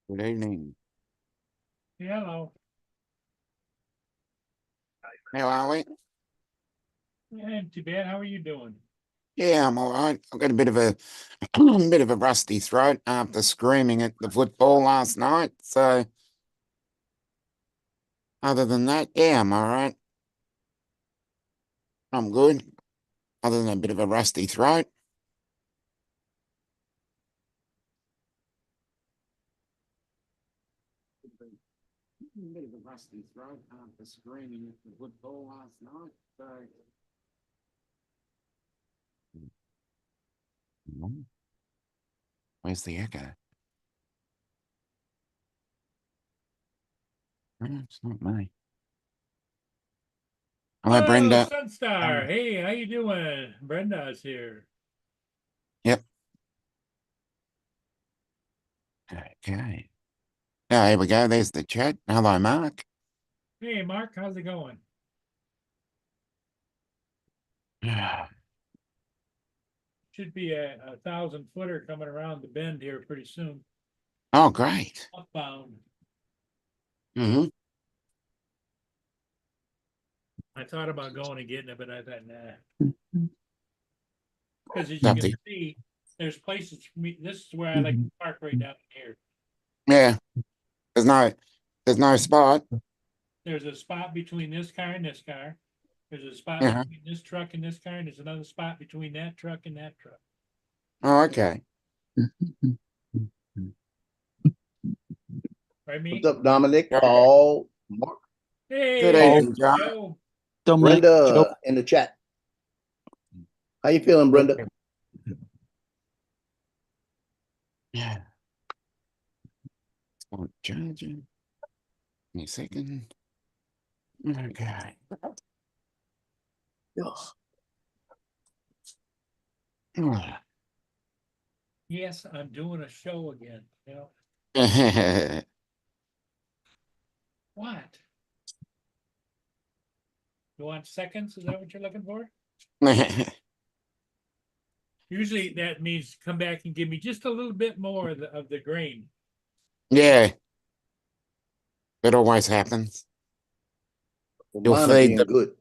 Good evening. Hello. How are we? Yeah, too bad. How are you doing? Yeah, I'm all right. I've got a bit of a bit of a rusty throat after screaming at the football last night. So other than that, yeah, I'm all right. I'm good. Other than a bit of a rusty throat. A bit of a rusty throat after screaming at the football last night. So where's the echo? No, it's not me. Hello, Oh, Brenda. Sunstar. Hey, how you doing? Brenda's here. Yep. Okay. Oh, here we go. There's the chat. Hello, Mark. Hey, Mark, how's it going? Should be a 1,000-footer coming around the bend here pretty soon. Oh, great. Upbound. Mm-hmm. I thought about going and getting it, but I thought, nah. Because as you can Lovely. see, there's places for me. This is where I like to park right down here. Yeah. There's no spot. There's a spot between this car and this car. There's a spot Uh-huh. between this truck and this car, and there's another spot between that truck and that truck. Oh, okay. Right, What's me? up, Dominic, Yeah. Paul, Mark, Good Hey, evening, John. Joe. Dominic, Joe. Brenda in the chat? How you feeling, Brenda? Yeah. It's charging. Give me a second. Okay. Yes, I'm doing a show again. You know what? You want seconds? Is that what you're looking for? Usually that means come back and give me just a little bit more of the grain. Yeah. That always happens. Well, You'll mine are feed being them. good.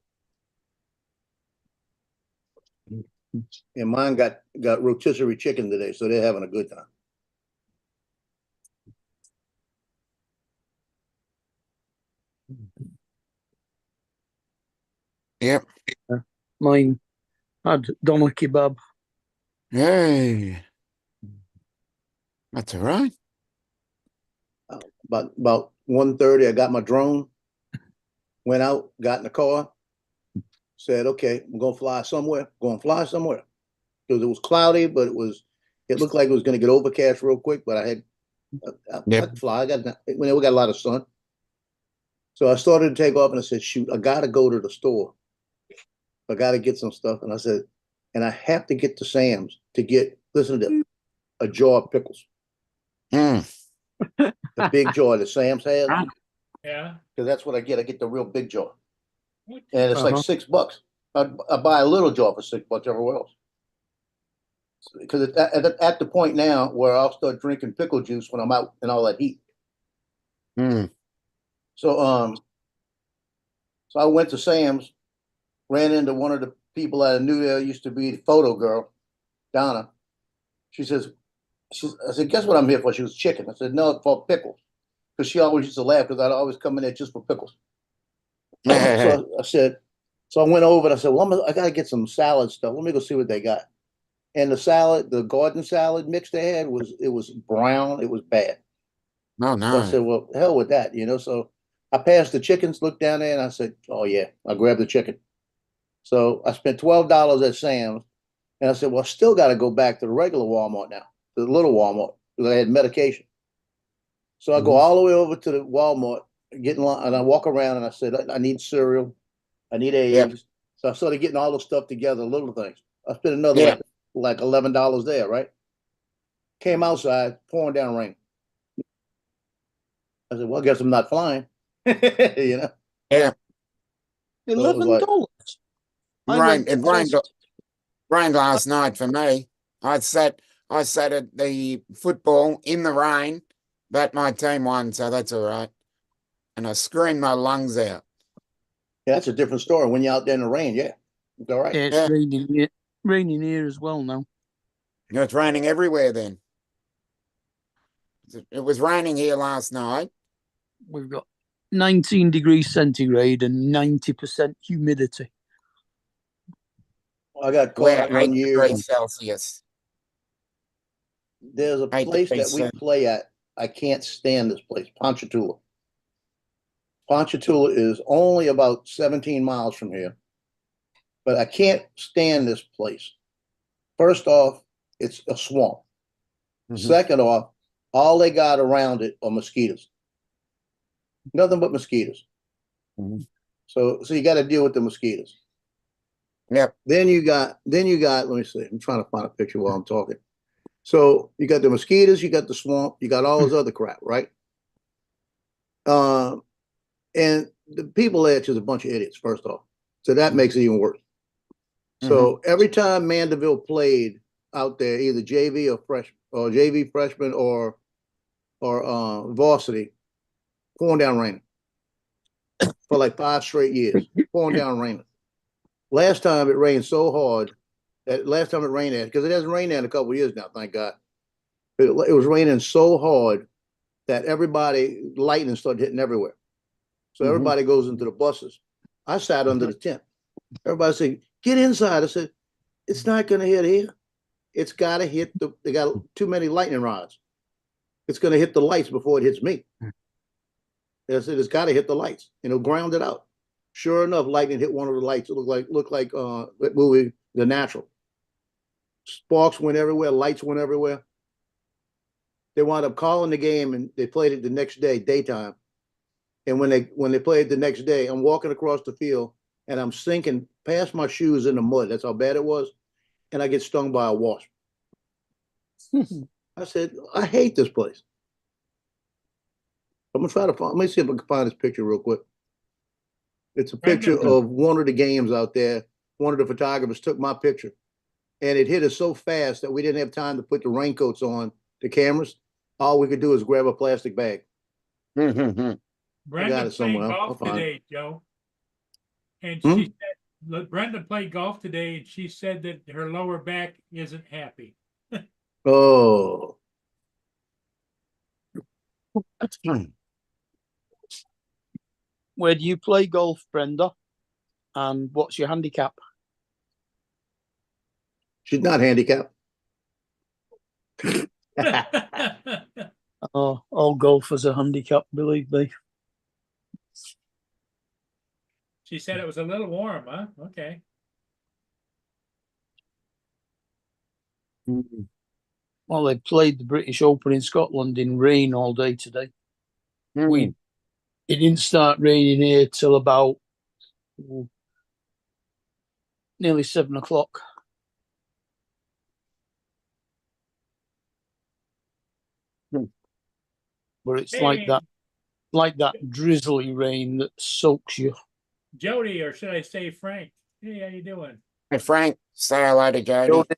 And mine got rotisserie chicken today, so they're having a good time. Yep. Mine had doner kebab. Hey. That's all right. About 1:30, I got my drone, went out, got in the car, said, okay, I'm gonna fly somewhere, because it was cloudy, but it looked like it was gonna get overcast real quick, but I Yep. could fly. We got a lot of sun. So I started to take off and I said, shoot, I gotta go to the store. I gotta get some stuff. And I said, and I have to get to Sam's to get, listen to this, a jar of pickles. Mm. The big jar that Sam's has. Yeah. Because that's what I get. I get the real big jar. What? And it's like $6. I buy a little jar for $6 everywhere else. Because at the point now where I'll start drinking pickle juice when I'm out in all that heat. Mm. So I went to Sam's, ran into one of the people I knew there used to be the photo girl, Donna. She says, I said, guess what I'm here for? She was chicken. I said, no, for pickles. Because she always used to laugh because I'd always come in there just for pickles. So I said, so I went over and I said, well, I got to get some salad stuff. Let me go see what they got. And the salad, the garden salad mix they had was brown. It was bad. Oh, So no. I said, well, hell with that, So I passed the chickens, looked down there, and I said, oh, yeah, I grabbed the chicken. So I spent $12 at Sam's. And I said, well, I still got to go back to the regular Walmart now, the little Walmart, because I had medication. So I go all the way over to the Walmart, get in line, and I walk around and I said, I need cereal, I need eggs. Yep. So I started getting all the stuff together, little things. I spent another Yep. like $11 there, right? Came outside, pouring down rain. I said, well, I guess I'm not flying. Yeah. $11. I Rain, went it rained last night for me. I sat at the football in the rain But my team won, so that's all right. And I screamed my lungs out. Yeah, that's a different story. When you're out there in the rain, yeah, it's all right. Yeah, it's Yeah. raining here as well now. It's raining everywhere then. It was raining here last night. We've got 19 degrees centigrade and 90% humidity. I got We're caught 8 one year. degrees Celsius. There's a 8 place that degrees we Celsius. play at. I can't stand this place, Ponchatoula. Ponchatoula is only about 17 miles from here, but I can't stand this place. First off, it's a swamp. Mhm. Second off, all they got around it are mosquitoes. Nothing but mosquitoes. Mhm. So you got to deal with the mosquitoes. Yep. Then you got, let me see. I'm trying to find a picture while I'm talking. So you got the mosquitoes, you got the swamp, you got all this other crap, right? And the people there are just a bunch of idiots, first off. So that makes it even worse. So every time Mandeville played out there, either JV or JV freshman or varsity, pouring down raining for like 5 straight years, pouring down raining. Last time it rained so hard that last time it rained there, because it hasn't rained there in a couple of years now, thank God. It was raining so hard that lightning started hitting everywhere. So everybody goes into the buses. I sat under the tent. Everybody said, get inside. I said, it's not going to hit here. It's got to hit they got too many lightning rods. It's going to hit the lights before it hits me. I said, it's got to hit the lights, ground it out. Sure enough, lightning hit one of the lights. It looked like that movie, The Natural. Sparks went everywhere. Lights went everywhere. They wound up calling the game and they played it the next day, daytime. And when they played the next day, I'm walking across the field and I'm sinking past my shoes in the mud. That's how bad it was. And I get stung by a wasp. I said, I hate this place. I'm gonna try to find. Let me see if I can find this picture real quick. It's a picture of one of the games out there. One of the photographers took my picture, and it hit us so fast that we didn't have time to put the raincoats on the cameras. All we could do is grab a plastic bag. Brenda it somewhere. played I'll golf find today, Joe. And Hmm? she said, Brenda played golf today, and she said that her lower back isn't happy. Oh, Where do you play golf, Brenda? And what's your handicap? she's not handicapped. Oh, all golfers are handicapped, believe me. She said it was a little warm, huh? Okay. Well, they played the British Open in Scotland in rain all day today. It didn't start raining here till about nearly 7 o'clock. But it's like that drizzly rain that soaks you. Jody, or should I say Frank? Hey, how you doing? Hey, Frank, say hello to Jody.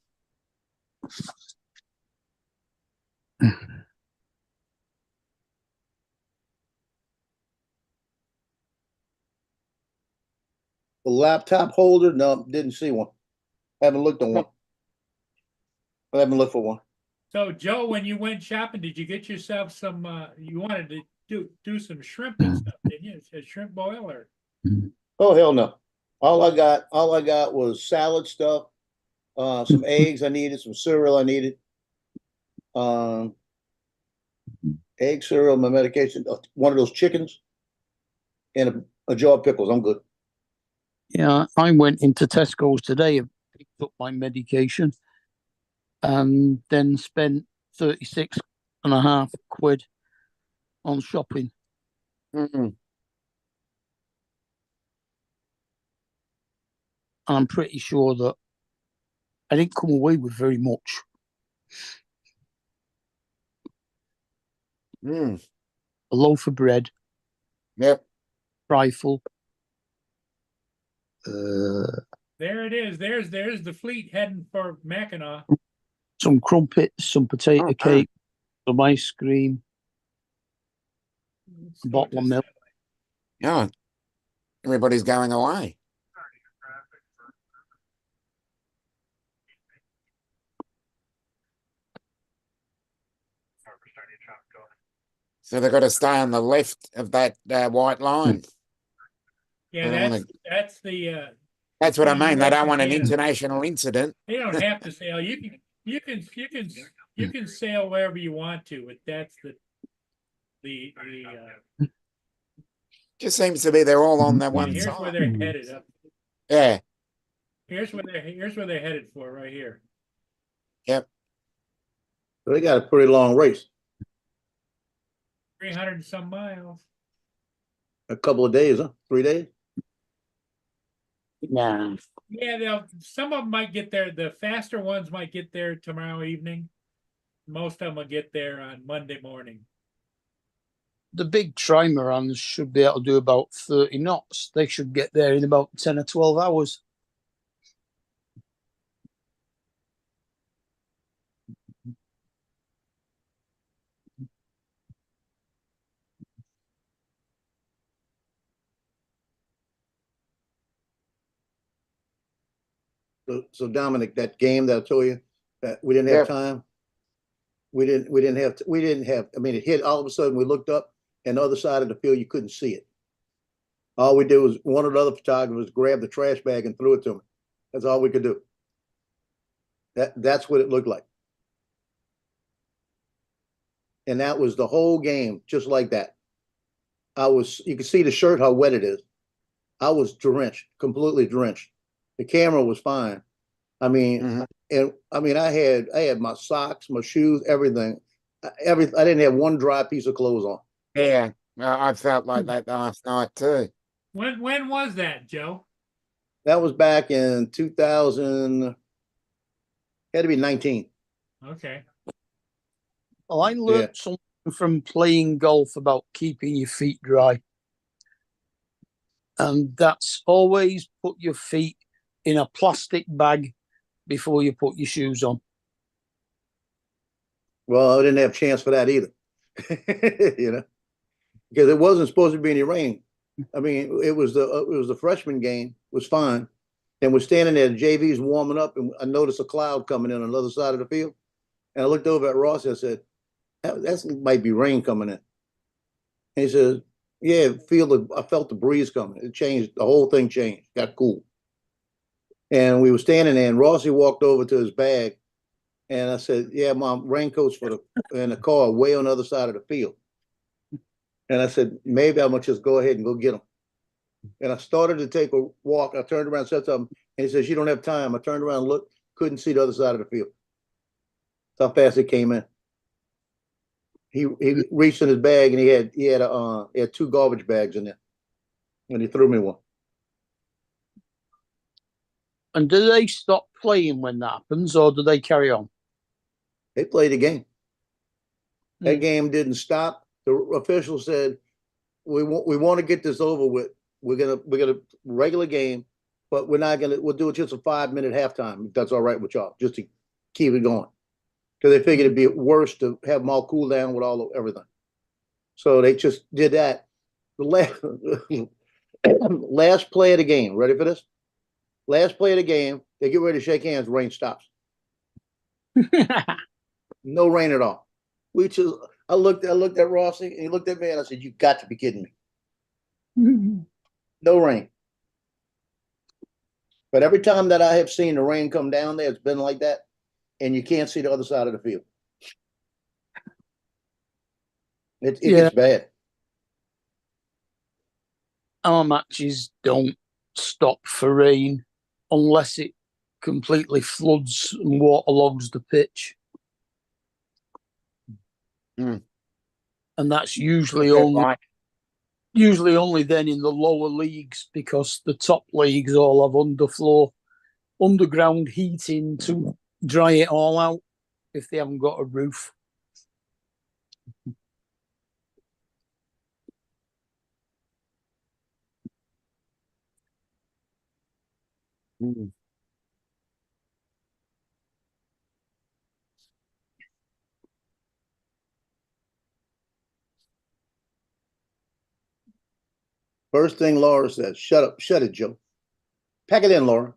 The laptop holder? No, didn't see one. Haven't looked at one. I haven't looked for one. So, Joe, when you went shopping, did you get yourself some? You wanted to do some shrimp and stuff, didn't you? A shrimp boil or? Oh hell no! All I got was salad stuff, some eggs I needed, some cereal I needed, egg cereal, my medication, one of those chickens, and a jar of pickles. I'm good. Yeah, I went into Tesco's today and picked up my medication and then spent 36.5 quid on shopping. I'm pretty sure that I didn't come away with very much. A loaf of bread. Yep. Trifle. There it is. There's the fleet heading for Mackinac. Some crumpets, some potato cake, some ice cream. a bottle of milk. Yeah. Everybody's going away. So they've got to stay on the left of that white line. Yeah, I don't wanna- that's the That's what I Between mean. They US don't and want an Canada. international incident. they don't have to sail. You can sail wherever you want to, but that's the Just seems to be they're all on that yeah, one here's where side. they're headed up. Yeah. Here's where they're headed for right here. So they got a pretty long race, 300 and some miles. a couple of days, huh? 3 days. Yeah. Yeah, some of them might get there. The faster ones might get there tomorrow evening. Most of them will get there on Monday morning. The big trimarans should be able to do about 30 knots. They should get there in about 10 or 12 hours. So Dominic, that game that I told you that we didn't have time. We didn't have. I mean, it hit all of a sudden. We looked up, and the other side of the field, you couldn't see it. All we did was one of the other photographers grabbed the trash bag and threw it to me. That's all we could do. That's what it looked like. And that was the whole game, just like that. You can see the shirt, how wet it is. I was drenched, completely drenched. The camera was fine. I mean, I had my socks, my shoes, everything. I didn't have one dry piece of clothes on. Yeah. I felt like that last night too. When was that, Joe? That was back in 2000. Had to be 19. Okay. Well, I learned something from playing golf about keeping your feet dry. And that's always put your feet in a plastic bag before you put your shoes on. Well, I didn't have a chance for that either. Because it wasn't supposed to be any rain. I mean, it was the freshman game, was fine. And we're standing there, the JV's warming up, and I noticed a cloud coming in on the other side of the field. And I looked over at Ross and I said, that might be rain coming in. And he says, yeah, I felt the breeze coming. It changed, the whole thing changed, got cool. And we were standing there, and Rossi walked over to his bag, and I said, yeah, Mom, raincoats in the car way on the other side of the field. And I said, maybe I'm gonna just go ahead and go get them. And I started to take a walk. I turned around, said something, and he says, you don't have time. I turned around and looked, couldn't see the other side of the field. That's how fast it came in. He reached in his bag, and he had 2 garbage bags in there, and he threw me one. And do they stop playing when that happens, or do they carry on? They played the game. That game didn't stop. The official said, we want to get this over with. We're gonna regular game, but we'll do it just a 5-minute halftime, if that's all right with y'all, just to keep it going. Because they figured it'd be worse to have them all cool down with everything. So they just did that. The last play of the game, ready for this? Last play of the game, they get ready to shake hands, rain stops. No rain at all. I looked at Rossi, and he looked at me, and I said, you got to be kidding me. No rain. But every time that I have seen the rain come down there, it's been like that, and you can't see the other side of the field. It gets bad. Our matches don't stop for rain unless it completely floods and waterlogs the pitch. And that's usually only then in the lower leagues, because the top leagues all have underground heating to dry it all out if they haven't got a roof. First thing Laura said, shut up, shut it, Joe. Pack it in, Laura.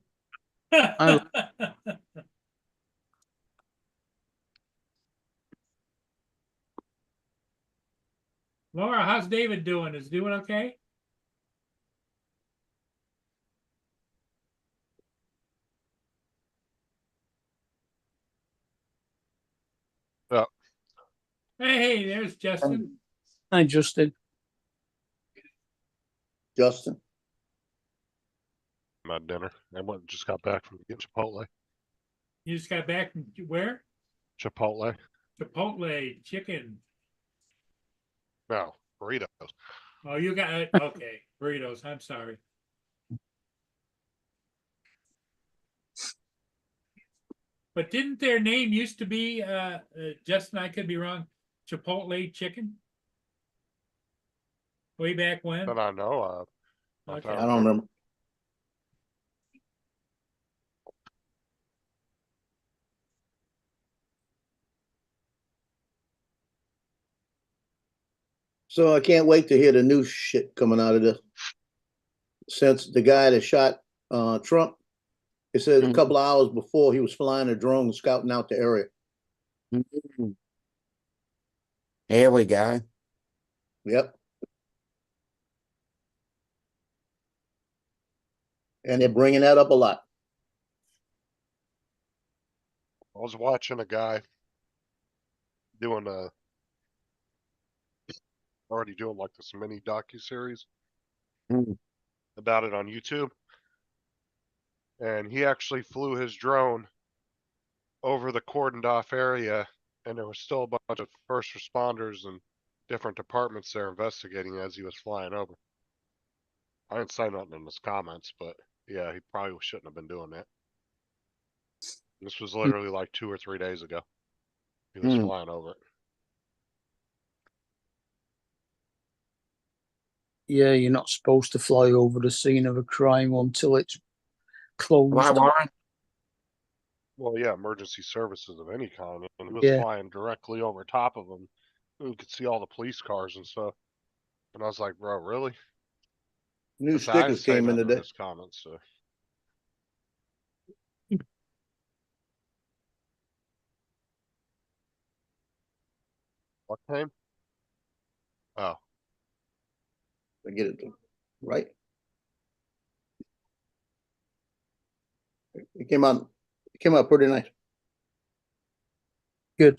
Laura, how's David doing? Is he doing okay? Yeah. Hey, there's Justin. I just did. Justin. My dinner. Just got back from getting Chipotle. You just got back from where? Chipotle. Chipotle chicken. No, burritos. Oh, you got it. Okay, burritos. I'm sorry. But didn't their name used to be Justin? I could be wrong. Chipotle chicken. Way back when. That I know of. Okay. I don't remember. So I can't wait to hear the new shit coming out of this. Since the guy that shot Trump, it said a couple of hours before he was flying a drone scouting out the area. Mhm. Here we go. Yep. And they're bringing that up a lot. I was watching a guy doing already doing like this mini docuseries Mm. about it on YouTube. And he actually flew his drone over the cordoned off area, and there was still a bunch of first responders and different departments there investigating as he was flying over. I didn't say nothing in his comments, but yeah, he probably shouldn't have been doing that. This was literally like 2 or 3 days ago. He was Mm. flying over it. Yeah, you're not supposed to fly over the scene of a crime until it's closed. Why, Warren? Well, yeah, emergency services of any kind, and he was Yeah. flying directly over top of them. You could see all the police cars and stuff. And I was like, bro, really? New Which I didn't stickers say came in nothing today. his comments, so. What came? Oh, I get it right. It came out. It came out pretty nice. did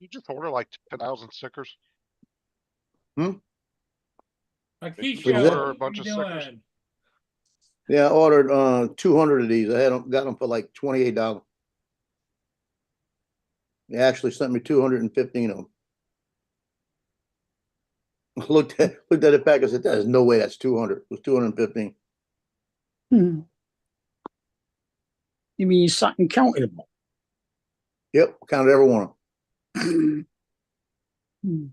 you just order like 10,000 stickers? Akeisha, What is that? what Order a are bunch you of stickers? doing? Yeah, I ordered 200 of these. I got them for like $28. They actually sent me 215 of them. Looked at it back and said, "There's no way that's 200." It was 215. Hmm. You mean you sat and counted them? Yep, counted every one of them. Hmm.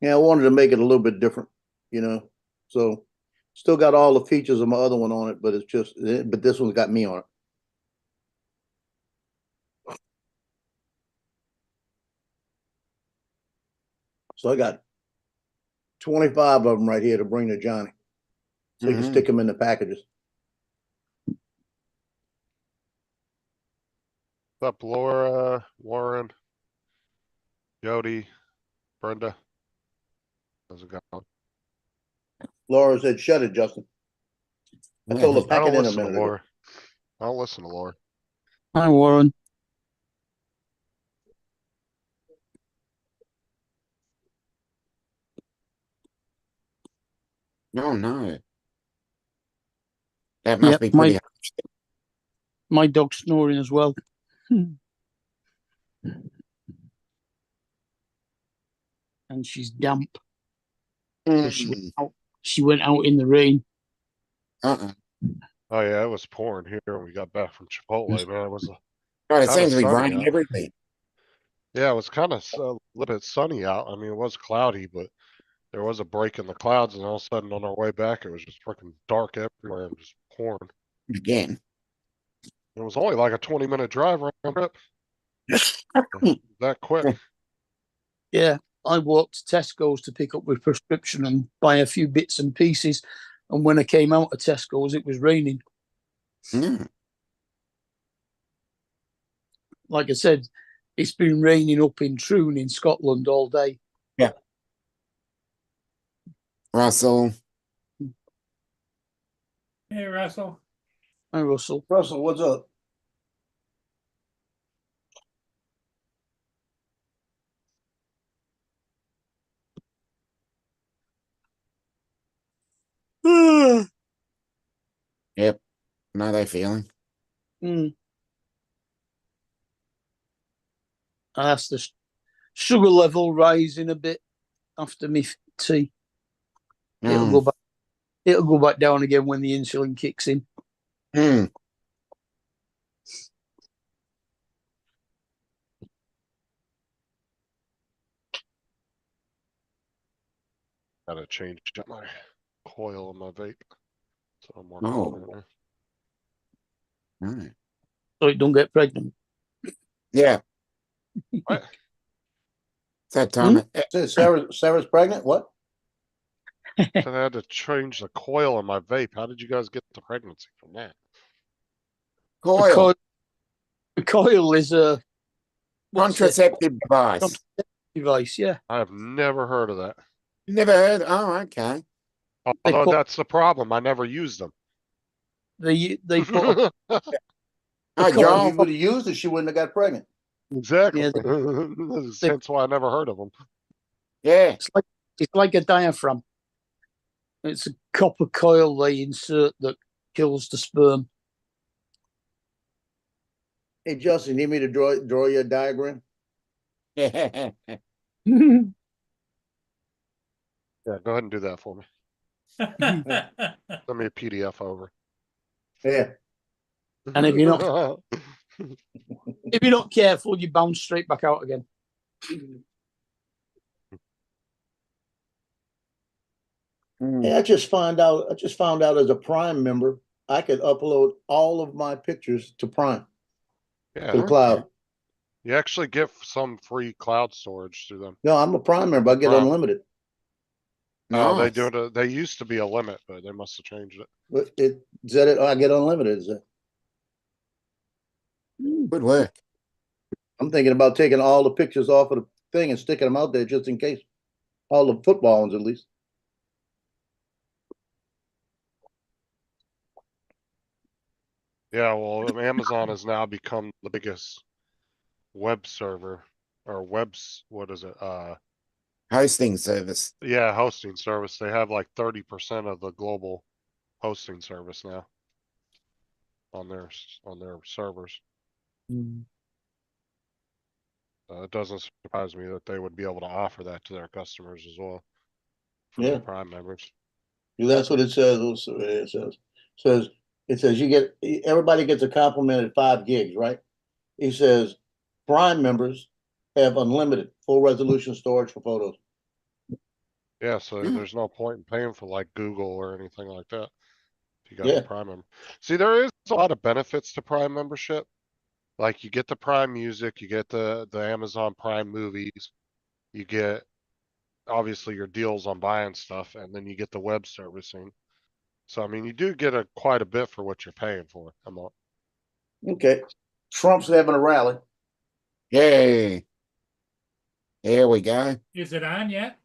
Yeah, I wanted to make it a little bit different, you know. So still got all the features of my other one on it, but but this one's got me on it. So I got 25 of them right here to bring to Johnny. So you can Mhm. stick them in the packages. What's up, Laura, Warren, Jody, Brenda? How's it going? Laura said, "Shut it, Justin." I told her I pack don't it in a listen to minute ago. Laura. I don't listen to Laura. Hi, Warren. Oh, no. That must Yep, be pretty my dog's snoring as well. And she's damp. hard. She went out in the rain. Uh-uh. Oh yeah, it was pouring here when we got back from Chipotle, man. It was God, it Kinda seems to be sunny raining out. everywhere. yeah, it was kind of a little bit sunny out. I mean, it was cloudy, but there was a break in the clouds, and all of a sudden on our way back, it was just freaking dark everywhere and just pouring. Again. It was only like a 20-minute drive round trip. That quick. Yeah, I walked to Tesco's to pick up my prescription and buy a few bits and pieces. And when I came out of Tesco's, it was raining. Yeah. Like I said, it's been raining up in Troon in Scotland all day. Russell. Hey, Russell. Hi, Russell. Russell, what's up? Yep. Know they feeling. Mm. That's the sugar level rising a bit after me tea. It'll go back. It'll go back down again when the insulin kicks in. Mm. Gotta change my coil on my vape. So I'm working Oh. on it now. Right. So it don't get pregnant. Yeah. What? It's that time. Says Sarah's pregnant? What? So I had to change the coil on my vape. How did you guys get the pregnancy from that? Coil. The coil is a what's it? Contraceptive device. Device, yeah. I have never heard of that. Never heard. Oh, okay. They Although put- that's the problem. I never used them. They put a, Oh, If Joel. you would have used it, she wouldn't have got pregnant. Exactly. Yeah, That's why I never heard of them. Yeah. it's like a diaphragm. It's a copper coil they insert that kills the sperm. Hey, Justin, need me to draw you a diagram? Yeah. Yeah, go ahead and do that for me. And Send me a PDF over. Yeah. And if you're not careful, you bounce straight back out again. Mm. Hey, I just found out as a Prime member, I could upload all of my pictures to Prime, Yeah, to the cloud. you actually get some free cloud storage through them. No, I'm a Prime member. I get Prime. unlimited. No, they Nice. do it. They used to be a limit, but they must have changed it. But I get unlimited. Is it? Good work. I'm thinking about taking all the pictures off of the thing and sticking them out there just in case. All the football ones, at least. Yeah, well, Amazon has now become the biggest web server or what is it? Hosting service. Yeah, hosting service. They have like 30% of the global hosting service now on their servers. It doesn't surprise me that they would be able to offer that to their customers as well. For Yeah. their Prime members. That's what it says. It says everybody gets a complimented 5 gigs, right? He says Prime members have unlimited full resolution storage for photos. Yeah, so Hmm. there's no point in paying for like Google or anything like that. If you got Yeah. a Prime member. See, there is a lot of benefits to Prime membership. Like you get the Prime Music, you get the Amazon Prime movies, you get obviously your deals on buying stuff, and then you get the web servicing. So I mean, you do get quite a bit for what you're paying for. Okay. Trump's having a rally. Yay. Here we go. is it on yet?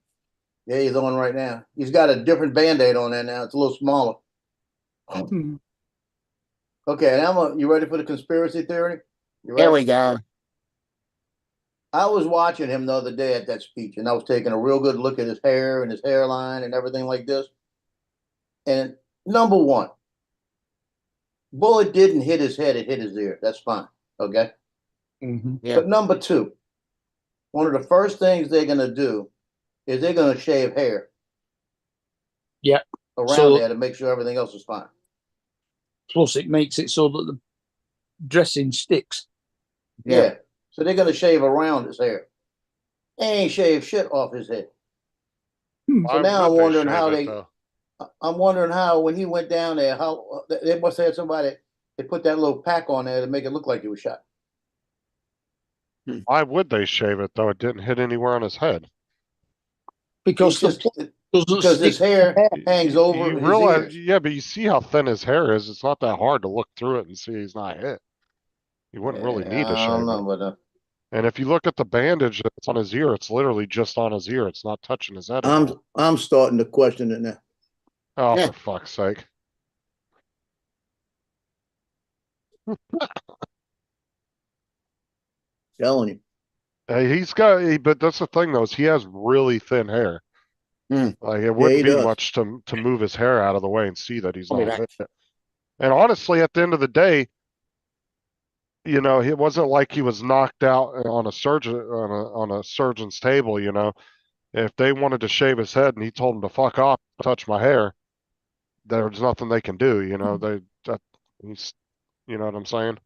Yeah, he's on right now. He's got a different Band-Aid on there now. It's a little smaller. Okay, now you ready for the conspiracy theory? You ready? Here we go. I was watching him the other day at that speech, and I was taking a real good look at his hair and his hairline and everything like this. And number one, bullet didn't hit his head, it hit his ear. That's fine. Okay. Yeah. But number two, one of the first things they're going to do is they're going to shave hair. Yeah. Around there to make sure everything else is fine. Plus, it makes it so that the dressing sticks. Yeah. So they're going to shave around his hair. They ain't shaved shit off his head. So now I'm wondering how I'm wondering how when he went down there, how they must have had somebody. They put that little pack on there to make it look like he was shot. Why would they shave it though? It didn't hit anywhere on his head. Because It's just the doesn't because his stick. hair hangs over You his realize, ears. yeah, but you see how thin his hair is. It's not that hard to look through it and see he's not hit. You wouldn't really need to I shave don't know, it. but And if you look at the bandage that's on his ear, it's literally just on his ear. It's not touching his head at all. I'm starting to question it now. Oh, Yeah. for fuck's sake. Telling you. But that's the thing though, is he has really thin hair. Mm. Like it wouldn't he be does. much to move his hair out of the way and see that he's Probably not that. hit. And honestly, at the end of the day, it wasn't like he was knocked out on a surgeon's table. If they wanted to shave his head and he told them to fuck off, touch my hair, there's nothing they can do. He's, you know what I'm saying?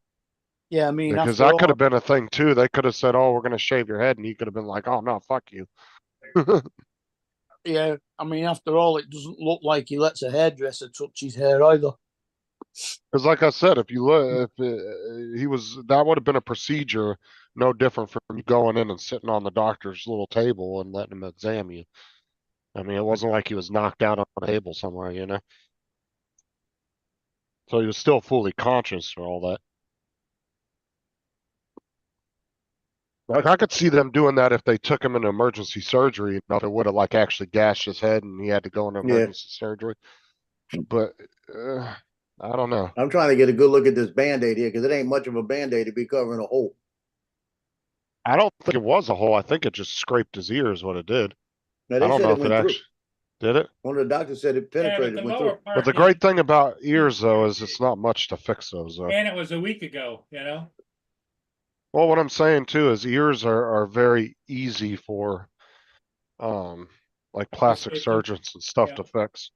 Yeah, I mean, Because after that could all, have been a thing too. They could have said, "Oh, we're going to shave your head," and he could have been like, "Oh no, fuck you." yeah, I mean, after all, it doesn't look like he lets a hairdresser touch his hair either. Because, like I said, if you look, that would have been a procedure no different from you going in and sitting on the doctor's little table and letting him examine you. I mean, it wasn't like he was knocked out on a table somewhere. So he was still fully conscious for all that. Like I could see them doing that if they took him into emergency surgery. If it would have like actually gashed his head and he had to go into Yeah. emergency surgery. But I don't know. I'm trying to get a good look at this Band-Aid here because it ain't much of a Band-Aid to be covering a hole. I don't think it was a hole. I think it just scraped his ear is what it did. Now, I they don't said know it if it went through. actually did it. One of the doctors said it Yeah, but penetrated, the went lower through. part. But the great thing about ears though is it's not much to fix those though. And it was a week ago. Well, what I'm saying too is ears are very easy for like plastic It's- surgeons and stuff yeah. to fix.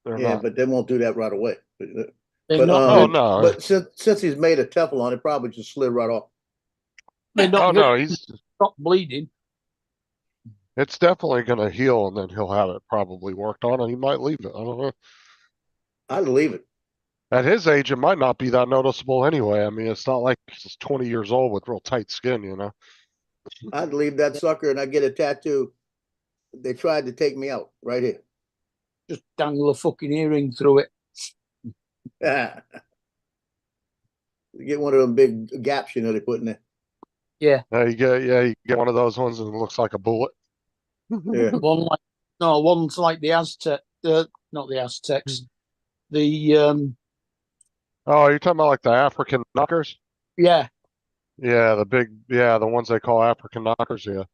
They're Yeah, not. but they won't do that right away. They're But, not, Oh um, no. But since he's made of Teflon, it probably just slid right off. they're not Oh gonna no, he's stop bleeding. it's definitely gonna heal and then he'll have it probably worked on and he might leave it. I don't know. I'd leave it. At his age, it might not be that noticeable anyway. I mean, it's not like he's 20 years old with real tight skin. I'd leave that sucker and I'd get a tattoo. They tried to take me out right here. Just dangle a fucking earring through it. Get one of them big gaps, they put in there. Yeah, You get one of those ones and it looks like a bullet. Yeah. one's like the Aztec. Not the Aztecs. The Oh, you're talking about like the African knockers? yeah, Yeah, the ones they call African knockers, yeah.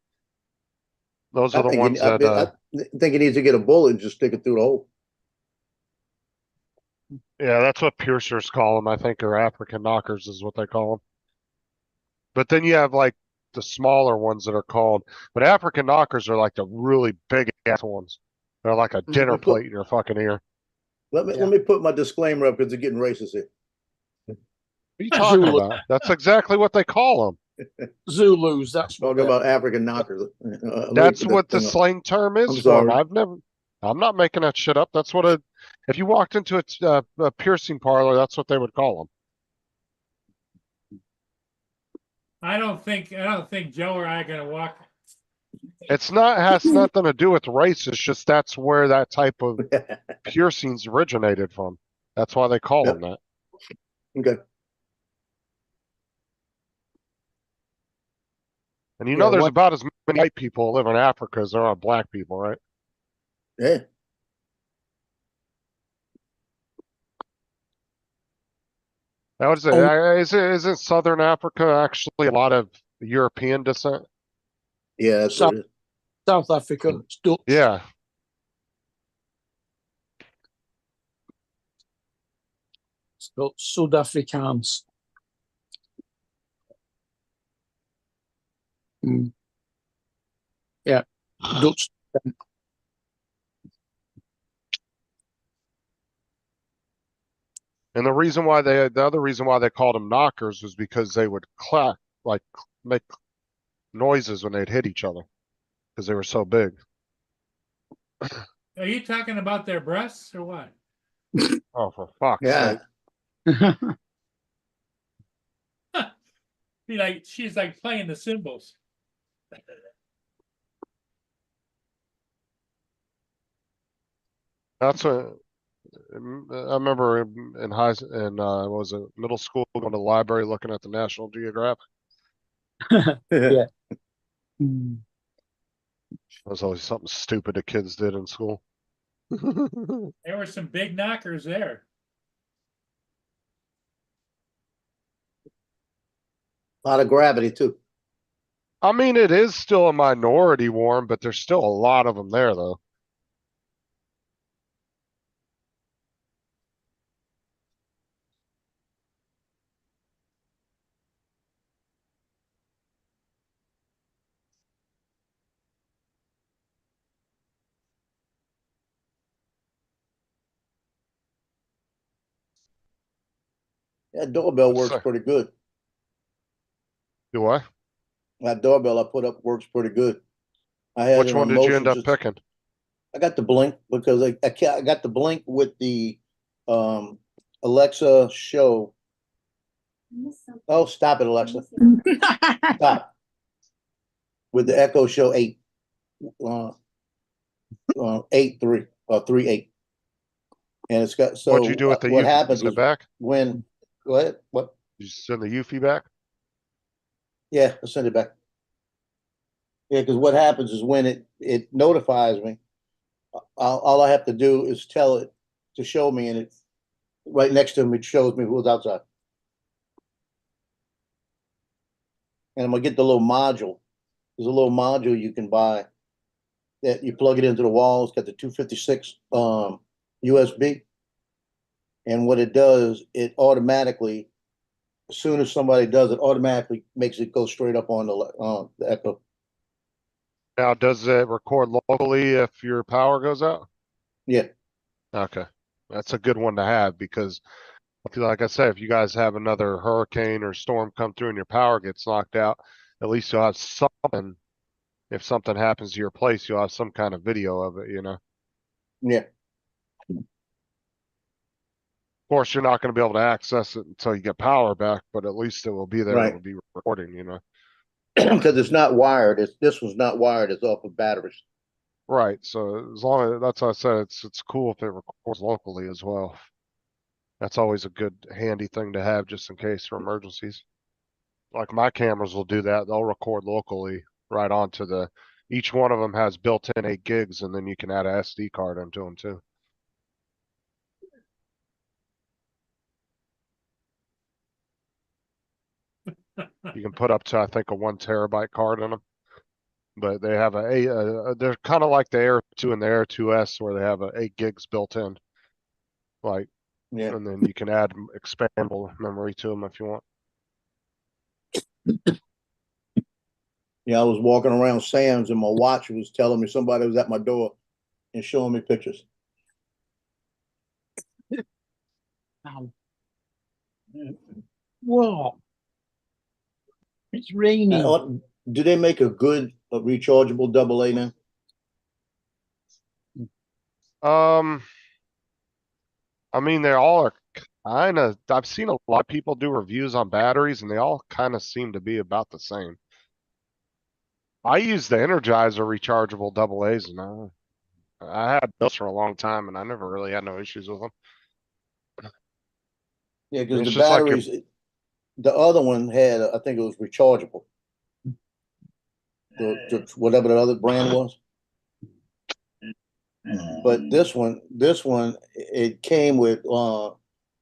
Those I are the think, ones I that, think he needs to get a bullet and just stick it through the hole. yeah, that's what piercers call them, I think, or African knockers is what they call them. But then you have like the smaller ones that are called, but African knockers are like the really big ass ones. They're like a dinner plate in your fucking ear. Let me put my disclaimer up because it's getting racist here. What are you talking Zulu. about? That's exactly what they call them. Zulus. That's what Talking about African knockers. That's what the slang term is I'm for sorry. them. I'm not making that shit up. That's what if you walked into a piercing parlor, that's what they would call them. I don't think Joe or I are gonna walk. Has nothing to do with race. It's just that's where that type of piercings originated from. That's why they call Yep. them that. Okay. And you Yeah, know, there's what- about as many white people live in Africa as there are black people, right? Yeah. Now, what is it? Isn't Southern Africa actually a lot of European descent? Yeah, that's what it is. South Africa. It's Dutch. Yeah. It's got Sud-Afrikaans. Yeah, Dutch. And the other reason why they called them knockers was because they would clap, like make noises when they'd hit each other because they were so big. Are you talking about their breasts or what? Oh, for fuck's Yeah. sake. Be like, she's like playing the cymbals. That's a. I remember in what was it, middle school, going to the library looking at the National Geographic. Yeah. Mm. That was always something stupid the kids did in school. There were some big knockers there. A lot of gravity too. I mean, it is still a minority, Warren, but there's still a lot of them there, though. That doorbell Yes, works sir. pretty good. Do I? That doorbell I put up works pretty good. I had Which it one on did you end motion up just. picking? I got the Blink because I got the Blink with the Alexa show. Oh, stop it, Alexa! Stop. With the Echo Show 8, 8.3 or 3.8, and it's got so. What'd you do with the what Eufy? happens Send is it back? when go ahead. What? Did you send the Eufy back? Yeah, I'll send it back. Yeah, because what happens is when it notifies me, all I have to do is tell it to show me, and it's right next to me. It shows me who's outside. And I'm gonna get the little module. There's a little module you can buy that you plug it into the wall. It's got the 256 USB, and what it does, it automatically, as soon as somebody does it, automatically makes it go straight up on the Echo. Now, does it record locally if your power goes out? Yeah, Okay, that's a good one to have because, like I said, if you guys have another hurricane or storm come through and your power gets knocked out, at least you'll have something. If something happens to your place, you'll have some kind of video of it, you know? yeah, Of course, you're not gonna be able to access it until you get power back, but at least it will be there. Right. It'll be recording, you know? because it's not wired. This one's not wired. It's off of batteries. Right, so as long as, that's what I said, it's cool if it records locally as well. That's always a good handy thing to have just in case for emergencies. Like my cameras will do that. They'll record locally right onto each one of them has built-in 8 gigs and then you can add a SD card into them too. You can put up to, I think, a 1 terabyte card in them. But they have they're kind of like the Air 2 and the Air 2S where they have 8 gigs built in. Like, Yeah, and then you can add expandable memory to them if you want. yeah. I was walking around Sam's and my watch was telling me somebody was at my door and showing me pictures. Ow. Whoa. It's raining. Do they make a good rechargeable AA now? I mean, they all are kind of, I've seen a lot of people do reviews on batteries and they all kind of seem to be about the same. I use the Energizer rechargeable AA's and I had those for a long time and I never really had no issues with them. Yeah, because It's the just like your- batteries, the other one had, I think it was rechargeable. Whatever the other brand was. But this one, it came with the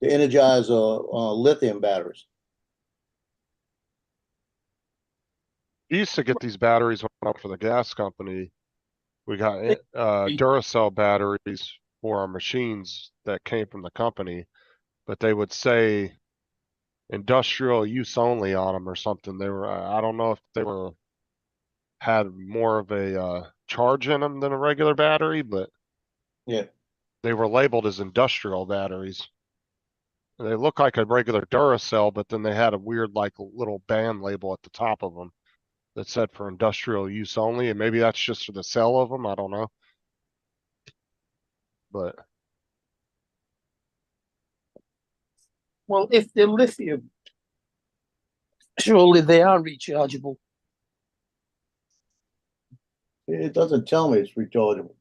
Energizer lithium batteries. We used to get these batteries when I worked for the gas company. We got Duracell batteries for our machines that came from the company, but they would say industrial use only on them or something. They were, I don't know if they had more of a charge in them than a regular battery, but Yeah, they were labeled as industrial batteries. They look like a regular Duracell, but then they had a weird like little band label at the top of them that said for industrial use only, and maybe that's just for the sale of them. I don't know, but Well, if they're lithium, Surely they are rechargeable. It doesn't tell me it's rechargeable.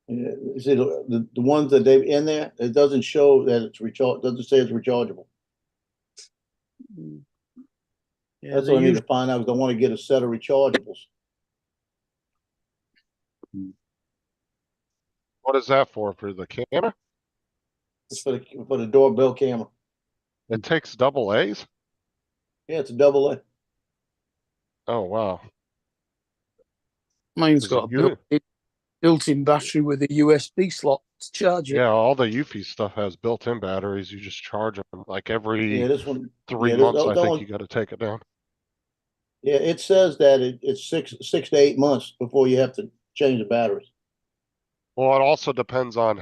Yeah, you see the ones that they've in there, it doesn't show that it's doesn't say it's rechargeable. Yeah, That's they what I need use- to find out, because I want to get a set of rechargeables. What is that for the camera? It's for the doorbell camera. It takes double A's? Yeah, it's a double A. Oh, wow. Mine's Is got it you- a built-in battery with a USB slot to charge it. Yeah, all the Eufy stuff has built-in batteries. You just charge them like every Yeah, this one. 3 yeah, months. I that think one- you got to take it down. Yeah, it says that it's 6 to 8 months before you have to change the batteries. Well, it also depends on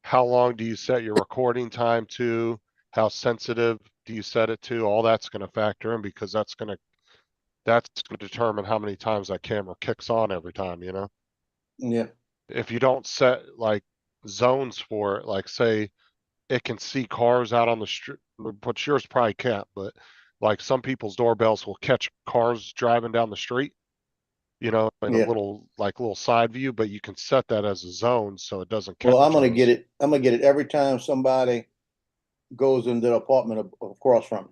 how long do you set your recording time to, how sensitive do you set it to? All that's going to factor in, because that's going to determine how many times that camera kicks on every time, you know? Yeah, If you don't set like zones for it, like say it can see cars out on the street, but yours probably can't, but like some people's doorbells will catch cars driving down the street, you know, in Yeah. a little side view, but you can set that as a zone so it doesn't catch. well, I'm gonna those. get it. I'm gonna get it every time somebody goes into the apartment across from me.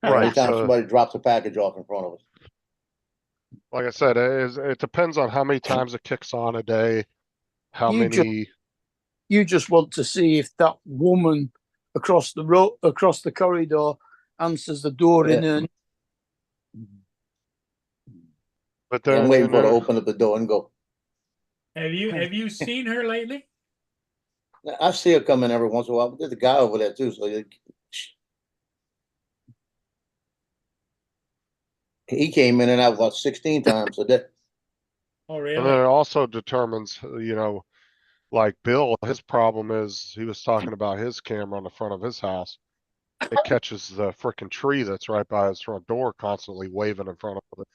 Every Right, time so somebody drops a package off in front of us. like I said, it depends on how many times it kicks on a day, how You many. You just want to see if that woman across the road, across the corridor, answers the door in Yeah. and But I'm then waiting for her to there- open up the door and go. Have you seen her lately? I see her come in every once in a while. There's a guy over there too, so he came in and out about 16 times a day. Oh, and then really? it also determines, you know, like Bill, his problem is he was talking about his camera on the front of his house. It catches the frickin' tree that's right by his front door constantly waving in front of it.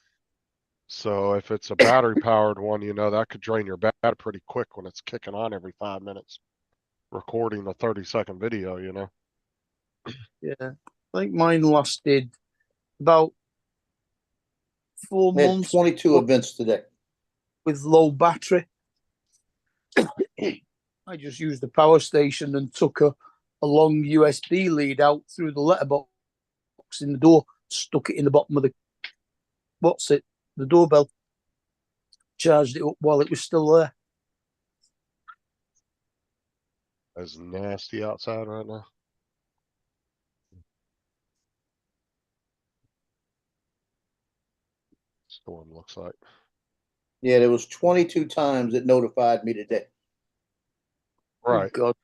So if it's a battery powered one, you know, that could drain your battery pretty quick when it's kicking on every 5 minutes, recording a 30-second video, you know. yeah, I think mine lasted about 4 We had months 22 events today. with low battery. I just used the power station and took a long USB lead out through the letterbox in the door, stuck it in the bottom of the doorbell, charged it up while it was still there. It's nasty outside right now. Storm looks like. Yeah, there was 22 times it notified me today. Right. Oh, God.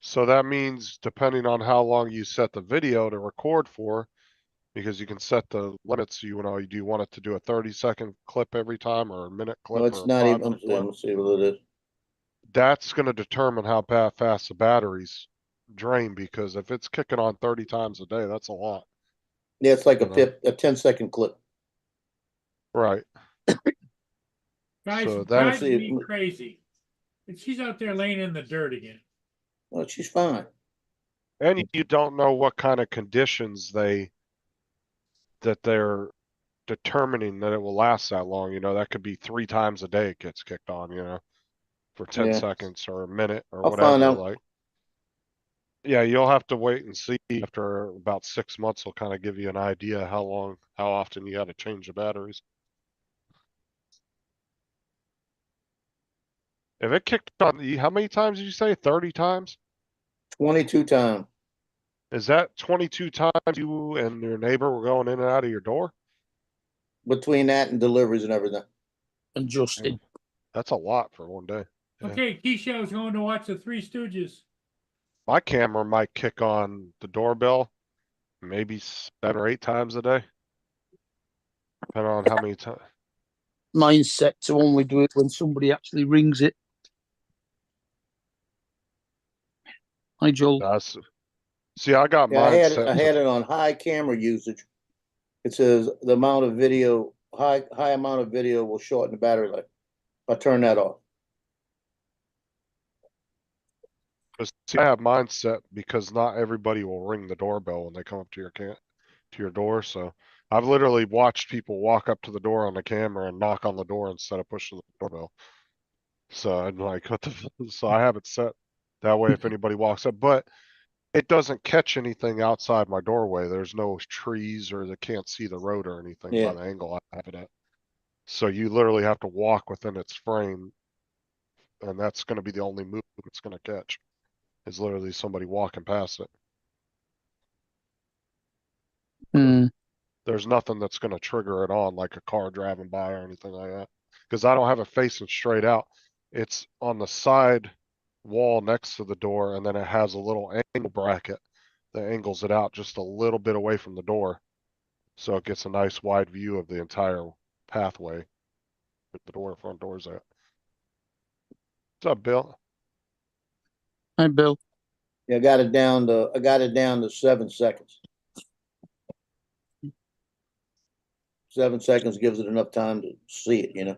So that means depending on how long you set the video to record for, because you can set the limits, you know, do you want it to do a 30-second clip every time or a minute clip No, or it's a not even. 5-minute clip? Let me see what it is. That's gonna determine how fast the batteries drain, because if it's kicking on 30 times a day, that's a lot. Yeah, it's like You know. a 10-second clip. Right. Guys, So drives that's me crazy. And she's out there laying in the dirt again. Well, she's fine. and you don't know what kind of conditions they're determining that it will last that long. You know, that could be 3 times a day it gets kicked on, you know, for 10 Yeah. seconds or a minute or I'll whatever. find out. Like, yeah, you'll have to wait and see. After about 6 months, will kind of give you an idea how often you got to change the batteries. If it kicked on, how many times did you say? 30 times? 22 times. Is that 22 times you and your neighbor were going in and out of your door? Between that and deliveries and everything. And Justin. That's a lot for one day. Yeah. Okay, Keisha was going to watch the Three Stooges. My camera might kick on the doorbell maybe 7 or 8 times a day. Depending on how many times. Mine's set to only do it when somebody actually rings it. Hi, Joel. See, I got Yeah, I mine had set. I had it on high camera usage. It says the amount of video, high amount of video will shorten the battery life. I turn that off. See, I have mine set because not everybody will ring the doorbell when they come up to your door. So I've literally watched people walk up to the door on the camera and knock on the door instead of pushing the doorbell. So I'm like, what the? So I have it set that way if anybody walks up, but it doesn't catch anything outside my doorway. There's no trees or they can't see the road or anything Yeah. by the angle I have it at. So you literally have to walk within its frame, and that's going to be the only move it's going to catch. Is literally somebody walking past it. Hmm. There's nothing that's going to trigger it on like a car driving by or anything like that. Because I don't have it facing straight out. It's on the side wall next to the door, and then it has a little angle bracket that angles it out just a little bit away from the door. So it gets a nice wide view of the entire pathway with the front door's at. What's up, Bill? Hi, Bill. Yeah, I got it down to 7 seconds. 7 seconds gives it enough time to see it, you know.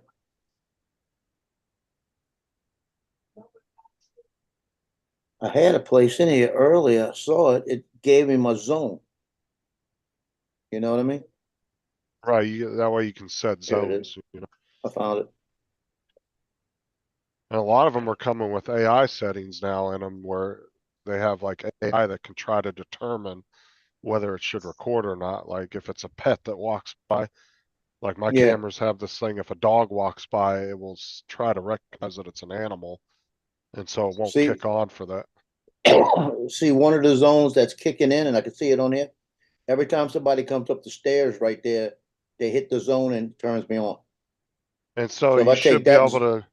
I had a place in here earlier. I saw it. It gave me my zone. You know what I mean? Right, that way you can set There it is. zones, you know. I found it. And a lot of them are coming with AI settings now in them where they have like AI that can try to determine whether it should record or not. Like if it's a pet that walks by, like my Yeah. cameras have this thing, if a dog walks by, it will try to recognize that it's an animal. And so it won't See- kick on for that. See one of the zones that's kicking in, and I can see it on here. Every time somebody comes up the stairs right there, they hit the zone and it turns me on. And so So if you I should take be that, able to,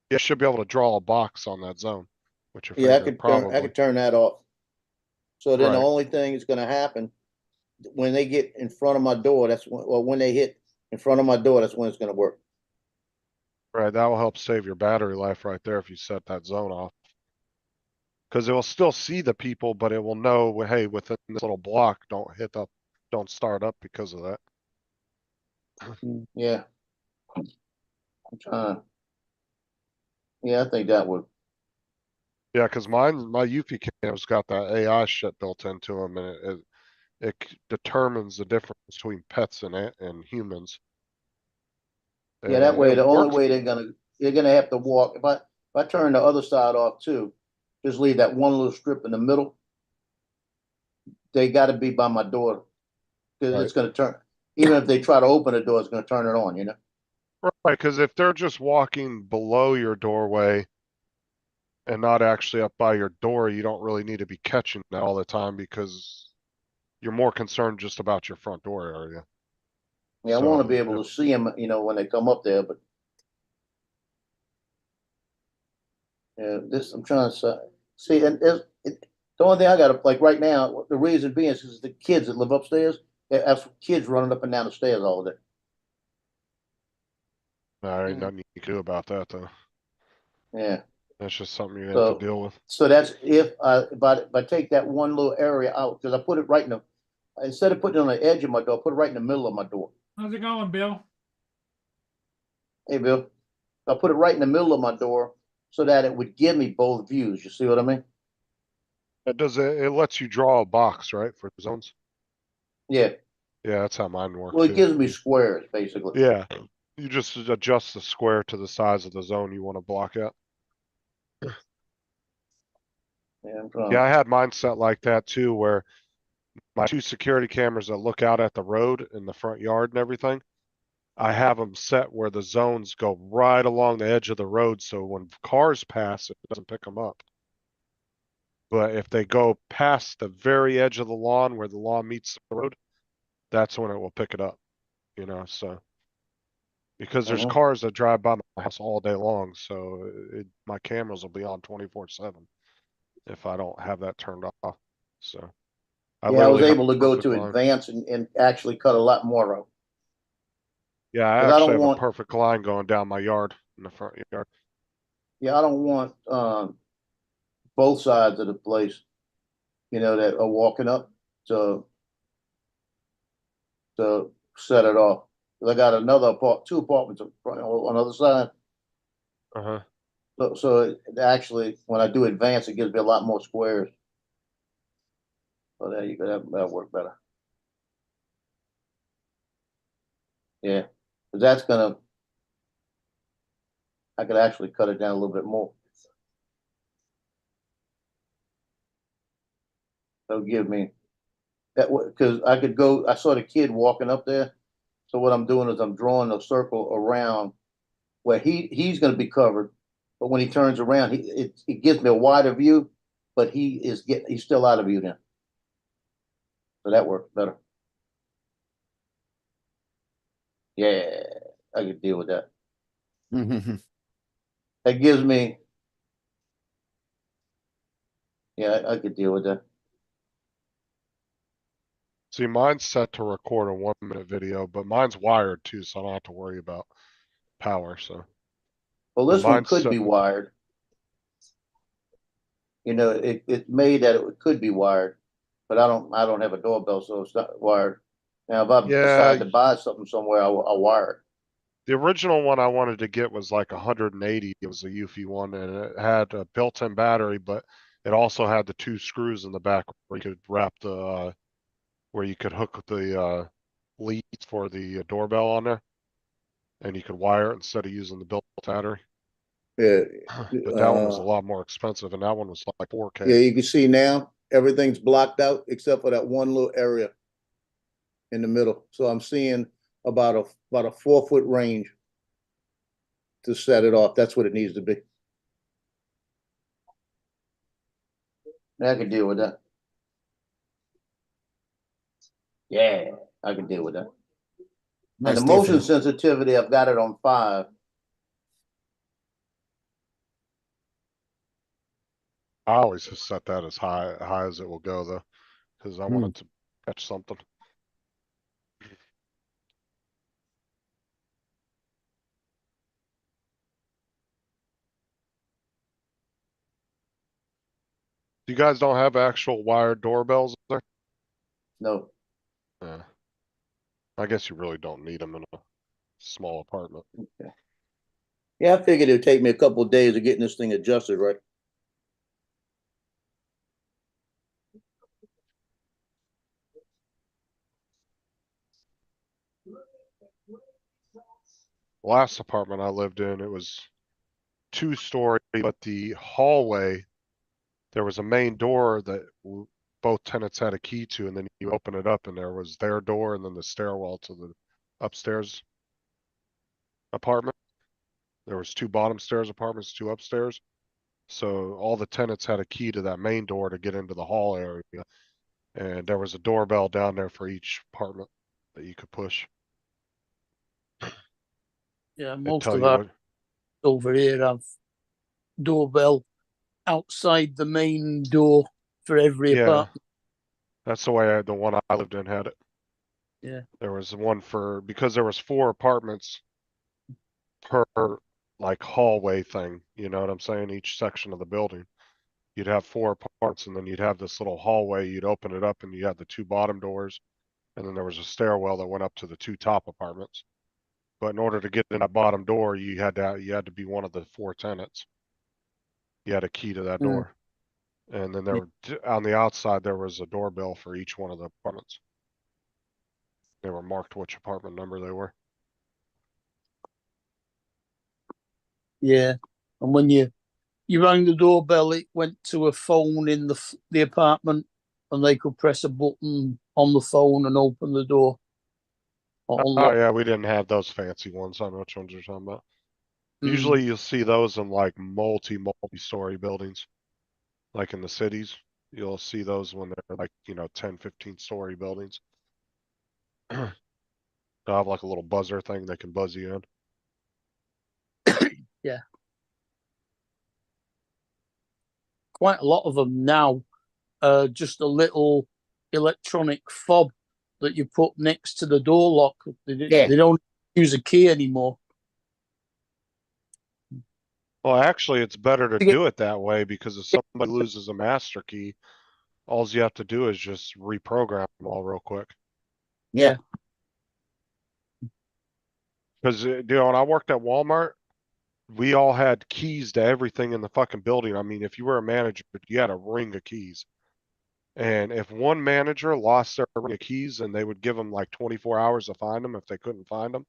you should be able to draw a box on that zone with your yeah, I finger, could probably. turn that off. So then the Right. only thing that's going to happen when they get in front of my door, when they hit in front of my door, that's when it's going to work. Right, that will help save your battery life right there if you set that zone off. Because it will still see the people, but it will know, well, hey, within this little block, don't start up because of that. Yeah. I'm trying. Yeah, I think that would. Yeah, because my Eufy cam's got that AI shit built into them, and it determines the difference between pets and humans. Yeah, that And way, it the only works. way they're gonna have to walk. If I turn the other side off too, just leave that one little strip in the middle. They got to be by my door because Right. it's gonna turn. Even if they try to open the door, it's gonna turn it on. You know. Right, because if they're just walking below your doorway and not actually up by your door, you don't really need to be catching that all the time because you're more concerned just about your front door area. Yeah, I So, want to be able to see them, you know, when they come up there. But yeah, this I'm trying to see, and the only thing I got to like right now. The reason being is the kids that live upstairs. They have kids running up and down the stairs all day. there ain't nothing you can do about that though. Yeah. That's just something you have So to deal with. so that's if I take that one little area out because I put it right in the instead of putting it on the edge of my door, I put it right in the middle of my door. How's it going, Bill? Hey, Bill, I put it right in the middle of my door so that it would give me both views. You see what I mean? It lets you draw a box, right, for zones? Yeah. Yeah, that's how mine work Well, it too. gives me squares basically. Yeah, you just adjust the square to the size of the zone you want to block out. Yeah, I'm trying. Yeah, I had mine set like that too, where my 2 security cameras that look out at the road in the front yard and everything, I have them set where the zones go right along the edge of the road, so when cars pass, it doesn't pick them up. But if they go past the very edge of the lawn where the lawn meets the road, that's when it will pick it up, you know, so. Because there's Mhm. cars that drive by my house all day long, so my cameras will be on 24/7 if I don't have that turned off, so. Yeah, I was literally have able to a go perfect to line. advance and actually cut a lot more out. Yeah, I 'Cause I actually don't have a want- perfect line going down my yard, in the front yard. Yeah, I don't want both sides of the place, you know, that are walking up to set it off. 'Cause I got two apartments on the other side. Uh-huh. So actually, when I do advance, it gives me a lot more squares. So there you go, that'll work better. Yeah, 'cause that's gonna, I could actually cut it down a little bit more. That'll give me, because I could go, I saw the kid walking up there. So what I'm doing is I'm drawing a circle around where he's gonna be covered. But when he turns around, it gives me a wider view, but he's still out of view then. So that works better. Yeah, I could deal with that. That gives me, yeah, I could deal with that. See, mine's set to record a 1-minute video, but mine's wired too, so I don't have to worry about power, so. Well, But this one mine's could set- be wired. You know, it's made that it could be wired, but I don't have a doorbell, so it's not wired. Now, if I Yeah, decide to buy something somewhere, I'll wire it. the original one I wanted to get was like 180. It was a Eufy one and it had a built-in battery, but it also had the 2 screws in the back where you could wrap the, where you could hook the, leads for the doorbell on there. And you could wire it instead of using the built-in battery. Yeah, But that one was a lot more expensive and that one was like 4K. yeah, you can see now, everything's blocked out except for that one little area in the middle. So I'm seeing about a 4-foot range to set it off. That's what it needs to be. I can deal with that. Yeah, I can deal with that. And the Most motion definitely. sensitivity, I've got it on 5. I always just set that as high as it will go though, because I want it to catch something. You guys don't have actual wired doorbells there? No, Yeah. I guess you really don't need them in a small apartment. yeah, I figured it'd take me a couple of days of getting this thing adjusted, right? Last apartment I lived in, it was 2-story, but the hallway, there was a main door that both tenants had a key to, and then you open it up and there was their door and then the stairwell to the upstairs apartment. There was 2 bottom stairs apartments, 2 upstairs. So all the tenants had a key to that main door to get into the hall area. And there was a doorbell down there for each apartment that you could push. Yeah, It'd most tell of you our what, over here have doorbell outside the main door for every yeah, apartment. that's the way the one I lived in had it. Yeah. There was one because there was 4 apartments per like hallway thing, you know what I'm saying? Each section of the building. You'd have 4 parts and then you'd have this little hallway, you'd open it up and you had the 2 bottom doors. And then there was a stairwell that went up to the 2 top apartments. But in order to get in that bottom door, you had to be one of the 4 tenants. You had a key to that door. And then on the outside, there was a doorbell for each one of the apartments. They were marked which apartment number they were. Yeah, and when you rang the doorbell, it went to a phone in the apartment, and they could press a button on the phone and open the door. Or Oh unlock. yeah, we didn't have those fancy ones. I don't know which ones you're talking about. Mm. Usually you'll see those in like multi-story buildings. Like in the cities, you'll see those when they're like, 10, 15-story buildings. They'll have like a little buzzer thing that can buzz you in. Yeah. Quite a lot of them now, just a little electronic fob that you put next to the door lock. They don't use a key anymore. Well, actually, it's better to do it that way because if somebody loses a master key, all you have to do is just reprogram them all real quick. Yeah. Because, when I worked at Walmart, we all had keys to everything in the fucking building. I mean, if you were a manager, you had a ring of keys. And if one manager lost their ring of keys and they would give them like 24 hours to find them if they couldn't find them,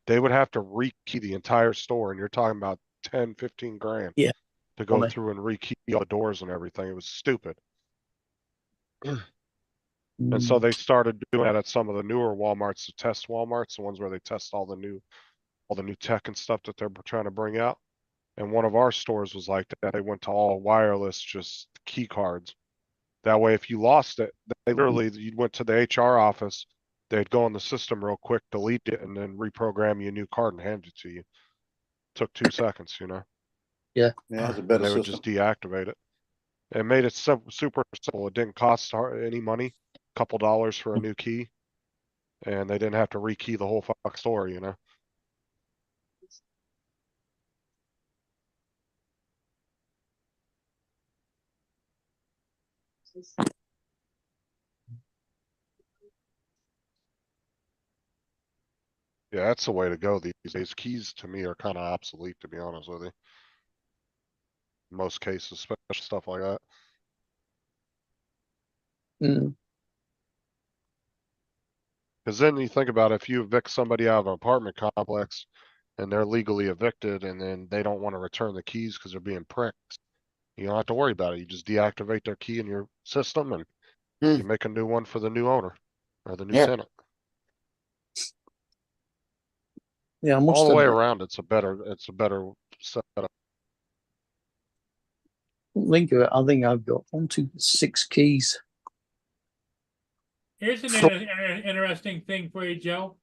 they would have to rekey the entire store. And you're talking about 10, 15 grand Yeah. to go Money. through and rekey all the doors and everything. It was stupid. And Mm. so they started doing that at some of the newer Walmarts, the test Walmarts, the ones where they test all the new tech and stuff that they're trying to bring out. And one of our stores was like that. They went to all wireless, just key cards. That way, if you lost it, they literally, you went to the HR office, they'd go in the system real quick, delete it, and then reprogram you a new card and hand it to you. Took 2 seconds, you know, Yeah, it's a and better they would system. just deactivate it. It made it super simple. It didn't cost any money, couple dollars for a new key, and they didn't have to rekey the whole fuck store, you know. Yeah, that's the way to go these days. Keys to me are kind of obsolete, to be honest with you. In most cases, especially stuff like that. Mm. Because then you think about it, if you evict somebody out of an apartment complex and they're legally evicted and then they don't want to return the keys because they're being pricks, you don't have to worry about it. You just deactivate their key in your system and Hmm. you make a new one for the new owner or the new Yep. tenant. Yeah, I All must the way admit, around, it's a better setup. think of it. I think I've got 6 keys. Here's an Front- interesting thing for you, Joe.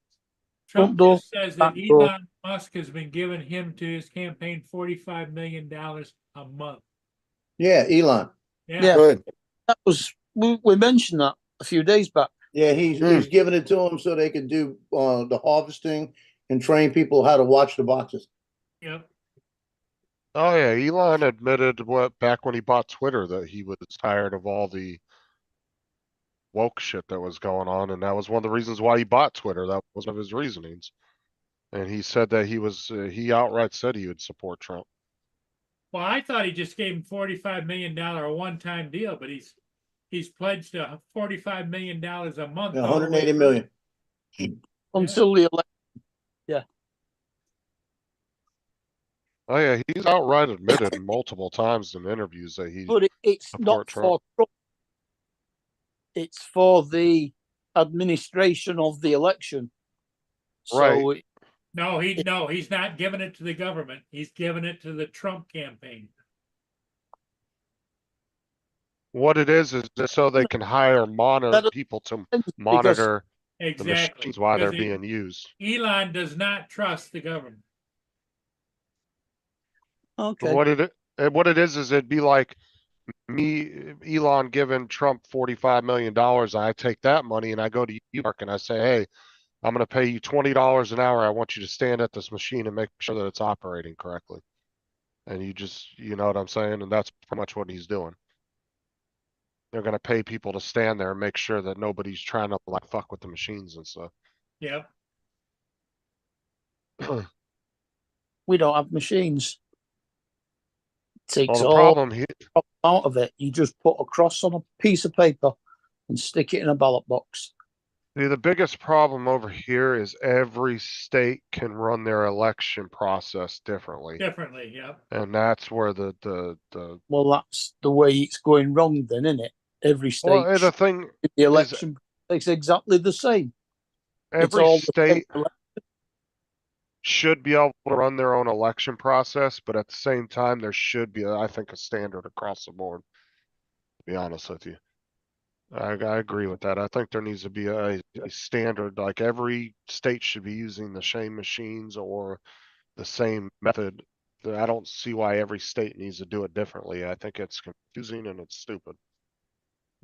Front Trump door, just says back that door. Elon Musk has been giving him to his campaign $45 million a month. Yeah, Elon. Yeah, Yeah. Good. That was we mentioned that a few days back. Yeah, he's Hmm. he's giving it to them so they can do the harvesting and train people how to watch the boxes. yep. Oh yeah, Elon admitted back when he bought Twitter that he was tired of all the woke shit that was going on, and that was one of the reasons why he bought Twitter. That was one of his reasonings. And he said that he outright said he would support Trump. Well, I thought he just gave him $45 million a one-time deal, but he's pledged $45 million a month. all the way 180 through. million. Until the election. Oh yeah, he's outright admitted multiple times in interviews that he But it's not support Trump. for Trump. It's for the administration of the election. So No, he's not giving it to the government. He's giving it to the Trump campaign. What it is just so they can hire That- people to because monitor the Exactly. machines while they're Because being used. Elon does not trust the government. okay, What it is it'd be like me, Elon giving Trump $45 million. I take that money and I go to you, Mark, and I say, hey, I'm going to pay you $20 an hour. I want you to stand at this machine and make sure that it's operating correctly. And you know what I'm saying? And that's pretty much what he's doing. They're going to pay people to stand there and make sure that nobody's trying to like fuck with the machines and stuff. Yep. we don't have machines. Takes Well, the all problem here, out of it. You just put a cross on a piece of paper and stick it in a ballot box. the biggest problem over here is every state can run their election process differently. Differently. Yep. And that's where the Well, that's the way it's going wrong, then, isn't it? Every state, well, the thing the election is exactly the same. every all the same state should be able to run their own election process, but at the same time, there should be, I think, a standard across the board. To be honest with you, I agree with that. I think there needs to be a standard, like every state should be using the same machines or the same method. I don't see why every state needs to do it differently. I think it's confusing and it's stupid.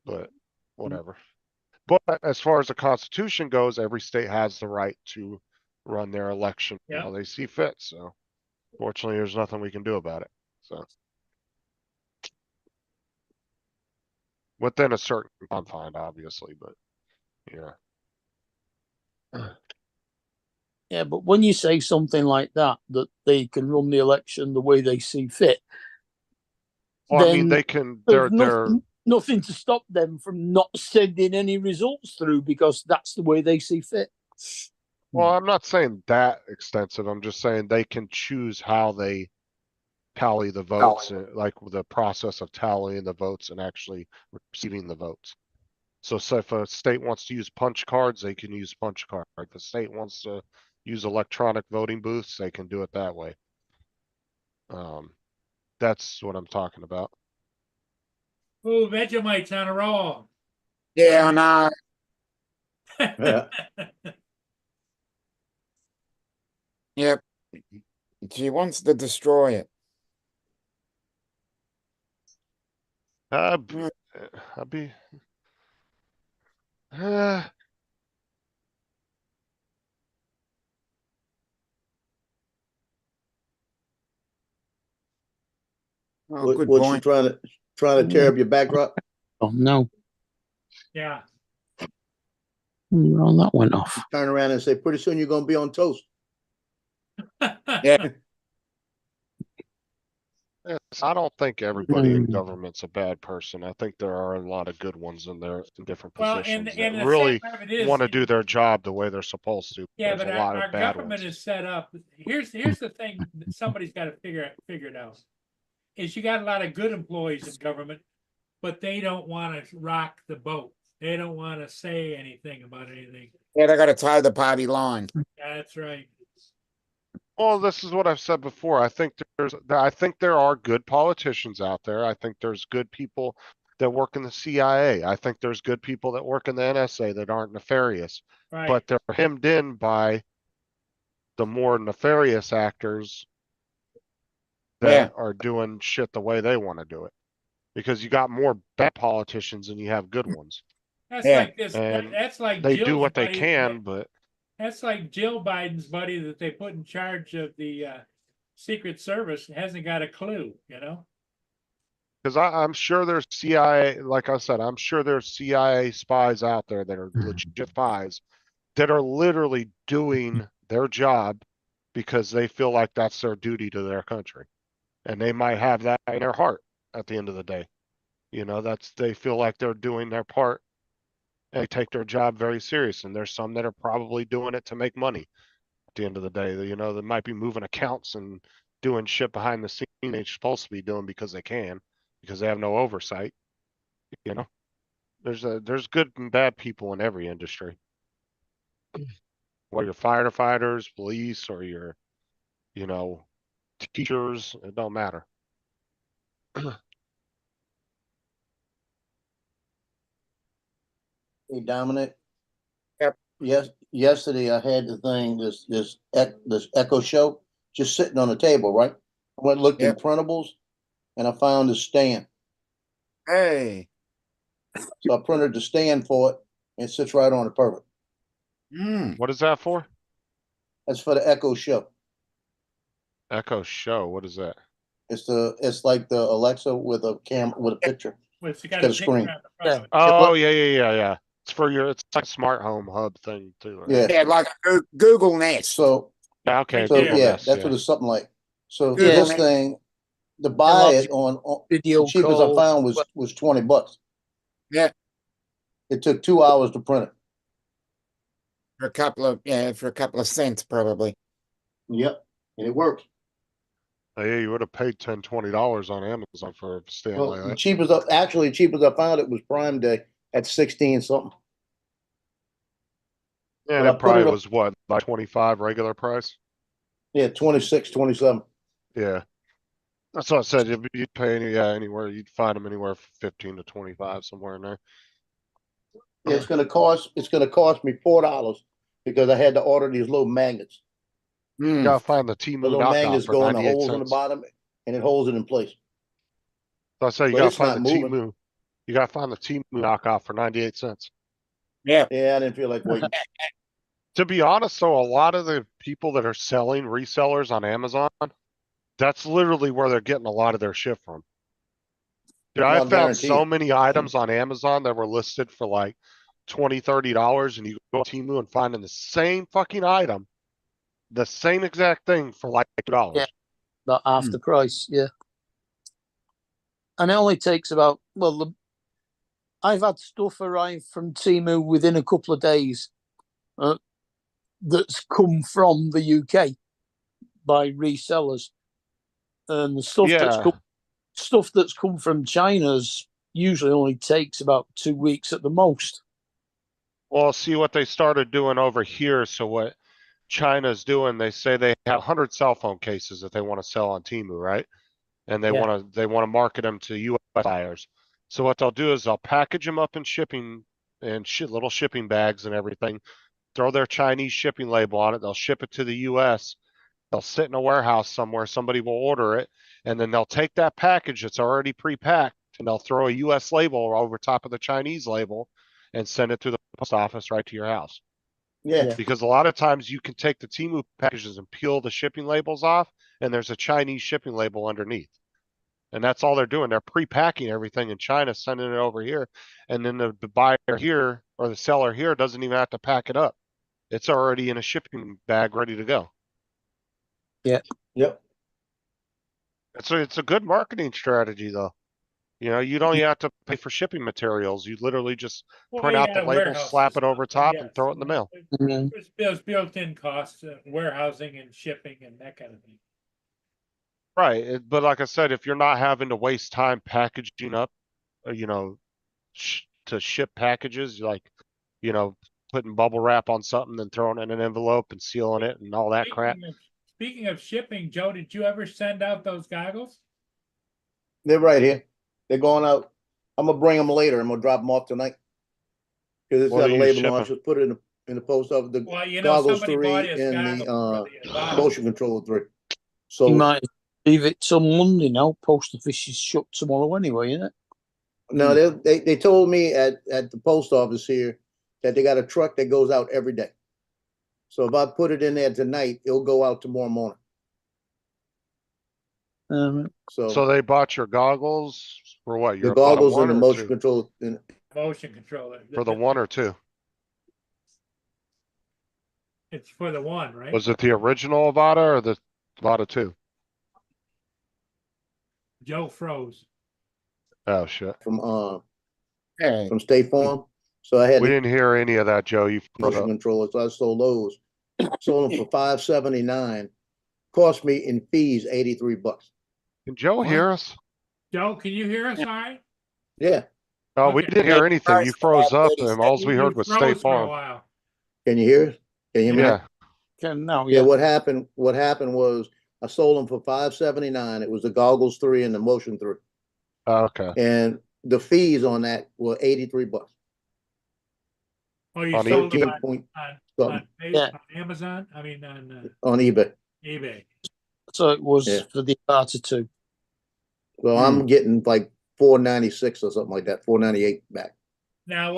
But whatever. But as far as the Constitution goes, every state has the right to run their election Yeah. how they see fit. So fortunately, there's nothing we can do about it. So within a certain confine, obviously, but yeah. Yeah, but when you say something like that they can run the election the way they see fit, Well, I mean, then they can, there's they're, nothing to stop them from not sending any results through because that's the way they see fit. well, I'm not saying that extensive. I'm just saying they can choose how they tally the votes, like the process of tallying the votes and actually receiving the votes. So say if a state wants to use punch cards, they can use punch card. If the state wants to use electronic voting booths, they can do it that way. That's what I'm talking about. Ooh, Vegemite's on a roll. Yeah, I know. Yeah. Yep. She wants to destroy it. I'd be. Oh, good What's she point. trying to tear up your backdrop? Oh no. Yeah. Well, that went off. Turn around and say, pretty soon you're gonna be on toast. Yeah. Yes, I don't think everybody in Mm. government's a bad person. I think there are a lot of good ones in there in different Well, positions and that the really sad part of it is, want to do their job the way they're supposed to. yeah, There's but a lot our of bad government ones. is set up. Here's the thing that somebody's got to figure it out. Is you got a lot of good employees in government, but they don't want to rock the boat. They don't want to say anything about anything. Yeah, they got to tie the party line. That's right. Well, this is what I've said before. I think there are good politicians out there. I think there's good people that work in the CIA. I think there's good people that work in the NSA that aren't nefarious, Right. but they're hemmed in by the more nefarious actors that are doing shit the way they want to do it. Because you got more bad politicians than you have good ones. That's Yeah. like this. And That's like They do Jill's what they buddy can, that- but That's like Jill Biden's buddy that they put in charge of the Secret Service hasn't got a clue, you know? because I'm sure there's CIA, like I said, I'm sure there's CIA spies out there that are legit spies that are literally doing their job because they feel like that's their duty to their country. And they might have that in their heart at the end of the day. You know, they feel like they're doing their part. They take their job very serious. And there's some that are probably doing it to make money at the end of the day. You know, they might be moving accounts and doing shit behind the scene they're supposed to be doing because they can, because they have no oversight. You know, there's good and bad people in every industry. Whether you're firefighters, police, or you're, you know, teachers, it don't matter. Hey, Dominic. Yep. Yes, yesterday I had the thing, this Echo Show just sitting on the table, right? I went and looked in Yep. printables and I found the stand. Hey. So I printed the stand for it and it sits right on it perfect. What is that for? That's for the Echo Show. Echo Show. What is that? It's like the Alexa with a camera with a picture. It's got a screen. on the front of it. Oh, yeah. It's like a smart home hub thing too. Right? Yeah. Yeah, like a Google Nest. So Okay. so Google yeah, Nest, that's yeah. what it's something like. So Yeah. this thing, to buy it on Video the cheapest I call. found was $20. Yeah. It took 2 hours to print it. For a couple of cents probably. Yep, and it works. Oh, yeah, you would have paid $10, $20 on Amazon for a stand Well, like the that. cheapest I found it was Prime Day at 16 something. Yeah, but I it put probably it up- was what, like 25 regular price? Yeah, 26, 27. Yeah. That's what I said. You'd pay anywhere. You'd find them anywhere from 15 to 25, somewhere in there. Yeah, it's gonna cost me $4 because I had to order these little magnets. You gotta find the T The Moon little knockoff magnets for go in the 98 holes on the cents. bottom and it holds it in place. So I say you But gotta it's find not the T moving. Moon. You gotta find the T Moon knockoff for 98 cents. Yeah. Yeah, I didn't feel like waiting. To be honest, though, a lot of the people that are selling resellers on Amazon, that's literally where they're getting a lot of their shit from. Dude, I Well, found so guaranteed. many items on Amazon that were listed for like $20, $30, and you go to Temu and finding the same fucking item the same exact thing for like $2. Yeah. About half the price, yeah. And it only takes about, I've had stuff arrive from Temu within a couple of days that's come from the UK by resellers. And the stuff that's come from China's usually only takes about 2 weeks at the most. Well, see what they started doing over here. So what China's doing, they say they have 100 cell phone cases that they want to sell on Temu, right? And they Yeah. want to market them to US buyers. So what they'll do is they'll package them up in shipping and little shipping bags and everything, throw their Chinese shipping label on it. They'll ship it to the US. They'll sit in a warehouse somewhere. Somebody will order it, and then they'll take that package that's already pre-packed and they'll throw a US label over top of the Chinese label and send it to the post office right to your house. Yeah. Because a lot of times you can take the Temu packages and peel the shipping labels off, and there's a Chinese shipping label underneath. And that's all they're doing. They're pre-packing everything in China, sending it over here. And then the buyer here or the seller here doesn't even have to pack it up. It's already in a shipping bag ready to go. Yep. It's a good marketing strategy though. You know, you don't even have to pay for shipping materials. You literally just print out the label, slap it over top, and throw it in the mail. There's built-in costs, warehousing and shipping and that kind of thing. Right. But like I said, if you're not having to waste time packaging up, you know, to ship packages, like, you know, putting bubble wrap on something and throwing it in an envelope and sealing it and all that crap. Speaking of shipping, Joe, did you ever send out those goggles? They're right here. They're going out. I'm gonna bring them later. I'm gonna drop them off tonight. Because it's What got do a you label ship on. I 'em? should put it in the post office. The Well, you know, goggles somebody 3 bought his and goggles the for the motion control 3. You So might leave it till Monday now. Post office is shut tomorrow anyway, isn't it? no, they told me at the post office here that they got a truck that goes out every day. So if I put it in there tonight, it'll go out tomorrow morning. So they bought your goggles for what? the You're about a goggles one and the or motion two? control and motion controller. For the one or two? It's for the one, right? Was it the original Avata or the Avata 2? Joe froze. Oh shit. Hey, from State Farm. So I had We the didn't hear any of that, Joe. You froze motion up. controller, so I sold those. Sold them for $579. Cost me in fees $83. Can Joe What? hear us? Joe, can you hear us all right? Yeah. Oh, we Okay. didn't hear anything. You froze up and all we heard You was froze State for a Farm. while. Can you hear us? Can you hear me? Yeah. Can now, Yeah. yeah. What happened was I sold them for $579. It was the goggles 3 and the motion 3. Okay. And the fees on that were $83. Oh, you On sold them 15 on Yeah. Amazon? I mean, on on eBay. eBay. So it was Yeah. for the Avata 2. So I'm getting like $496 or something like that, $498 back. Now,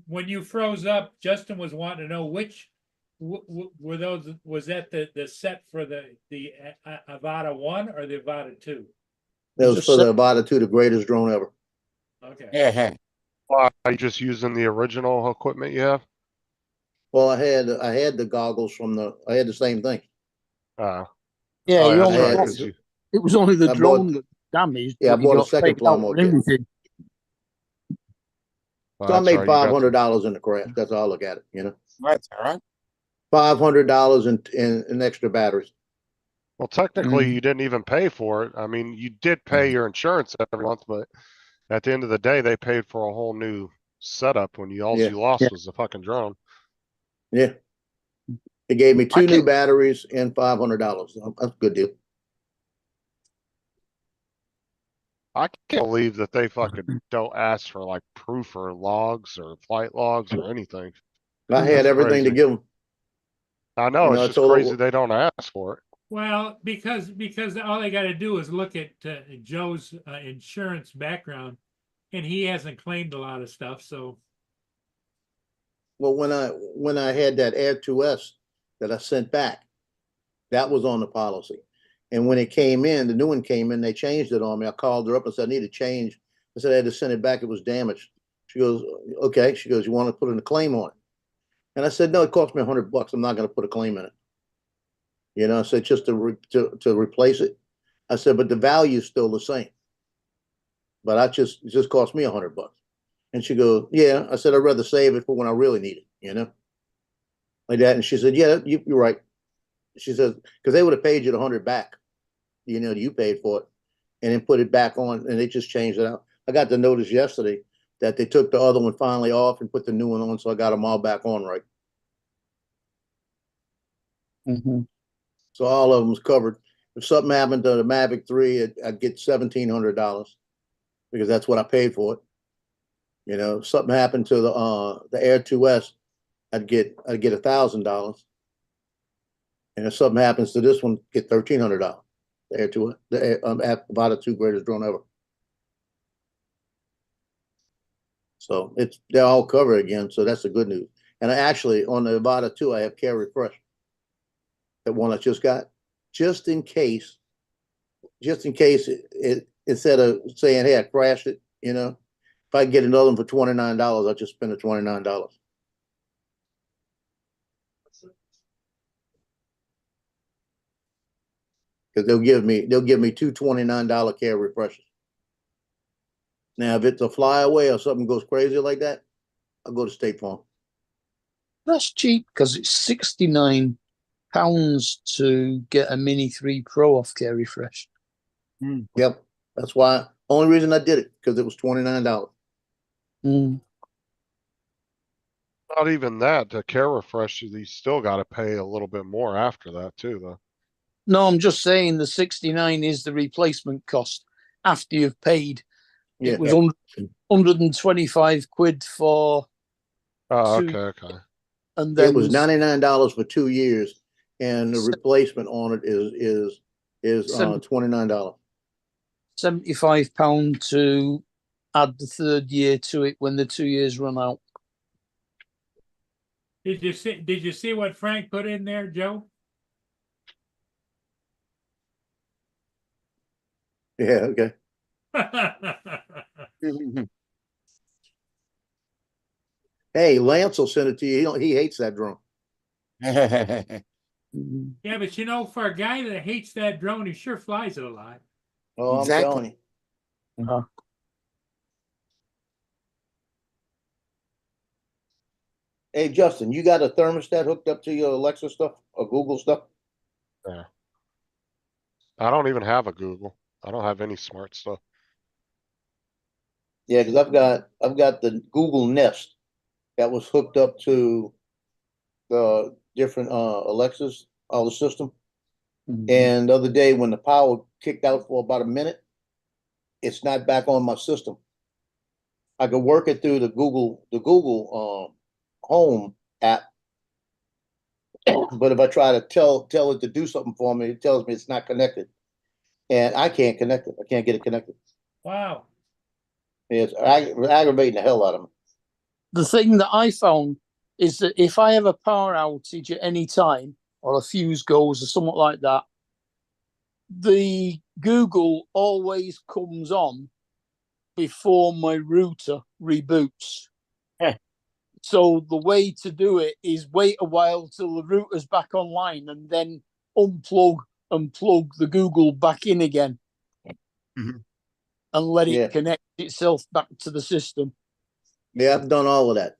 when you froze up, Justin was wanting to know which were those? Was that the set for the Avata 1 or the Avata 2? That was Just for the Avata 2, the greatest drone ever. Okay. yeah, Are you just using the original equipment you have? Well, I had the goggles I had the same thing. Yeah, Oh, you yeah, only that's right, had- 'cause you- it was only the I drone bought- that damaged. Yeah, I but you bought a got second paid out lawnmower for kit. everything. well, So I that's made right, you got $500 in the crash. That's how I look at it, that's all right. $500 in extra batteries. Well, technically, Mm. you didn't even pay for it. I mean, you did pay your insurance every month, but at the end of the day, they paid for a whole new setup when all Yeah. you lost Yeah. was the fucking drone. Yeah. They gave me 2 new can't- batteries and $500. That's a good deal. I can't believe that they fucking don't ask for like proof or logs or flight logs or anything. I had That's everything to crazy. give them. I know, You know, it's I just told her- crazy they don't ask for it. Well, because all they got to do is look at Joe's insurance background, and he hasn't claimed a lot of stuff. So Well, when I had that Air 2S that I sent back, that was on the policy. And when it came in, the new one came in, they changed it on me. I called her up and said, I need a change. I said, I had to send it back. It was damaged. She goes, okay. She goes, you want to put in a claim on it? And I said, no, it cost me $100. I'm not going to put a claim in it. You know, I said just to replace it. I said, but the value is still the same. But it just cost me $100. And she goes, yeah. I said, I'd rather save it for when I really need it, you know, like that. And she said, yeah, you're right. She says, because they would have paid you the 100 back, you know, you paid for it, and then put it back on, and they just changed it out. I got the notice yesterday that they took the other one finally off and put the new one on, so I got them all back on right. Mhm. So all of them's covered. If something happened to the Mavic 3, I'd get $1,700 because that's what I paid for it. You know, if something happened to the Air 2S, I'd get $1,000. And if something happens to this one, get $1,300. The Air 2, about the two greatest drone ever. So they're all covered again. So that's the good news. And I actually on the Avata 2, I have Care Refresh. That one I just got, just in case it instead of saying, hey, I crashed it, you know, if I get another one for $29, I'll just spend the $29. Because they'll give me two $29 Care Refreshes. Now, if it's a flyaway or something goes crazy like that, I'll go to State Farm. That's cheap because it's £69 to get a Mini 3 Pro off Care Refresh. Yep, that's why. Only reason I did it because it was $29. Mm. Not even that, the Care Refresh, you still gotta pay a little bit more after that too, though. No, I'm just saying the 69 is the replacement cost after you've paid. Yeah, It was 125 quid for Oh, two, okay. and it then was $99 for 2 years, and the replacement on it is $29. £75 to add the third year to it when the 2 years run out. Did you see what Frank put in there, Joe? Yeah, okay. Hey, Lance will send it to you. He hates that drone. Mhm. Yeah, but you know, for a guy that hates that drone, he sure flies it a lot. Oh, Exactly. I'm telling you. Uh-huh. Hey, Justin, you got a thermostat hooked up to your Alexa stuff or Google stuff? Yeah. I don't even have a Google. I don't have any smart stuff. Yeah, because I've got the Google Nest that was hooked up to the different Alexas, all the system. Mhm. And the other day when the power kicked out for about a minute, it's not back on my system. I could work it through the Google Home app, but if I try to tell it to do something for me, it tells me it's not connected, and I can't connect it. I can't get it connected. Wow. It's aggravating the hell out of me. The thing that I found is that if I have a power outage at any time or a fuse goes or something like that, the Google always comes on before my router reboots. Yeah. So the way to do it is wait a while till the router's back online and then unplug and plug the Google back in again. Mhm. And let Yeah. it connect itself back to the system. Yeah, I've done all of that.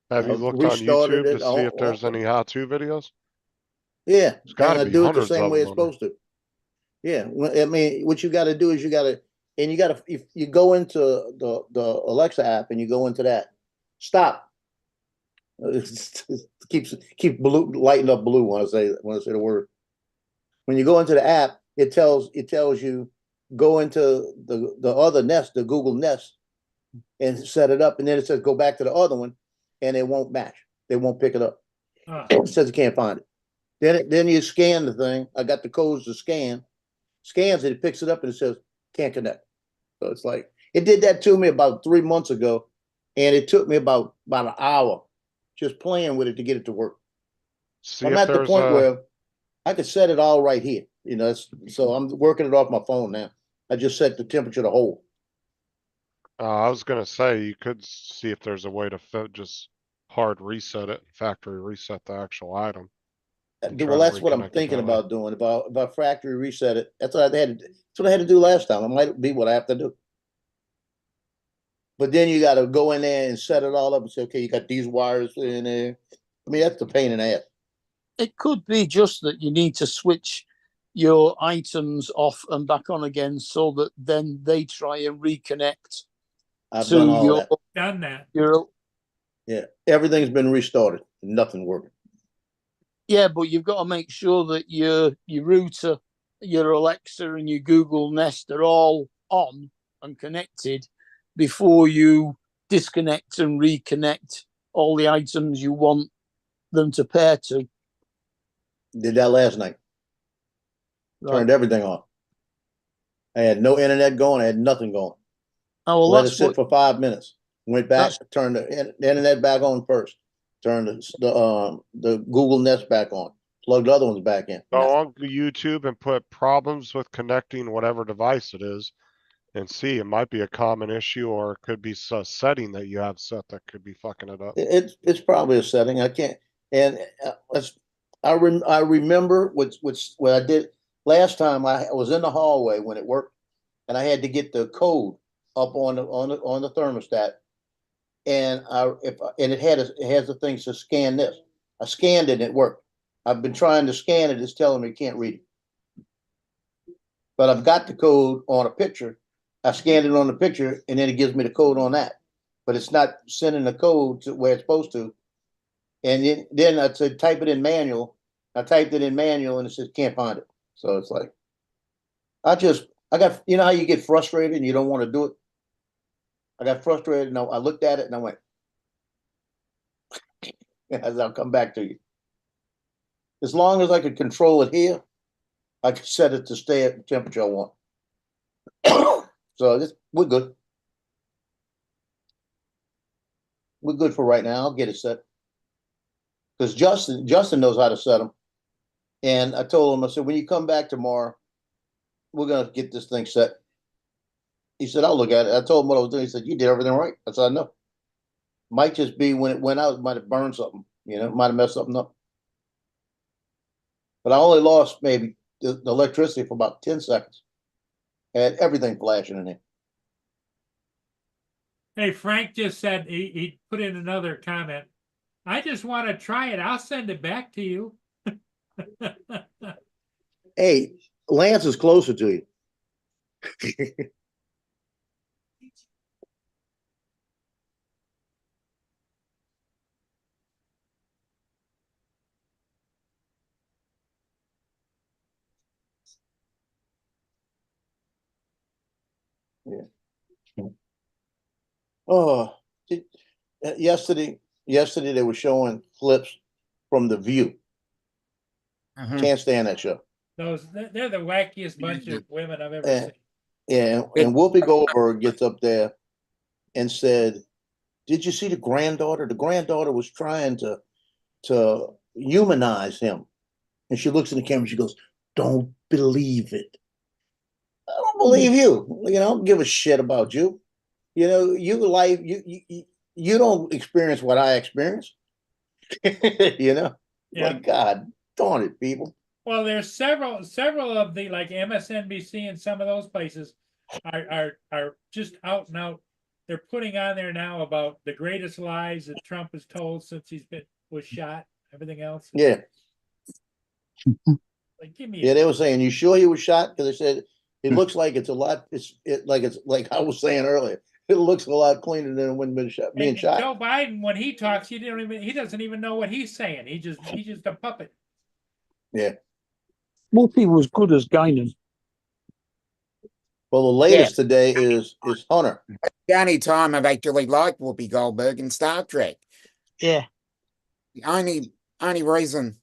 Have you I've looked on restarted YouTube to it. see if there's any how-to videos? Yeah, There's and gotta I be do it the hundreds same of way them it's on there. supposed to. Yeah, I mean, what you got to do is if you go into the Alexa app and you go into that, stop. It keep blue lighting up blue when I say the word. When you go into the app, it tells you go into the other Nest, the Google Nest, and set it up, and then it says go back to the other one, and it won't match. They won't pick it up. It says you can't find it. Then you scan the thing. I got the codes to scan. Scans it, it picks it up, and it says can't connect. So it's like it did that to me about 3 months ago, and it took me about an hour just playing with it to get it to work. See I'm if at the there's point a, where I could set it all right here. You know, so I'm working it off my phone now. I just set the temperature to hold. I was gonna say, you could see if there's a way to just hard reset it, factory reset the actual item. and Well, try to that's what I'm reconnect it thinking that way. about doing, about factory reset it. That's what I had to, that's what I had to do last time. It might be what I have to do. But then you gotta go in there and set it all up and say, okay, you got these wires in there. I mean, that's the pain in the ass. It could be just that you need to switch your items off and back on again so that then they try and reconnect I've done to all that. Done that. your Yeah, everything's been restarted. Nothing working. yeah, but you've got to make sure that your router, your Alexa, and your Google Nest are all on and connected before you disconnect and reconnect all the items you want them to pair to. Did that last night. Right. Turned everything on. I had no internet going. I had nothing going. Oh, well, Let it that's sit what for 5 minutes. Went back, That's- turned the internet back on first. Turned the Google Nest back on. Plugged the other ones back in. Go on YouTube and put problems with connecting whatever device it is and see, it might be a common issue or it could be a setting that you have set that could be fucking it up. It's probably a setting. I can't. And I remember what I did last time. I was in the hallway when it worked, and I had to get the code up on the thermostat, and it has the things to scan this. I scanned it and it worked. I've been trying to scan it. It's telling me it can't read it, but I've got the code on a picture. I scanned it on the picture, and then it gives me the code on that, but it's not sending the code to where it's supposed to. And then I said, type it in manual. I typed it in manual and it says, can't find it. So it's like, I got, you know how you get frustrated and you don't want to do it? I got frustrated and I looked at it and I went, as I'll come back to you. As long as I could control it here, I could set it to stay at the temperature I want. So we're good. We're good for right now. I'll get it set. Because Justin knows how to set them. And I told him, I said, when you come back tomorrow, we're going to get this thing set. He said, I'll look at it. I told him what I was doing. He said, you did everything right. I said, I know. Might just be when it went out, it might have burned something, might have messed something up. But I only lost maybe the electricity for about 10 seconds. I had everything flashing in there. Hey, Frank just said he put in another comment. I just want to try it. I'll send it back to you. Hey, Lance is closer to you. Yeah. Oh, yesterday they were showing clips from The View. Can't stand that show. They're the wackiest bunch of women I've ever Yeah. seen. Yeah, and Whoopi Goldberg gets up there and said, "Did you see the granddaughter? The granddaughter was trying to humanize him." And she looks in the camera and she goes, "Don't believe it. I don't believe you. I don't give a shit about you. You don't experience what I experienced." Yeah. Like, God darn it, people. Well, there's several of the like MSNBC and some of those places are just out and out. They're putting on there now about the greatest lies that Trump has told since was shot. Everything else. Yeah. Like, give me. Yeah, they were saying, "You sure he was shot?" Because they said it looks like it's a lot. It's like I was saying earlier. It looks a lot cleaner than when being shot. Joe Biden, when he talks, he doesn't even know what he's saying. He's just a puppet. Yeah. Whoopi was good as Guinan. Well, the latest today is Hunter. The only time I've actually liked Whoopi Goldberg in Star Trek. Yeah. The only reason.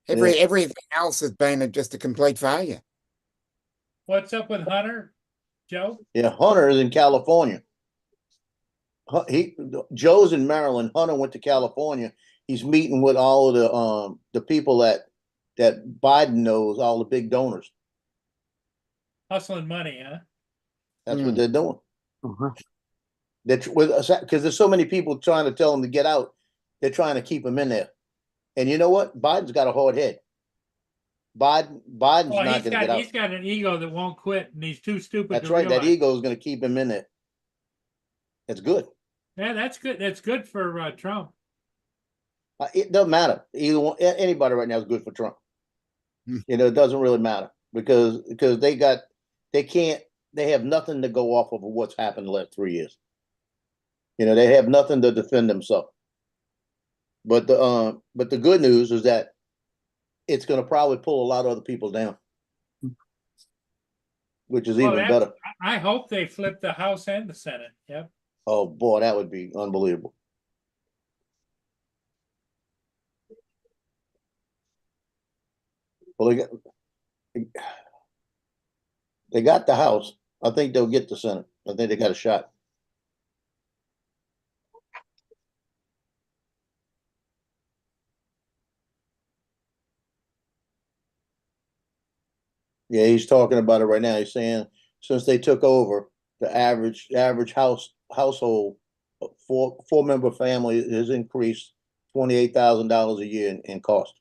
Everything else has been just a complete failure. What's up with Hunter, Joe? Yeah, Hunter is in California. Joe's in Maryland. Hunter went to California. He's meeting with all of the people that Biden knows, all the big donors. Hustling money, huh? That's what they're doing. Uh-huh. Because there's so many people trying to tell him to get out. They're trying to keep him in there. And you know what? Biden's got a hard head. Biden's Well, not going to get out. he's got an ego that won't quit, and he's too stupid That's to right. That realize. ego is going to keep him in there. That's good. Yeah, that's good. That's good for Trump. It doesn't matter. Either one, anybody right now is good for Trump. Hmm. You know, it doesn't really matter because they have nothing to go off of what's happened the last 3 years. You know, they have nothing to defend themselves. But the good news is that it's going to probably pull a lot of other people down, which is Well, even better. I hope they flip the House and the Senate. Yep. Oh boy, that would be unbelievable. Well, they got the House. I think they'll get the Senate. I think they got a shot. Yeah, he's talking about it right now. He's saying since they took over, the average household four-member family has increased $28,000 a year in cost.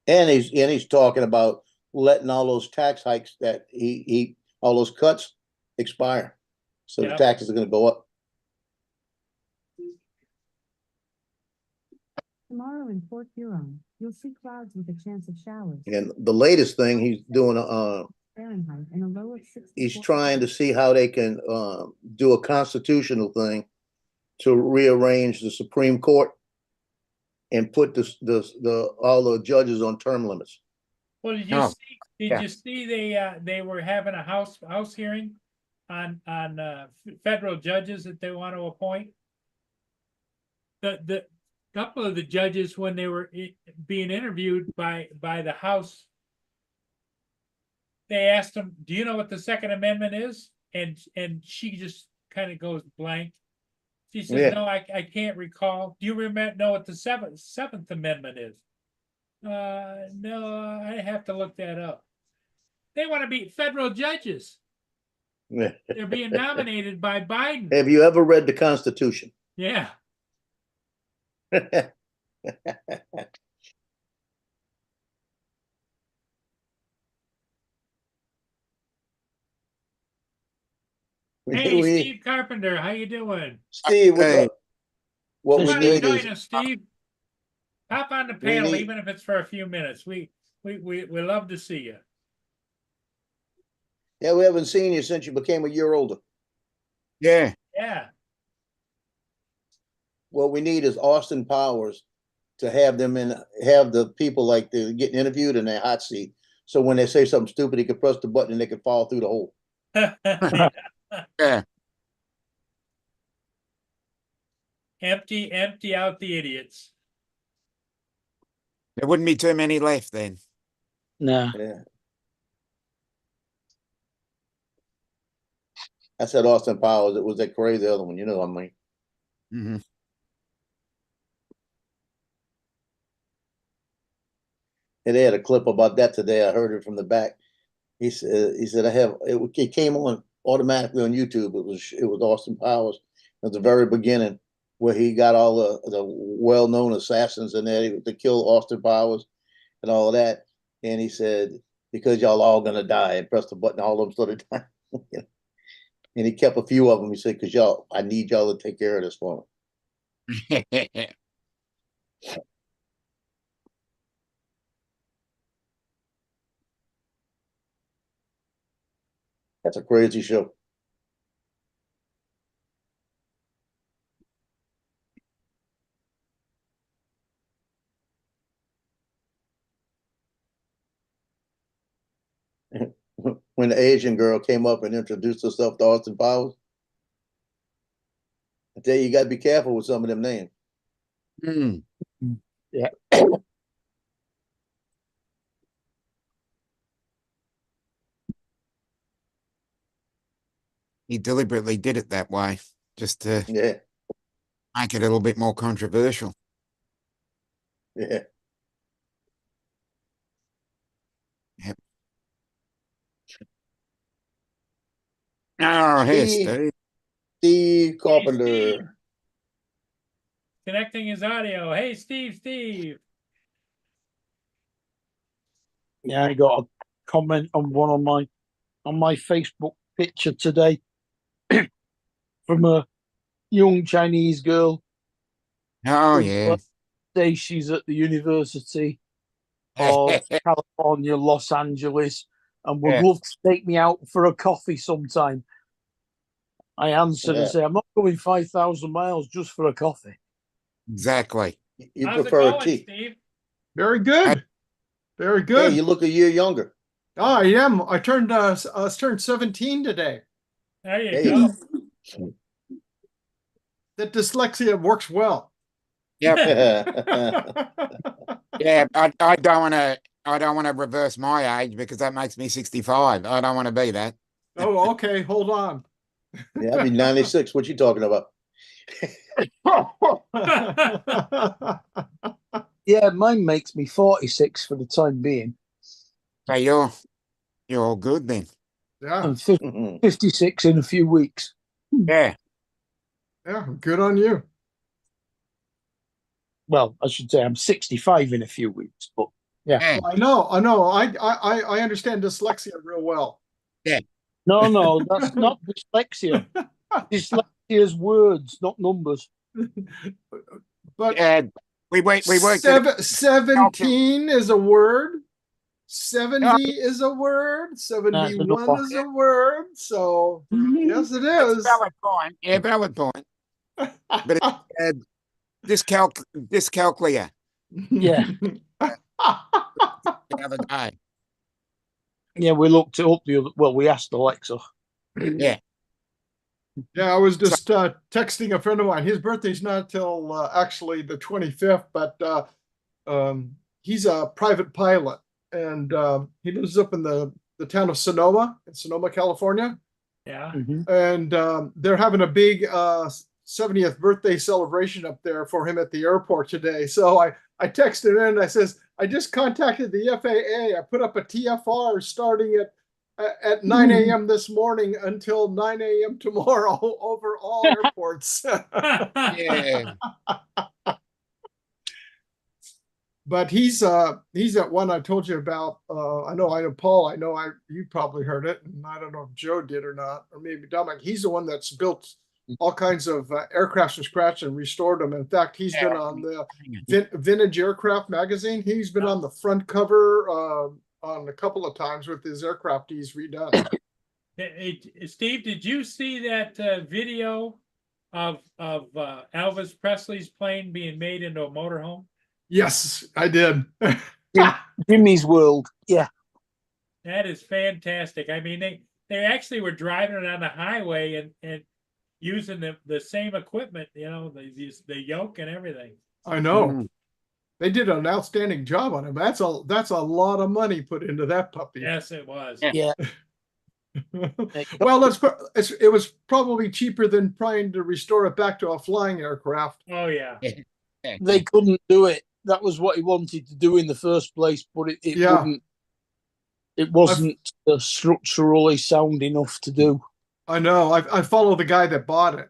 And he's talking about letting all those tax hikes that all those cuts expire. So the Yep. taxes are going to go up. Tomorrow in Port Huron, you'll see clouds with a chance of showers. And the latest thing he's doing, Fahrenheit and a low of 64. he's trying to see how they can do a constitutional thing to rearrange the Supreme Court and put all the judges on term limits. Well, did you Oh, see? Did yeah. you see they were having a house hearing on federal judges that they want to appoint? The couple of the judges, when they were being interviewed by the House, they asked them, "Do you know what the Second Amendment is?" And she just kind of goes blank. She says, Yeah. "No, I can't recall. Do you know what the Seventh Amendment is?" No, I have to look that up. They want to be federal judges. They're being nominated by Biden. Have you ever read the Constitution? Yeah. Hey, Steve Carpenter, how you doing? Steve, what's Hey. up? What Come we on need and join is us, Steve. Hop on the panel, need- even if it's for a few minutes. We love to see you. yeah, we haven't seen you since you became a year older. Yeah. Yeah. What we need is Austin Powers to have the people like they're getting interviewed in their hot seat. So when they say something stupid, he can press the button and they can fall through the hole. Yeah. Empty out the idiots. There wouldn't be too many left then. Nah. Yeah. I said Austin Powers. It was that crazy other one. You know what I mean? Hmm. And they had a clip about that today. I heard it from the back. He said I have it came on automatically on YouTube. It was Austin Powers at the very beginning where he got all the well-known assassins in there to kill Austin Powers and all of that. And he said, because y'all all gonna die, and pressed the button, all of them started dying. And he kept a few of them. He said, because I need y'all to take care of this for me. That's a crazy show. When the Asian girl came up and introduced herself to Austin Powers, I tell you, you got to be careful with some of them names. Mm. Yeah. He deliberately did it that way, just to Yeah, make it a little bit more controversial. yeah. Yep. Oh, hey, Steve. Steve. Steve Hey, Carpenter. Steve. connecting his audio. Hey, Steve. Yeah, I got a comment on one on my Facebook picture today from a young Chinese girl. Oh, who, yeah. Say she's at the University of California, Los Angeles, and would Yeah. love to take me out for a coffee sometime. I answered Yeah. and said, I'm not going 5,000 miles just for a coffee. Exactly. You How's it prefer a going, tea. Steve? Very good. Very Hey, good. you look a year younger. Oh, I am. I turned 17 today. There you There go. you That dyslexia works well. Yep. go. Yeah. I don't want to reverse my age because that makes me 65. I don't want to be that. Oh, okay. Hold on. Yeah, I'd be 96. What you talking about? Yeah, mine makes me 46 for the time being, So you're all good then. Yeah. and Mhm. 56 in a few weeks. Yeah. Yeah. Good on you. Well, I should say I'm 65 in a few weeks, but Yeah. I know. I understand dyslexia real well. no, that's not dyslexia. Dyslexia is words, not numbers. But We worked it. 17 is a word. 70 is a word. 71 number. is a word. So yes, it is. Valid point. Yeah, valid point. But dyscalculia Yeah. the other day. Yeah, we looked it up the other. Well, we asked Alexa. Yeah. Yeah, I was just texting a friend of mine. His birthday's not till actually the 25th, but he's a private pilot, and he lives up in the town of Sonoma, in Sonoma, California. Yeah. And they're having a big 70th birthday celebration up there for him at the airport today. So I texted in and I says, I just contacted the FAA. I put up a TFR starting at 9 a.m. this morning until 9 a.m. tomorrow over all airports. Yeah. But he's that one I told you about. I know Paul. You probably heard it, and I don't know if Joe did or not, or maybe Dominic. He's the one that's built all kinds of aircrafts from scratch and restored them. In fact, he's been on the Vintage Aircraft magazine. He's been on the front cover on a couple of times with his aircraft he's redone. Hey, Steve, did you see that video of Elvis Presley's plane being made into a motorhome? Yes, I did. Jimmy's World. Yeah. That is fantastic. I mean, they actually were driving it on the highway and using the same equipment, the yoke and everything. I know. Mhm. They did an outstanding job on him. That's a lot of money put into that puppy. Yes, it was. Yeah. Well, it was probably cheaper than trying to restore it back to a flying aircraft. Oh yeah. They couldn't do it. That was what he wanted to do in the first place, but it Yeah. wouldn't. It wasn't structurally sound enough to do. I know. I follow the guy that bought it.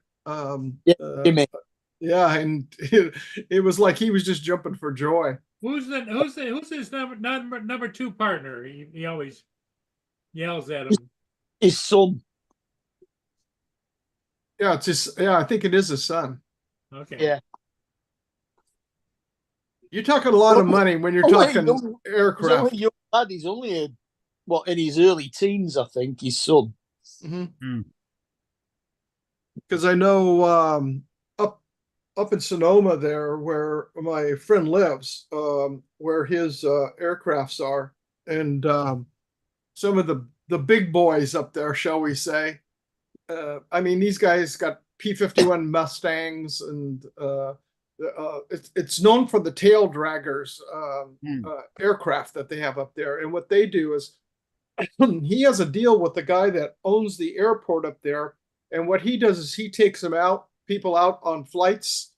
Jimmy. Yeah, and it was like he was just jumping for joy. Who's his number two partner? He always yells at him. His son. Yeah, I think it is his son. Okay. Yeah. You're talking a lot of money when you're talking He's only aircraft. a young lad. He's only in his early teens, I think. His son. Because I know up in Sonoma there, where my friend lives, where his aircrafts are, and some of the big boys up there, shall we say? I mean, these guys got P-51 Mustangs, and it's known for the tail draggers aircraft that they have up there. And what they do is he has a deal with the guy that owns the airport up there. And what he does is he takes people out on flights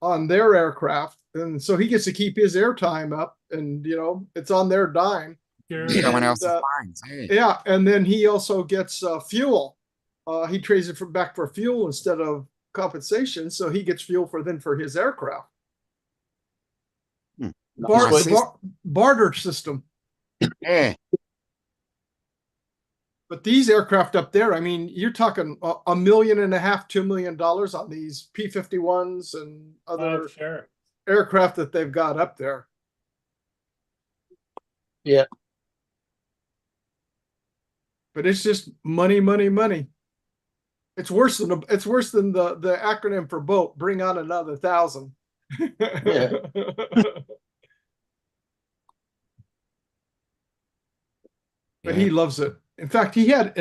on their aircraft. And so he gets to keep his airtime up, and it's on their dime. Sure. Someone And, else's planes. Yeah. Yeah, and then he also gets fuel. He trades it back for fuel instead of compensation, so he gets fuel for his aircraft. That's what- Barter system. Yeah. But these aircraft up there, I mean, you're talking $1.5 million, $2 million on these P-51s and other Sure. aircraft that they've got up there. Yeah. But it's just money, money, money. It's worse than the acronym for boat. Bring on another 1,000. Yeah. But he loves it. In fact, he had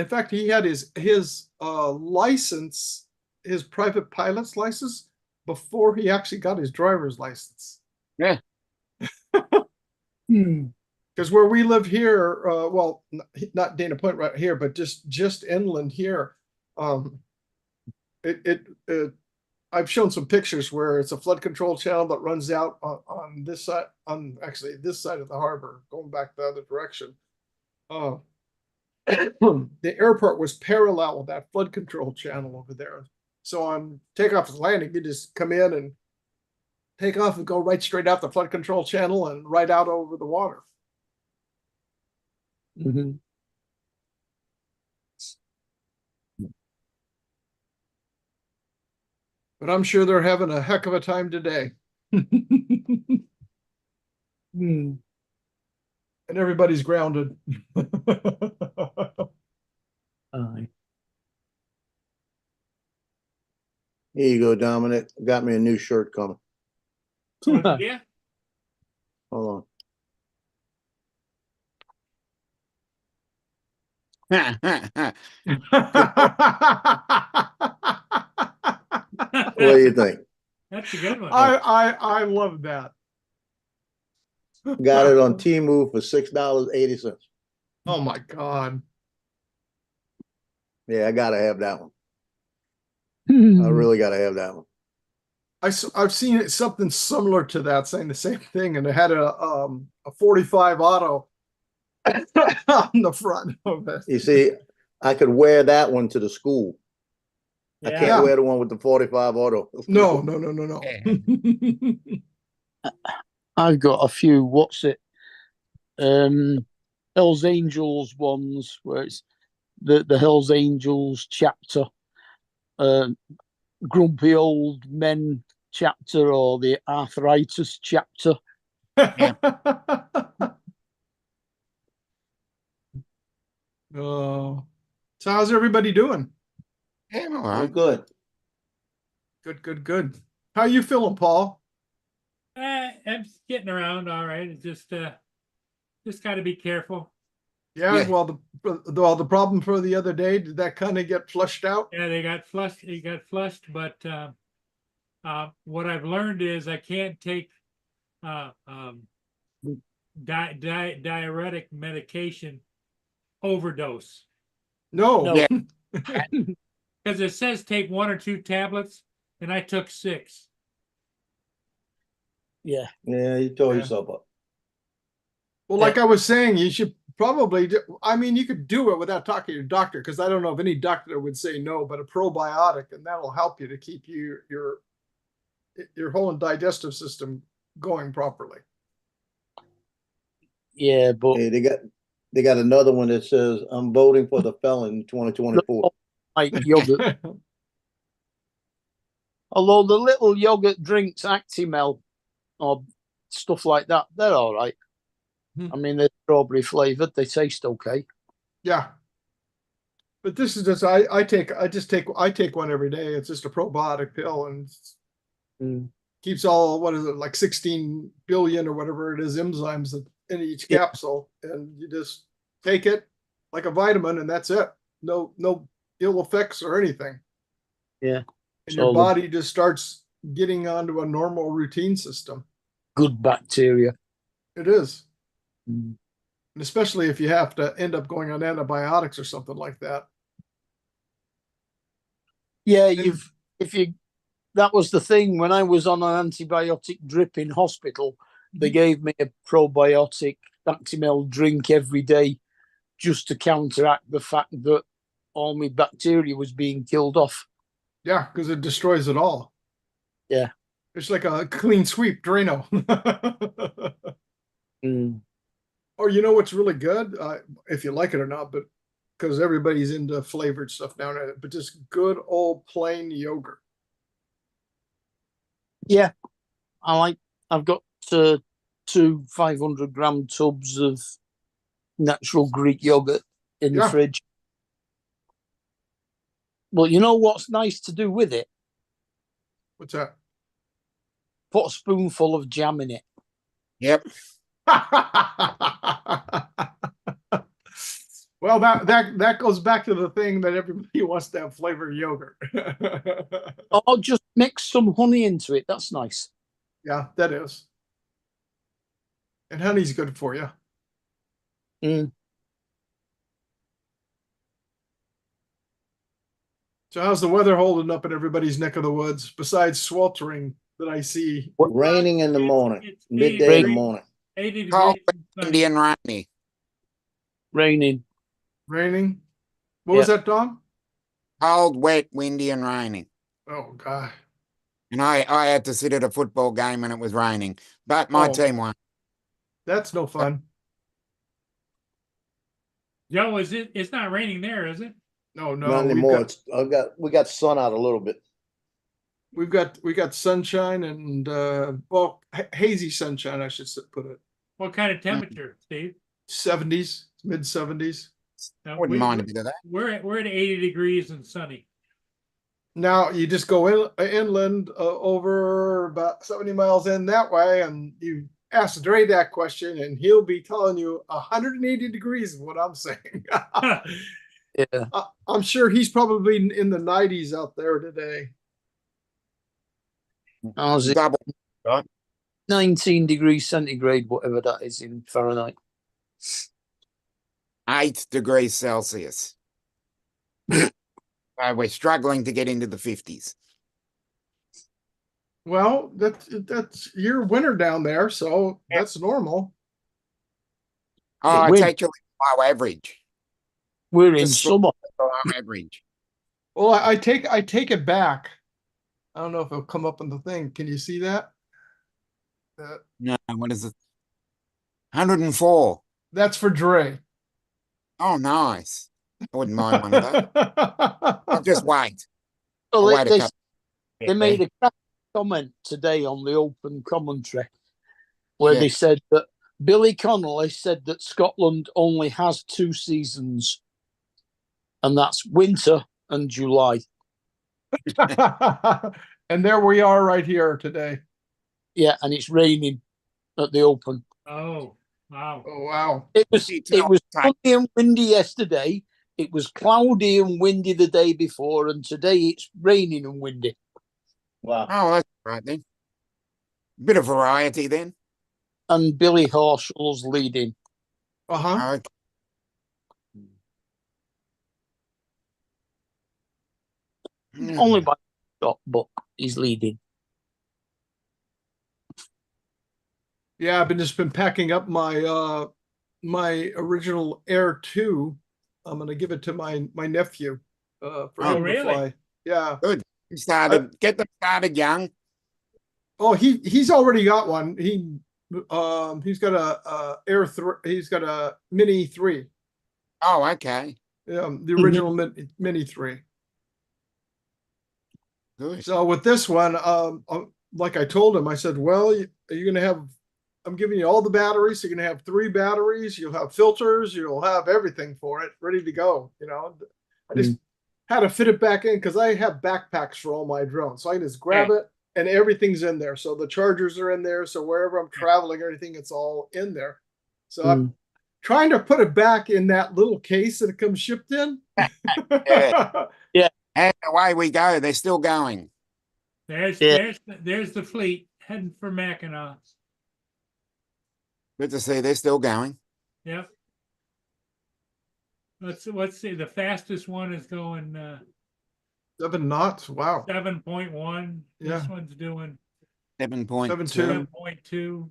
his license, his private pilot's license, before he actually got his driver's license. Yeah. Because where we live here, well, not Dana Point right here, but just inland here, I've shown some pictures where it's a flood control channel that runs out on this side, actually this side of the harbor, going back the other direction. The airport was parallel with that flood control channel over there. So on takeoff and landing, you just come in and take off and go right straight out the flood control channel and right out over the water. Mhm. But I'm sure they're having a heck of a time today. And everybody's grounded. Aye. Here you go, Dominic. Got me a new shirt coming. Yeah. Hold on. What do you think? That's a good one. I love that. Got it on Temu for $6.80. Oh my God. Yeah, I gotta have that one. Hmm. I really gotta have that one. I've seen it, something similar to that, saying the same thing, and it had a 45 auto on the front of it. You see, I could wear that one to the school. I Yeah. can't wear the one with the 45 auto. No. I've got a few. What's it? Hell's Angels ones where it's the Hell's Angels chapter, Grumpy Old Men chapter, or the Arthritis chapter. Oh, so how's everybody doing? Yeah, I'm all Oh, right. good. Good. How you feeling, Paul? I'm getting around all right. It's just got to be careful. Yeah, Yeah. well, the problem for the other day, did that kind of get flushed out? Yeah, they got flushed. But what I've learned is I can't take diuretic medication overdose, No. No. because it says take 1 or 2 tablets, and I took 6. Yeah. Yeah, you tore Yeah. yourself up. Well, like I was saying, you should probably I mean, you could do it without talking to your doctor, because I don't know if any doctor would say no, but a probiotic, and that'll help you to keep your whole digestive system going properly. Yeah, but Hey, they got another one that says, I'm voting for the felon 2024. like yogurt. Although the little yogurt drinks, Actimel or stuff like that, they're all right. I mean, they're strawberry flavored. They taste okay. Yeah. But this is just I take one every day. It's just a probiotic pill, and keeps all, what is it, like 16 billion or whatever it is enzymes in each capsule, and you just take it like a vitamin, and that's it. No ill effects or anything. Yeah. And your body just starts getting onto a normal routine system. Good bacteria. It is. Mm. And especially if you have to end up going on antibiotics or something like that. Yeah, that was the thing when I was on an antibiotic drip in hospital. They gave me a probiotic Actimel drink every day just to counteract the fact that all my bacteria was being killed off. Yeah, because it destroys it all. Yeah. It's like a clean sweep Drano. Mm. Or you know what's really good, if you like it or not, but because everybody's into flavored stuff now, but just good old plain yogurt. Yeah, I've got two 500-gram tubs of natural Greek yogurt in the Yeah. fridge. But you know what's nice to do with it? What's that? Put a spoonful of jam in it. Yep. Well, that goes back to the thing that everybody wants to have flavored yogurt. Or just mix some honey into it. That's nice. Yeah, that is. And honey's good for you. Mm. So how's the weather holding up in everybody's neck of the woods besides sweltering that I see? Raining in the morning, It's midday in the Rain. morning. 80 Cold, degrees. and sunny. windy and rainy. Raining. Raining? What was that, Don? Cold, wet, windy and raining. Oh, God. And I had to sit at a football game and it was raining. But my Oh. team won. That's no fun. Joe, it's not raining there, is it? No, no. Not anymore. We got sun out a little bit. We got sunshine and hazy sunshine, I should put it. What kind of temperature, Steve? 70s, mid 70s. No, Wouldn't mind a bit of that. We're at 80 degrees and sunny. Now you just go inland over about 70 miles in that way, and you ask Dre that question, and he'll be telling you 180 degrees is what I'm saying. Yeah. I'm sure he's probably in the 90s out there today. How's it? Double. 19 degrees centigrade, whatever that is in Fahrenheit. 8 degrees Celsius. We're struggling to get into the 50s. Well, that's your winter down there, so that's normal. Oh, Wind. it's actually below average. We're in Just summer. Below average. Well, I take it back. I don't know if it'll come up on the thing. Can you see that? No, what is it? 104. That's for Dre. Oh, nice. I wouldn't mind one of those. I'll just wait. Well, I'll wait a they, couple. they made a comment today on the open commentary where they said that Billy Connolly said that Scotland only has 2 seasons, and that's winter and July. And there we are right here today. Yeah, and it's raining at the open. Oh, wow. Oh, wow. It was You tell sunny and windy yesterday. It was cloudy and windy the day before, and today it's raining and windy. Wow. Oh, that's right then. Bit of variety then. And Billy Horschel's leading. Uh-huh. Okay. Only by a shot, but he's leading. Yeah, I've been packing up my my original Air 2. I'm gonna give it to my nephew for Oh, him to really? fly. Yeah. Get them started young. Oh, he's already got one. He's got a Air 3. He's got a Mini 3. Oh, okay. The original Mini 3. Good. So with this one, like I told him, I said, well, you're going to have, I'm giving you all the batteries. So you're going to have 3 batteries. You'll have filters. You'll have everything for it ready to go. You know, I just had to fit it back in because I have backpacks for all my drones. So I can just grab it and everything's in there. So the chargers are in there. So wherever I'm traveling or anything, it's all in there. So I'm trying to put it back in that little case that it comes shipped in. And away we go. They're still going. There's the fleet heading for Mackinac. Good to see they're still going. Yep. Let's see. The fastest one is going 7 knots. Wow. 7.1. Yeah. This one's doing 7.2. 7.2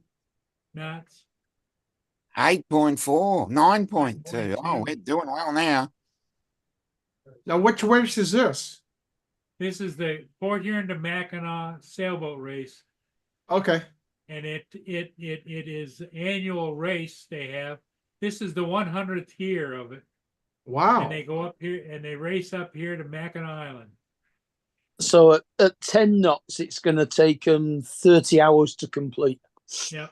knots. 8.4. 9.2. Oh, we're doing well now. Now, which race is this? This is the Port Huron to Mackinac sailboat race. Okay. And it is annual race they have. This is the 100th year of it. Wow. And they go up here and they race up here to Mackinac Island. So at 10 knots, it's going to take them 30 hours to complete. Yeah.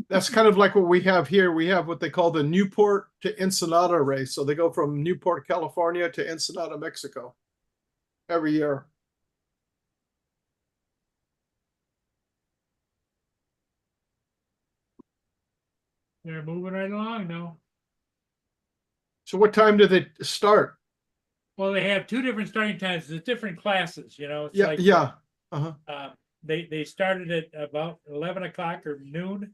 That's kind of like what we have here. We have what they call the Newport to Ensenada race. So they go from Newport, California to Ensenada, Mexico every year. They're moving right along now. So what time do they start? Well, they have two different starting times. There's different classes, you know. It's Yeah, like, yeah. Uh-huh. They started at about 11 o'clock or noon,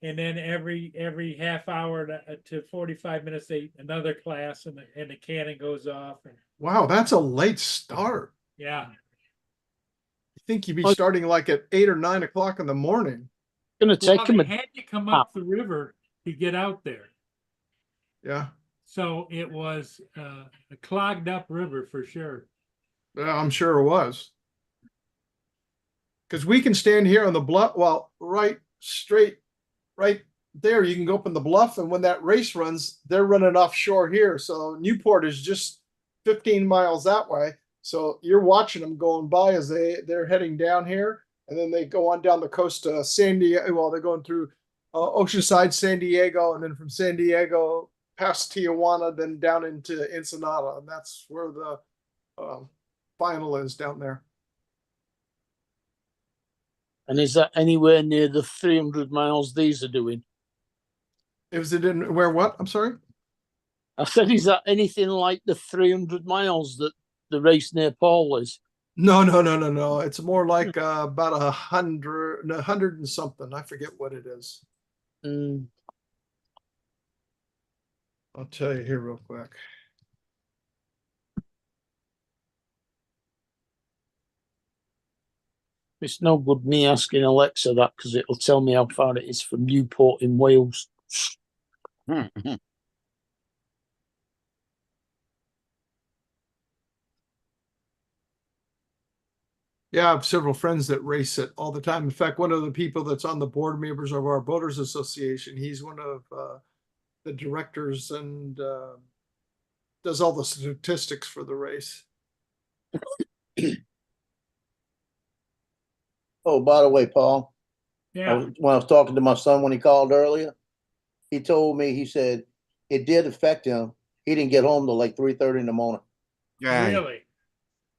and then every half hour to 45 minutes, another class, and the cannon goes off. And, Wow, that's a late start. yeah, You think you'd be Oh. starting like at 8 or 9 o'clock in the morning. Going to well, take them. they had to come up the river to get out there, Yeah. so it was a clogged up river for sure. Yeah, I'm sure it was. Because we can stand here on the bluff, well, right there, you can go up on the bluff, and when that race runs, they're running offshore here. So Newport is just 15 miles that way. So you're watching them going by as they're heading down here, and then they go on down the coast to San Diego. Well, they're going through Oceanside, San Diego, and then from San Diego past Tijuana, then down into Ensenada, and that's where the final is down there. And is that anywhere near the 300 miles these are doing? Is it in where what? I'm sorry? I said, is that anything like the 300 miles that the race near Paul is? No. It's more like about 100 and something. I forget what it is. Mm. I'll tell you here real quick. It's no good me asking Alexa that because it'll tell me how far it is from Newport in Wales. Yeah, I have several friends that race it all the time. In fact, one of the people that's on the board members of our Boaters Association, he's one of the directors and does all the statistics for the race. Oh, by the way, Paul, Yeah, when I was talking to my son when he called earlier, he told me, he said it did affect him. He didn't get home till like 3:30 in the morning. Yeah. really.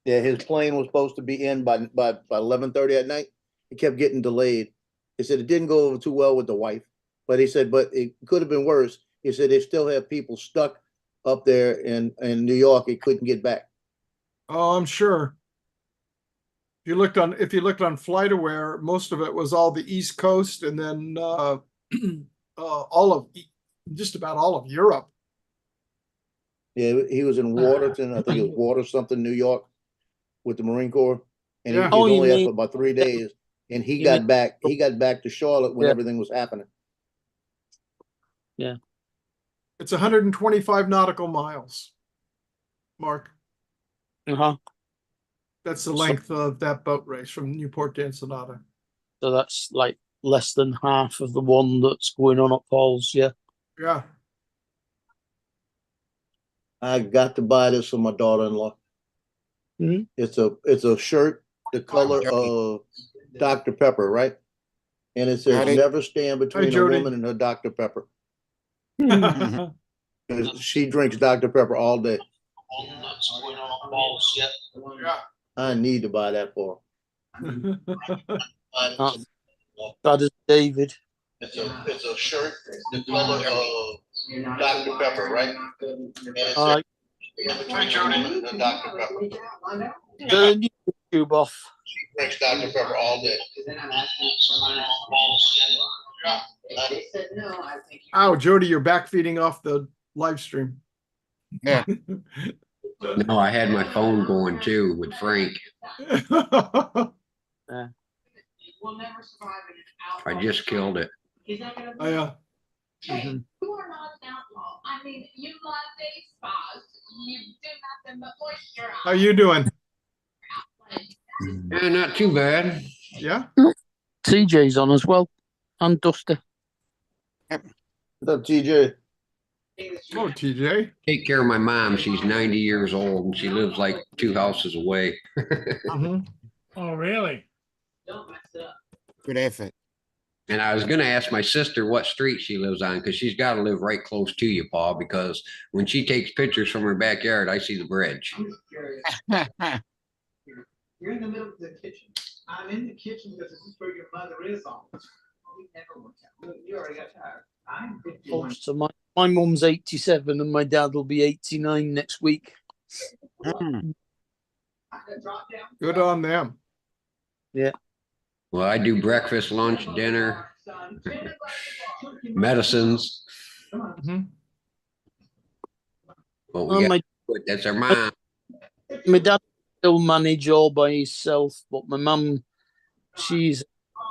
Yeah, his plane was supposed to be in by 11:30 at night. It kept getting delayed. He said it didn't go over too well with the wife, but he said, but it could have been worse. He said they still have people stuck up there in New York. He couldn't get back. Oh, I'm sure. If you looked on FlightAware, most of it was all the East Coast, and then just about all of Europe. Yeah, he was in Waterton. I think it was Water something, New York, with the Marine Corps, and Yeah. he Oh, was you only there mean- for about 3 days. And he You got mean- back. He got back to Charlotte when Yeah. everything was happening. It's 125 nautical miles. Mark, Uh-huh. that's the So- length of that boat race from Newport to Ensenada. So that's like less than half of the one that's going on at Paul's, yeah. Yeah. I got to buy this for my daughter-in-law. Mhm. It's a shirt, the color of Dr. Pepper, right? And it says, Got it. "Never stand between a Jody. woman and her Dr. Pepper." Yeah. 'Cause she drinks Dr. Pepper all day. I need to buy that for her. That is David. It's a shirt, the color of Dr. Pepper, right? And it All right, says, between a woman and her Dr. Pepper. turn YouTube off. She drinks Dr. Pepper all day. Ow, Jody, you're back feeding off the live stream. Yeah. No, I had my phone going too with Frank. I just killed it. Oh, yeah. Mhm. You are not an outlaw. I mean, you love day spas. You do nothing but moisturize. How you doing? Yeah, not too bad. Yeah. TJ's on as well, and Dusty. What's up, TJ? Oh, TJ. Take care of my mom. She's 90 years old and she lives like 2 houses away. Mhm. Oh, really? Good effort. And I was going to ask my sister what street she lives on because she's got to live right close to you, Paul, because when she takes pictures from her backyard, I see the bridge. You're in the middle of the kitchen. I'm in the kitchen because this is where your mother is on. We never work out. You already got tired. I'm 51. So my mum's 87 and my dad will be 89 next week. Mm. Good on them. Well, I do breakfast, lunch, dinner, medicines. Mhm. But Well, we got that's our mom. my dad still manage all by himself, but my mum, she's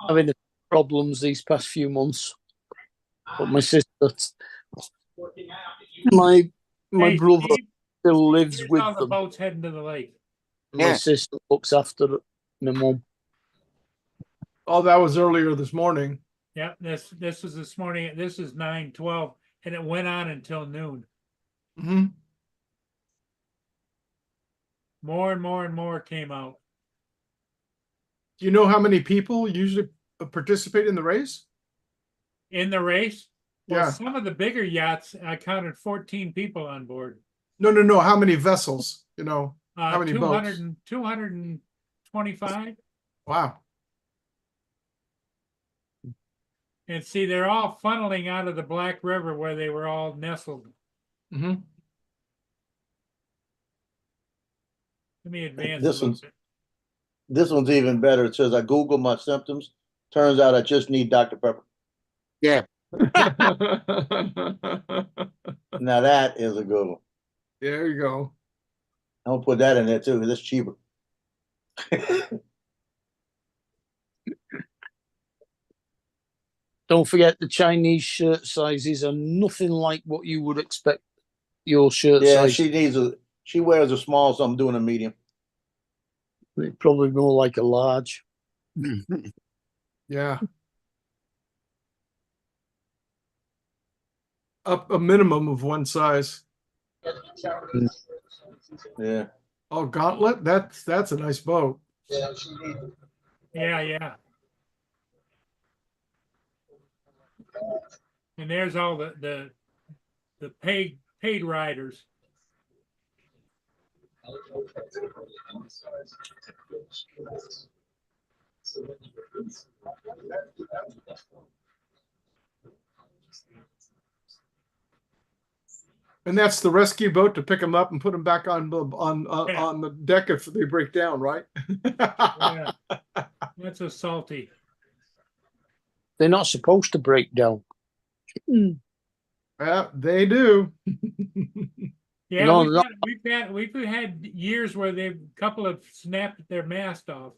having problems these past few months. But my sister, my Hey, brother Steve, still lives here's with all the them. boats heading to the lake. My Yeah. sister looks after my mum. Oh, that was earlier this morning. Yep, this was this morning. This is 9:12, and it went on until noon. Hmm. More and more and more came out. Do you know how many people usually participate in the race? In the race, well, Yeah. some of the bigger yachts, I counted 14 people on board. No. How many vessels? You know, how many 200 boats? and 225. Wow. And see, they're all funneling out of the Black River where they were all nestled. Hmm. Let me advance This a little one's- bit. This one's even better. It says I Googled my symptoms. Turns out I just need Dr. Pepper. Yeah. Now that is a good one. There you go. I'm gonna put that in there too, because it's cheaper. Don't forget the Chinese shirt sizes are nothing like what you would expect your shirt Yeah, size. she wears a small, so I'm doing a medium. Probably more like a large. Yeah. Up a minimum of one size. Yeah. Oh, Gauntlet. That's a nice boat. Yeah. And there's all the paid riders. And that's the rescue boat to pick them up and put them back on Yeah. on the deck if they break down, right? Yeah. That's a salty. They're not supposed to break down. Yeah, they do. Yeah, No, we've, no. we've had years where they've couple of snapped their mast off.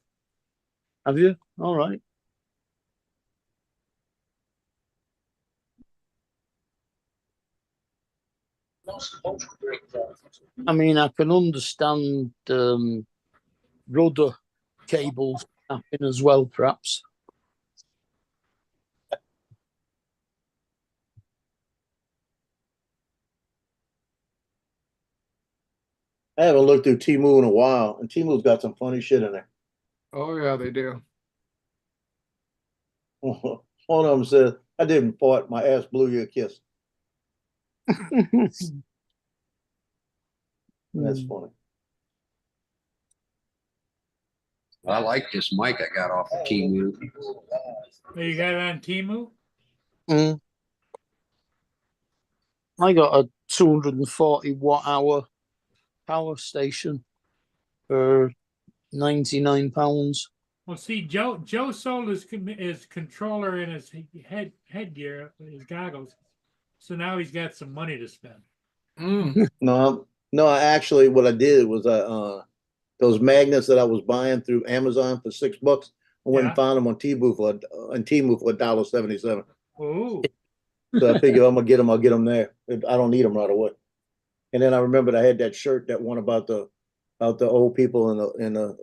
Have you? All right. I mean, I can understand rudder cables snapping as well, perhaps. I haven't looked through Temu in a while, and Temu's got some funny shit in there. Oh yeah, they do. One of them says, I didn't fart, my ass blew you a kiss. That's funny. I like this mic I got off of Temu. Oh, you got it on Temu? Mm. I got a 240 watt hour power station for £99. Well, see, Joe sold his controller and his headgear, his goggles. So now he's got some money to spend. Mm. No, actually what I did was those magnets that I was buying through Amazon for $6, I went Yeah. and found them on Temu for $1.77. Ooh. So I figured I'm gonna get them, I'll get them there. I don't need them right away. And then I remembered I had that shirt that one about the old people in the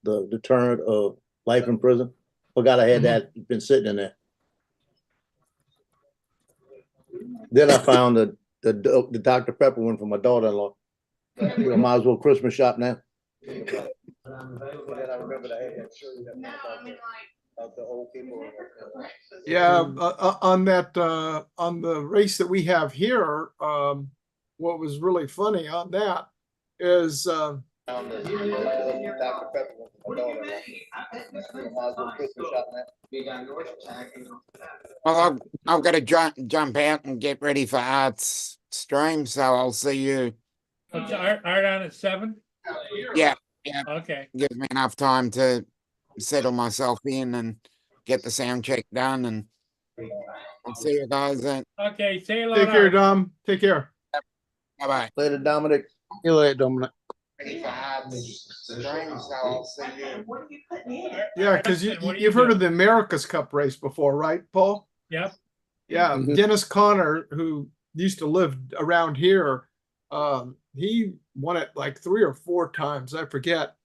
the deterrent of life in prison. Forgot I had that been sitting in there. Then I found the Dr. Pepper one for my daughter-in-law. I might as well Christmas shop now. Yeah, on that on the race that we have here, what was really funny on that is Well, I've got to jump out and get ready for Art's stream, so I'll see you. What's art on at 7? Yeah, Okay. gives me enough time to settle myself in and get the sound check done, and I'll see you guys then. Okay, say hello. take care, Dom. Take care. Bye bye. Later, Dominic. See you later, Dominic. Ready for Art's stream, so I'll see you. What are you putting in? Yeah, because What are you you've heard of doing? the America's Cup race before, right, Paul? Yep. Yeah, Mhm. Dennis Connor, who used to live around here, he won it like 3 or 4 times. I forget.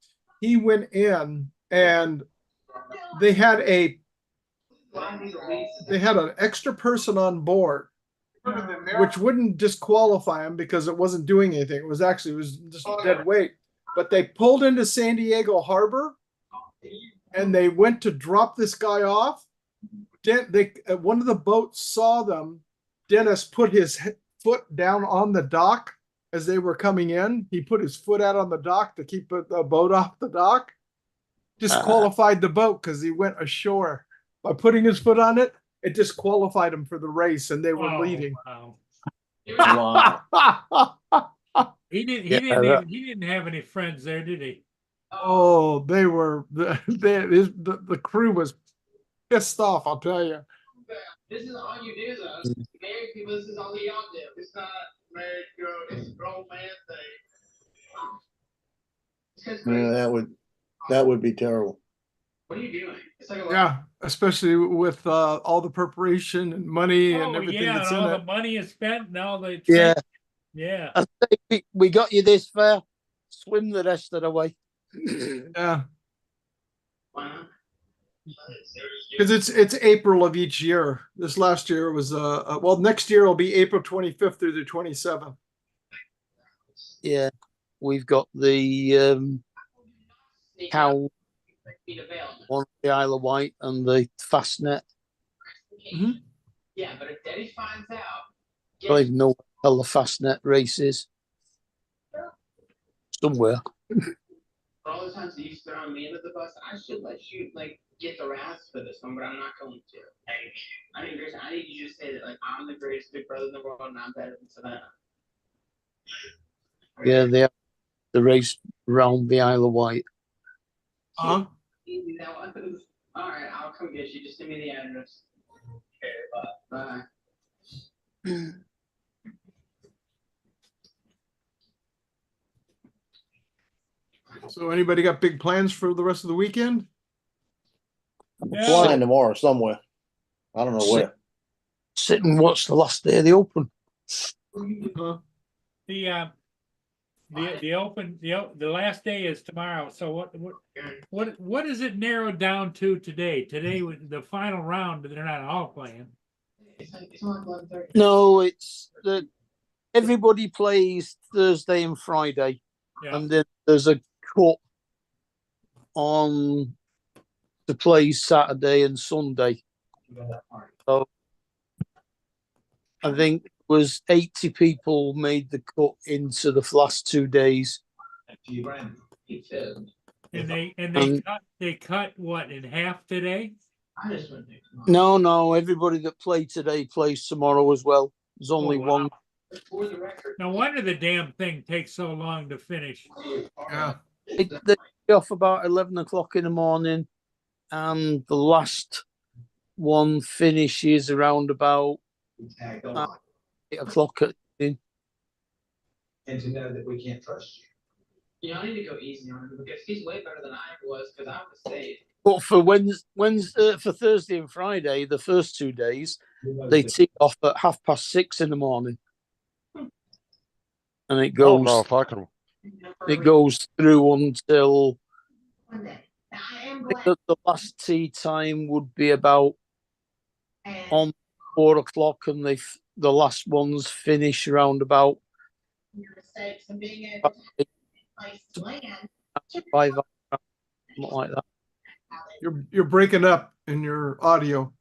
He went in and they had an extra person on board, which wouldn't disqualify him because it wasn't doing anything. It was just dead weight. But they pulled into San Diego Harbor and they went to drop this guy off. One of the boats saw them. Dennis put his foot down on the dock as they were coming in. He put his foot out on the dock to keep the boat off the dock. Disqualified the boat because he went ashore. By putting his foot on it, it disqualified him for the race, and they were Oh, leading. wow. Wow. He didn't. Yeah, that- He didn't have any friends there, did he? Oh, they were the crew was pissed off. I'll tell you. This is all you do, though. Married people, this is all y'all do. It's not married girl, it's a grown man thing. Yeah, that would be terrible. What are you doing? It's like a Yeah, especially with all the preparation and money and Oh, everything yeah, that's and in all it. the money is spent and all the. Yeah, Yeah. I say we got you this far. Swim the rest of the way. Yeah, Why not? because it's April of each year. This last year was well, next year will be April 25th through the 27th. Yeah, we've got the cow on the Isle of Wight and the Fastnet. Yeah, but if Daddy finds out, I don't even know what the hell the Fastnet race is. Somewhere. for all the times that you throw me into the bus, I should let you like get the wrath for this one, but I'm not going to. I mean, Grayson, I need you to say that like I'm the greatest big brother in the world and I'm better than Savannah. Yeah, they have the race around the Isle of Wight. Huh? Easy that one. All right, I'll come get you. Just send me the address. Okay, bye. So anybody got big plans for the rest of the weekend? Yeah. Flying tomorrow somewhere. I don't know where. Sit and watch the last day of the Open. Huh? The open the last day is tomorrow. So what is it narrowed down to today? Today with the final round, they're not all playing. It's only 11:30. No, it's the everybody plays Thursday and Friday, Yeah. and then there's a cup on to play Saturday and Sunday. So I think it was 80 people made the cut into the last 2 days. And they Um, cut what in half today? I just went there. No, everybody that played today plays tomorrow as well. There's only Oh, wow. one. For the record, No wonder the damn thing takes so long to finish. Yeah. They get off about 11 o'clock in the morning, and the last one finishes around about tagged along. 8 o'clock. And to know that we can't trust you. You know, I need to go easy on him because he's way better than I ever was because I was safe. But for for Thursday and Friday, the first 2 days, they tee off at 6:30 in the morning, and I don't know if I can. it goes through until I am I think glad. that the last tea time would be about And on 4 o'clock, and the last ones finish around about your mistakes and being able to have a nice land. 5, something like that. You're breaking up in your audio.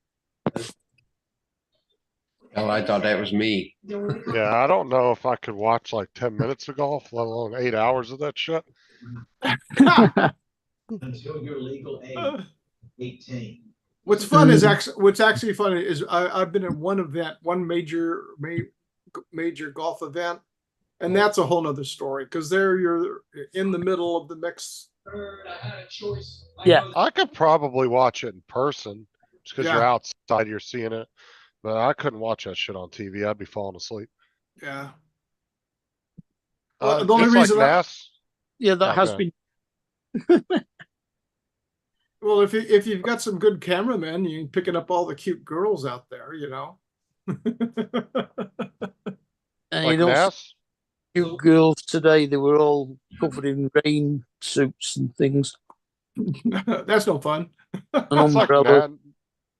Oh, I thought that was me. Yeah, I don't know if I could watch like 10 minutes of golf, let alone 8 hours of that shit. Until you're legal age 18. What's fun is what's actually funny is I've been in one event, one major golf event, and that's a whole nother story because there you're in the middle of the mix. I had a choice. Yeah. I could probably watch it in person just because you're Yeah. outside, you're seeing it. But I couldn't watch that shit on TV. I'd be falling asleep. Yeah. Well, the only Just like reason NAS. Yeah, that Oh, has go been. Well, if you've got some good cameramen, you're picking up all the cute girls out there, you know. And Like you don't see NAS? cute girls today. They were all covered in rain suits and things, That's no fun. and It's like umbrellas.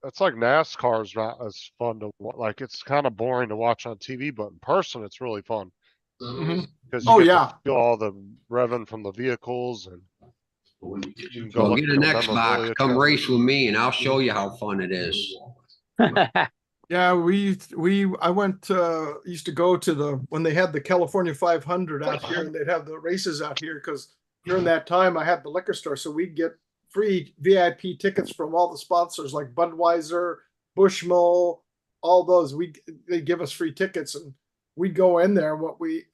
it's like NASCAR's not as fun to like. It's kind of boring to watch on TV, but in person, it's really fun Mhm. because Oh, you get yeah. to feel all the revving from the vehicles, and you can go Well, look get at an their Xbox, memorabilia come chest. race with me and I'll show you how fun it is. Yeah, I went used to go to when they had the California 500 out here, and they'd have the races out here because during that time I had the liquor store, so we'd get free VIP tickets from all the sponsors like Budweiser, Bushmill, all those. They give us free tickets, and we'd go in there. What we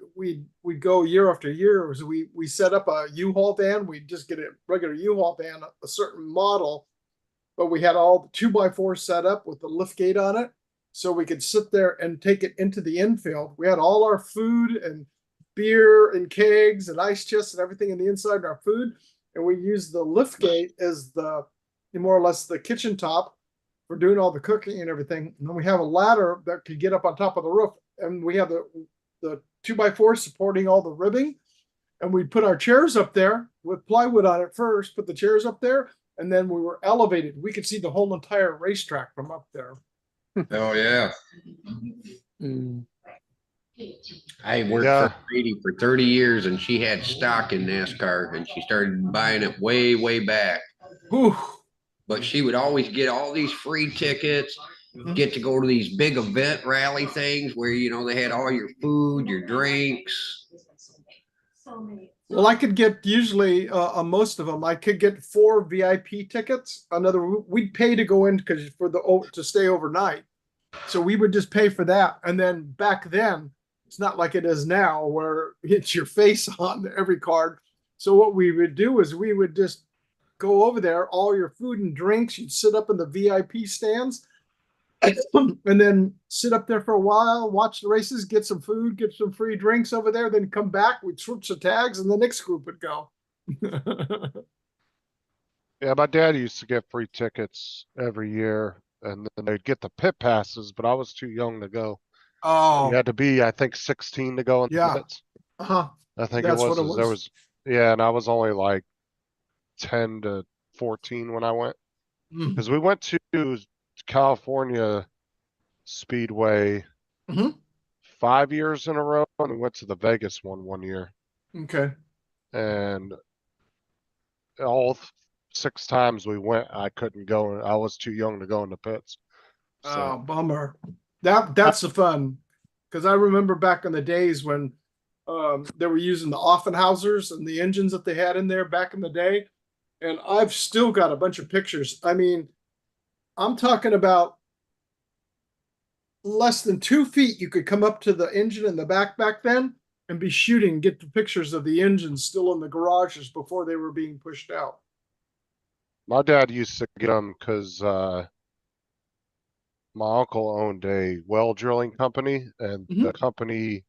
go year after year was we set up a U-Haul van. We'd just get a regular U-Haul van, a certain model, but we had all the 2x4 set up with the lift gate on it, so we could sit there and take it into the infield. We had all our food and beer and kegs and ice chests and everything in the inside of our food, and we used the lift gate as more or less the kitchen top for doing all the cooking and everything. And then we have a ladder that could get up on top of the roof, and we have the 2x4 supporting all the ribbing, and we'd put our chairs up there with plywood on it first, put the chairs up there, and then we were elevated. We could see the whole entire racetrack from up there. Oh, yeah. Mm. I worked Yeah. for a lady for 30 years and she had stock in NASCAR and she started buying it way, way back. Whew. But she would always get all these free tickets, get to go to these big event rally things where, you know, they had all your food, your drinks. Well, I could get usually on most of them, I could get 4 VIP tickets. We'd pay to go in because to stay overnight. So we would just pay for that. And then back then, it's not like it is now where it's your face on every card. So what we would do is we would just go over there, all your food and drinks, you'd sit up in the VIP stands and then sit up there for a while, watch the races, get some food, get some free drinks over there, then come back, we'd switch the tags and the next group would go. Yeah, my dad used to get free tickets every year, and then they'd get the pit passes, but I was too young to go. Oh, You had to be, I think, 16 to go in the Yeah. pits. uh-huh. I think That's it what it was. There was. was, yeah, and I was only like 10 to 14 when I went. Mm. Because we went to California Speedway Mhm. 5 years in a row, and we went to the Vegas one year. Okay. And all 6 times we went, I couldn't go. I was too young to go in the pits. Oh, So bummer. That's the fun. Because I remember back in the days when they were using the Offenhausers and the engines that they had in there back in the day. And I've still got a bunch of pictures. I mean, I'm talking about less than 2 feet. You could come up to the engine in the back then and be shooting, get the pictures of the engines still in the garages before they were being pushed out. my dad used to get them because my uncle owned a well drilling company, and the company,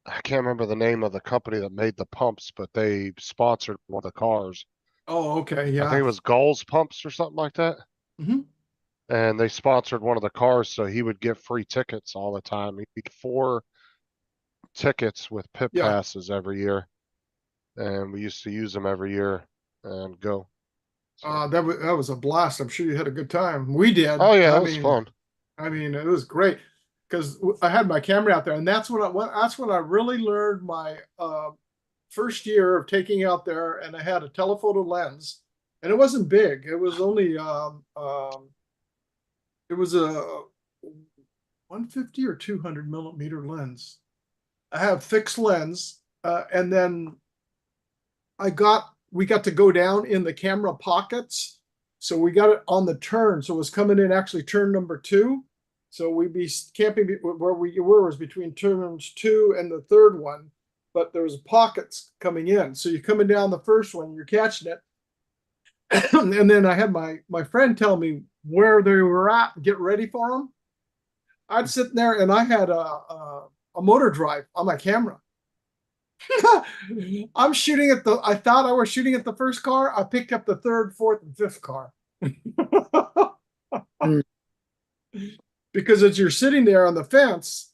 I can't remember the name of the company that made the pumps, but they sponsored one of the cars. Oh, okay. I think Yeah. it was Gulls Pumps or something like that. Mhm. And they sponsored one of the cars, so he would get free tickets all the time. He'd get 4 tickets with pit Yeah. passes every year. And we used to use them every year and go. That was a blast. I'm sure you had a good time. We did. Oh yeah, I it was mean, fun. I mean, it was great because I had my camera out there, and that's when I really learned my first year of taking out there, and I had a telephoto lens, and it wasn't big. It was only it was a 150 or 200 millimeter lens. I have fixed lens, and then we got to go down in the camera pockets. So we got it on the turn. So it was coming in actually turn number 2. So we'd be camping where we were was between turns 2 and the third one, but there was pockets coming in. So you're coming down the first one, you're catching it. And then I had my friend tell me where they were at and get ready for them. I'd sit there and I had a motor drive on my camera. I'm shooting at I thought I was shooting at the first car. I picked up the third, fourth, and fifth car. Because as you're sitting there on the fence,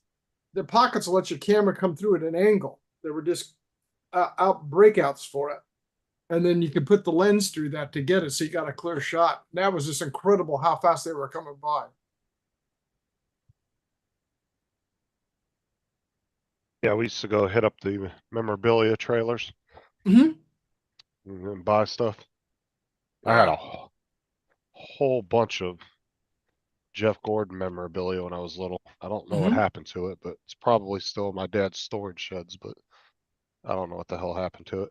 the pockets will let your camera come through at an angle. There were just out breakouts for it. And then you could put the lens through that to get it, so you got a clear shot. And that was just incredible how fast they were coming by. Yeah, we used to go hit up the memorabilia trailers Mhm. and buy stuff. I had a whole bunch of Jeff Gordon memorabilia when I was little. I don't know what happened to it, but it's probably still in my dad's storage sheds, but I don't know what the hell happened to it.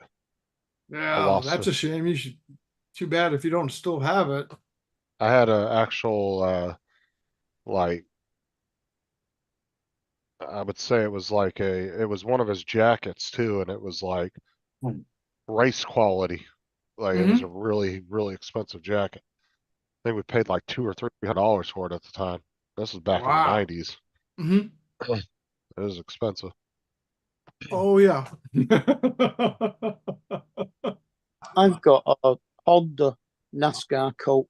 Yeah, lost that's it. a shame. You should. Too bad if you don't still have it. I had an actual, like, I would say it was like it was one of his jackets too, and it was like race quality. Like it was a really, really expensive jacket. I think we paid like $200 or $300 for it at the time. This was back in the Wow. 90s. Mhm. It was expensive. Oh yeah. I've got a Honda NASCAR coat.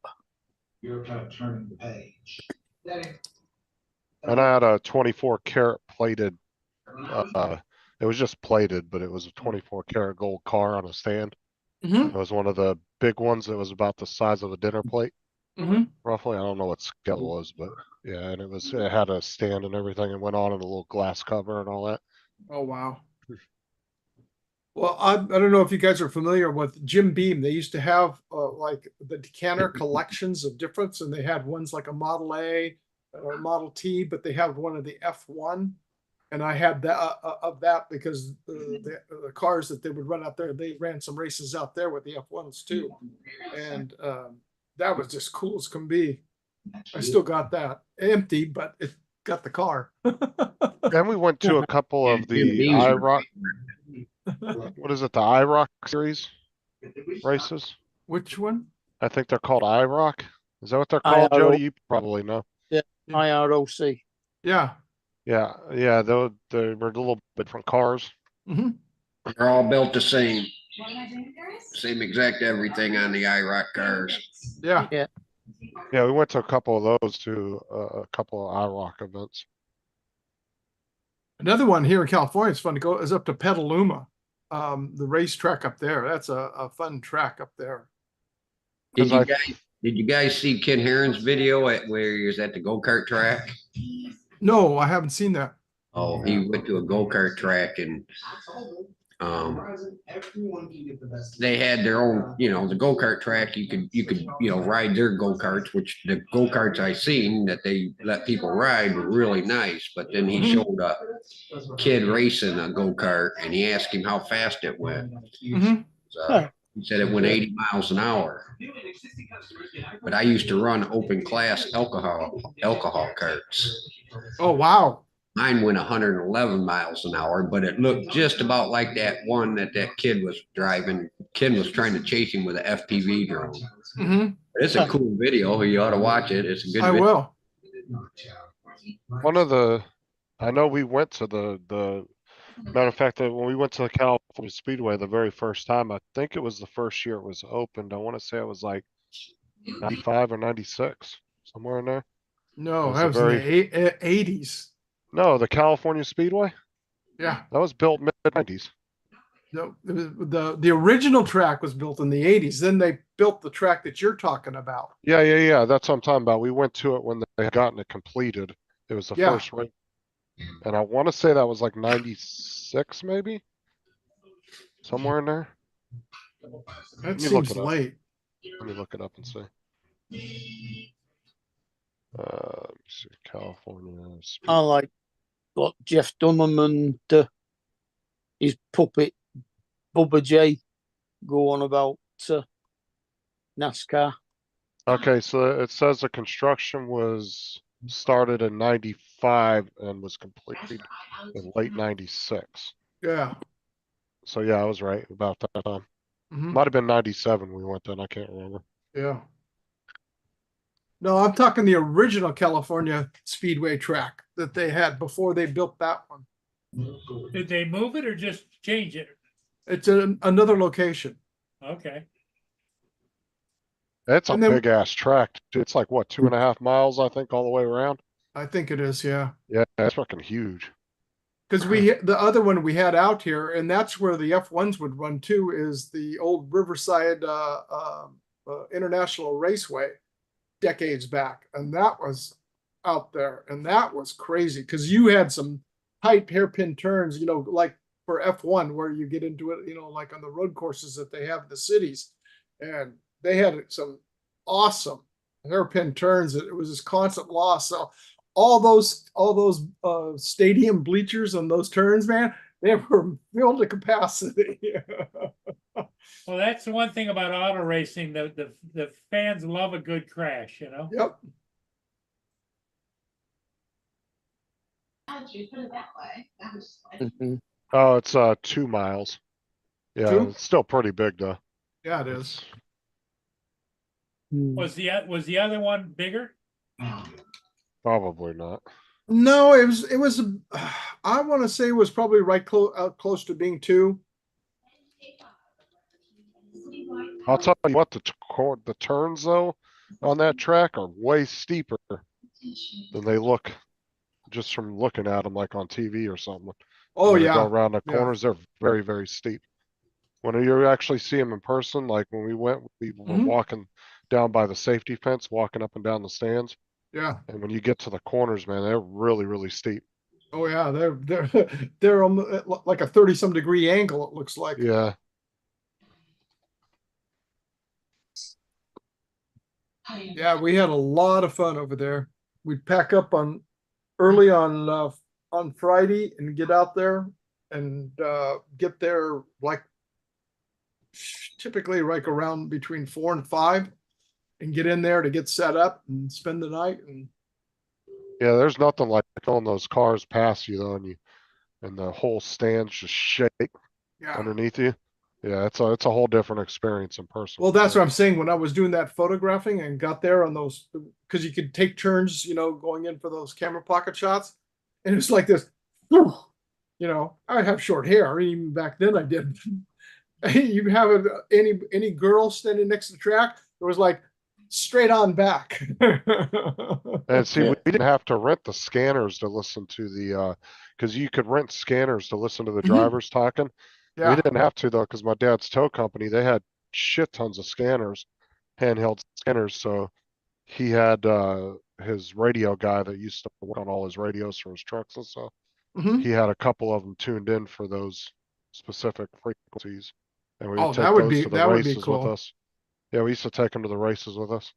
You're kind of turning the page. And I had a 24 karat plated, it was just plated, but it was a 24 karat gold car on a stand. It was one of the big ones that was about the size of a dinner plate. Roughly. I don't know what scale it was, but yeah, and it had a stand and everything and went on in a little glass cover and all that. Oh wow. Well, I don't know if you guys are familiar with Jim Beam. They used to have like the decanter collections of difference, and they had ones like a Model A or Model T, but they have one of the F1. And I had that of that because the cars that they would run out there, they ran some races out there with the F1s too, and that was just cool as can be. I still got that empty, but it got the car. And we went to a couple of the IROC. What is it? The IROC series races? Which one? I think they're called IROC. Is that what they're called, Jody? You probably know. Yeah, IROC. Yeah. Yeah, yeah, they were a little bit different cars. They're all built the same. Same exact everything on the IROC cars. Yeah. Yeah. Yeah, we went to a couple of those to a couple of IROC events. Another one here in California, it's fun to go, is up to Petaluma. The racetrack up there. That's a fun track up there. Did you guys see Ken Heron's video where he was at the go-kart track? No, I haven't seen that. Oh, he went to a go-kart track and they had their own, the go-kart track. You could ride their go-karts, which the go-karts I seen that they let people ride were really nice. But then he showed a kid racing a go-kart and he asked him how fast it went. So he said it went 80 miles an hour. But I used to run open class alcohol carts. Oh, wow. Mine went 111 miles an hour, but it looked just about like that one that kid was driving. Kid was trying to chase him with an FPV drone. It's a cool video. You ought to watch it. It's a good video. I will. I know we went to the matter of fact, that when we went to the California Speedway the very first time, I think it was the first year it was opened. I want to say it was like 95 or 96, somewhere in there. No, that was in the 80s. No, the California Speedway? Yeah. That was built mid-90s. The original track was built in the 80s. Then they built the track that you're talking about. Yeah. That's what I'm talking about. We went to it when they had gotten it completed. It was the Yeah. first race. And I want to say that was like 96, maybe? Somewhere in there. That me look seems it up. late. Let me look it up and see. Let me see. California. I like what Jeff Dunham and his puppet Bubba J go on about NASCAR. Okay, so it says the construction was started in 95 and was completed in late 96. Yeah. So yeah, I was right about that time. Mhm. Might have been 97 we went then, I can't remember. Yeah. No, I'm talking the original California Speedway track that they had before they built that one. Did they move it or just change it? It's another location. Okay. It's a And then- big ass track. It's like what, 2.5 miles, I think, all the way around. I think it is, yeah. Yeah, it's fucking huge. Because the other one we had out here, and that's where the F1s would run too, is the old Riverside International Raceway decades back, and that was out there, and that was crazy because you had some tight hairpin turns, like for F1 where you get into it, like on the road courses that they have in the cities, and they had some awesome hairpin turns. It was this constant loss. So all those stadium bleachers on those turns, man, they were filled to capacity. Well, that's the one thing about auto racing. The fans love a good crash, Yep. How'd you put it that way? That was like, Oh, it's 2 miles. Yeah, 2? it's still pretty big though. Yeah, it is. Was the other one bigger? Probably not. No, it was. I want to say it was probably right close to being 2. I'll tell you what, the turns though on that track are way steeper than they look just from looking at them like on TV or something. Oh When they yeah. go around the Yeah. corners, they're very, very steep. When you actually see them in person, like when we went, we were Mhm. walking down by the safety fence, walking up and down the stands. Yeah. And when you get to the corners, man, they're really, really steep. Oh yeah. They're on like a 30-some degree angle. It looks like. Yeah. Yeah, we had a lot of fun over there. We'd pack up early on Friday and get out there and get there like typically like around between 4 and 5 and get in there to get set up and spend the night. And Yeah, there's nothing like feeling those cars pass you though, and the whole stands just shake yeah. underneath you. Yeah, it's a whole different experience in person. Well, for that's sure. what I'm saying. When I was doing that photographing and got there on those, because you could take turns, going in for those camera pocket shots, and it's like this. I have short hair. Even back then, I did. You have any girl standing next to the track, it was like straight on back. And see, we didn't have to rent the scanners to listen to the, because you could rent scanners to listen to the Mhm. drivers talking. We Yeah. didn't have to though, because my dad's tow company, they had shit tons of scanners, handheld scanners. So he had his radio guy that used to work on all his radios for his trucks and stuff. Mhm. He had a couple of them tuned in for those specific frequencies, and we Oh, would take that would those be to the that would be races with cool. us. Yeah, we used to take them to the races with us.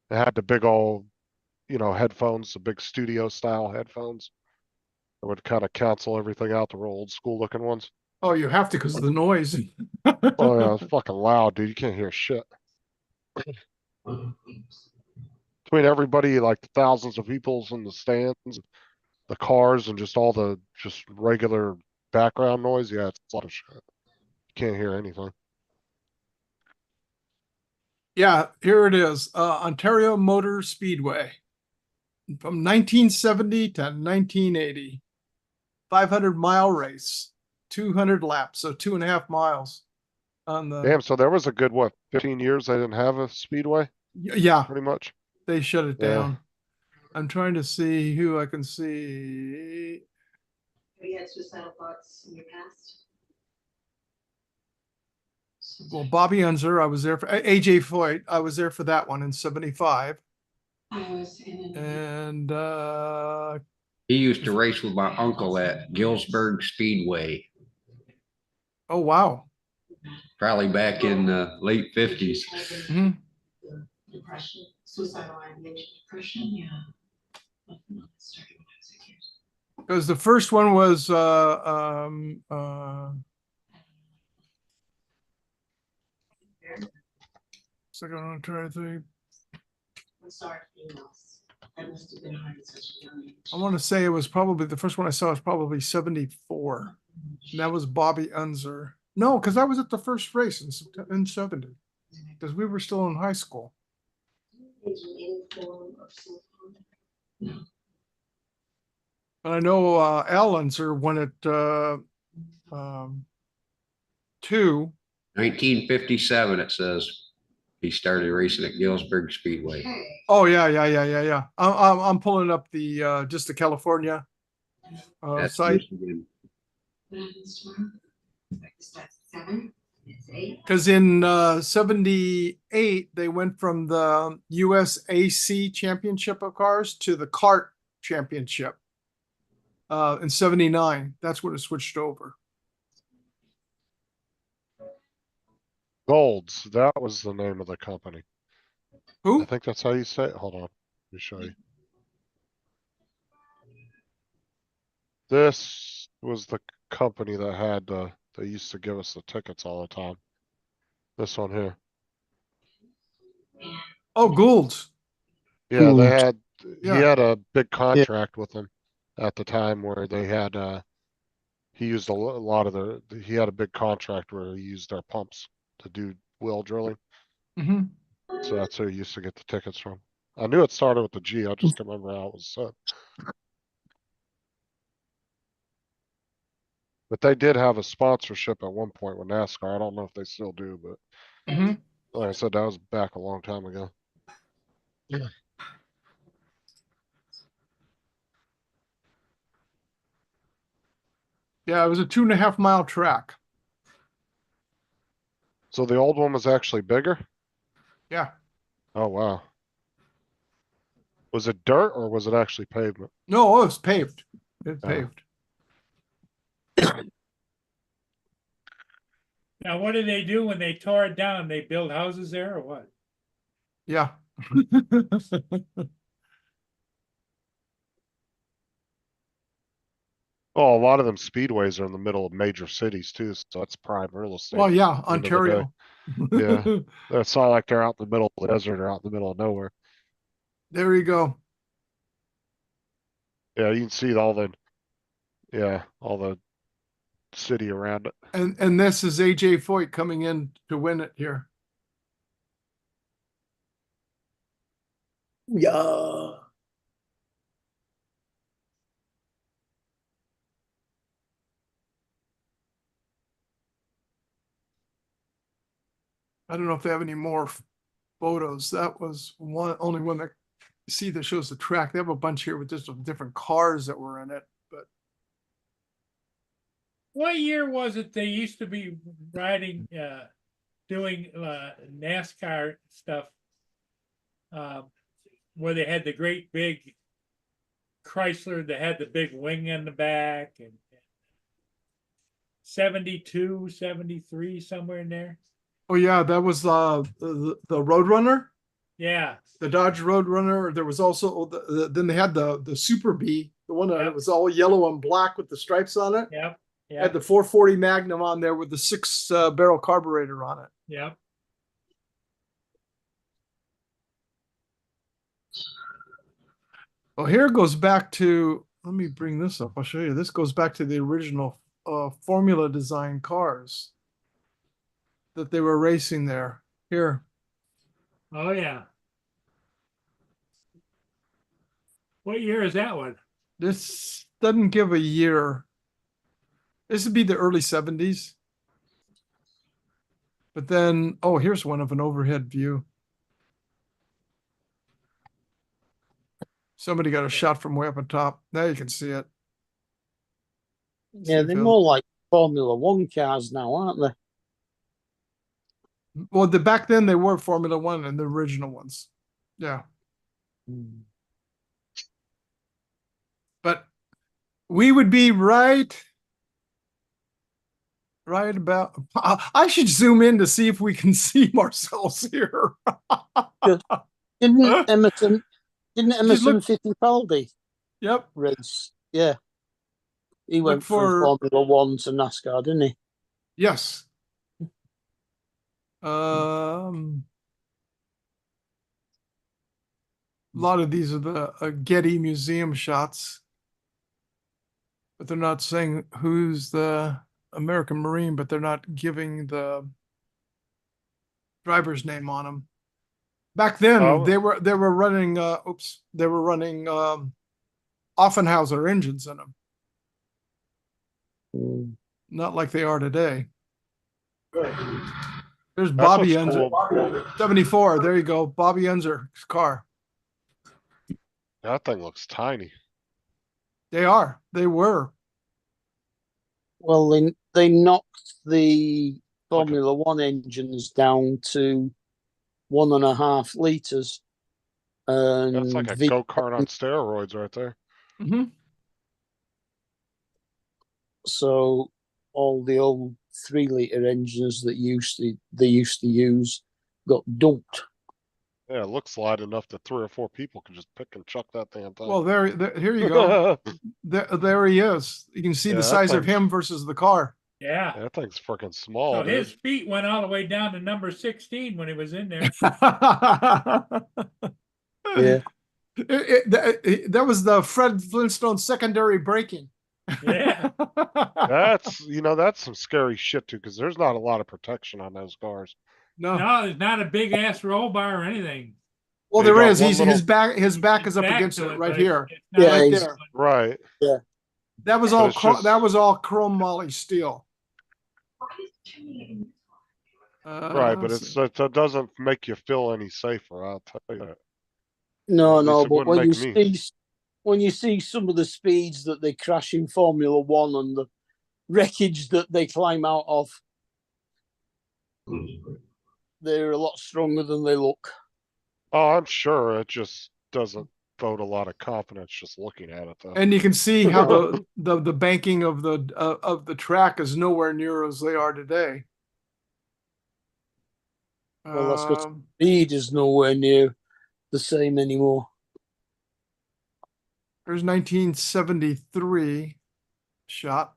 They had the big old, headphones, the big studio style headphones. That would kind of cancel everything out, the real old school looking ones. Oh, you have to because of the noise. Oh yeah, it's fucking loud, dude. You can't hear shit. Between everybody, like the thousands of people's in the stands, the cars, and just all the just regular background noise, yeah, it's a lot of shit. You can't hear anything. Yeah, here it is. Ontario Motor Speedway from 1970 to 1980. 500-mile race, 200 laps, so 2.5 miles on the. Damn, so there was a good, 15 years they didn't have a speedway, Yeah, pretty much. they shut it Yeah. down. I'm trying to see who I can see. have you had suicidal thoughts in your past? Well, Bobby Unser, I was there for AJ Foyt. I was there for that one in 75. And He used to race with my uncle at Gillsburg Speedway, oh wow. probably back in the late 50s. Mhm. Depression, suicidal ideation, depression, yeah. Started when I was a kid. Because the first one was second one, I'm trying to think. I'm sorry for being lost. That must have been hard at such a young age. I want to say it was probably the first one I saw was probably 74. And that was Bobby Unser. No, because I was at the first race in 70. Because we were still in high school. Is there any form of self-harm? And I know Al Unser won it 2. 1957, it says. He started racing at Gillsburg Speedway. Oh yeah. I'm pulling up the just the California That's site. Michigan. What happens tomorrow? Like it starts at 7, it's 8. Because in 78 they went from the USAC Championship of Cars to the Kart Championship. In 79, that's when it switched over. Golds, that was the name of the company. I Who? think that's how you say it. Hold on, let me show you. This was the company that had they used to give us the tickets all the time. This one here. Oh, Gould's. Yeah, Gould. they had he Yeah. had a big contract with them at the time where they had he used a lot of he had a big contract where he used their pumps to do wheel drilling. Mm-hmm. So that's where he used to get the tickets from. I knew it started with the G, I just can't remember how it was said. But they did have a sponsorship at one point with NASCAR. I don't know if they still do, but Mm-hmm. like I said, that was back a long time ago. Yeah, it was a 2.5 mile track. So the old one was actually bigger? Yeah. Oh, wow. Was it dirt or was it actually pavement? No, it was paved. It's Oh. paved. Now, what did they do when they tore it down? They build houses there or what? Yeah. Oh, a lot of them speedways are in the middle of major cities too, so that's prime real estate. Well, yeah, at the end of the day. Ontario. Yeah. It's not like they're out in the middle of the desert or out in the middle of nowhere. There you go. Yeah, you can see all the city around it. And this is AJ Foyt coming in to win it here. Yeah. I don't know if they have any more photos. That was only one that see that shows the track. They have a bunch here with just different cars that were in it. But What year was it they used to be riding, doing NASCAR stuff? Where they had the great big Chrysler that had the big wing in the back and 72, 73, somewhere in there. oh yeah, that was the Roadrunner, Yeah, the Dodge Roadrunner. There was also then they had the Super B, the one that Yep. was all yellow and black with the stripes on it. yep, Had yep, the 440 Magnum on there with the 6 barrel carburetor on it. yep. Well, here it goes back to, let me bring this up. I'll show you. This goes back to the original Formula design cars that they were racing there. Here. Oh, yeah. What year is that one? This doesn't give a year. This would be the early 70s. But then, oh, here's one of an overhead view. Somebody got a shot from way up on top. Now you can see it. Yeah, See, they're Phil. more like Formula One cars now, aren't they? Well, back then they were Formula One and the original ones. Yeah. But we would be right about. I should zoom in to see if we can see ourselves here. Didn't Emerson Just look- Fittipaldi Yep. race? Yeah. He Look went from for- Formula One to NASCAR, didn't he? Yes. A lot of these are the Getty Museum shots, but they're not saying who's the American Marine, but they're not giving the driver's name on them. Back then, Oh. they were running. They were running Offenhauser engines in them, not like they are today. There's Bobby what's Unser, cool. 74. There you go, Bobby Unser's car. That thing looks tiny. They were. Well, they knocked the Formula One engines down to 1.5 liters. And That's like a go-kart on steroids right there. Mm-hmm. So all the old 3-liter engines that they used to use got dumped. Yeah, it looks light enough that 3 or 4 people can just pick and chuck that damn thing. Well, there here you go. there he is. You can see Yeah, the that size of thing's- him versus the car. Yeah. That thing's freaking small. So dude. his feet went all the way down to number 16 when he was in there. Yeah. That was the Fred Flintstone secondary braking. Yeah. That's that's some scary shit too, because there's not a lot of protection on those cars. No. No, there's not a big ass roll bar or anything. Well, They there got is. one His little- back is up Back against to it right but here. it's not Yeah, like he's- this one. Right. That was But all it's just- that was all chrome moly steel. Right, but let's see. it doesn't make you feel any safer, I'll tell you that. No, At no, least it but wouldn't make me. when you see some of the speeds that they crash in Formula One and the wreckage that they climb out of, they're a lot stronger than they look. Oh, I'm sure it just doesn't vote a lot of confidence just looking at it though. And you can see how the banking of the track is nowhere near as they are today. Well, that's good. Um, Speed is nowhere near the same anymore. There's 1973 shot.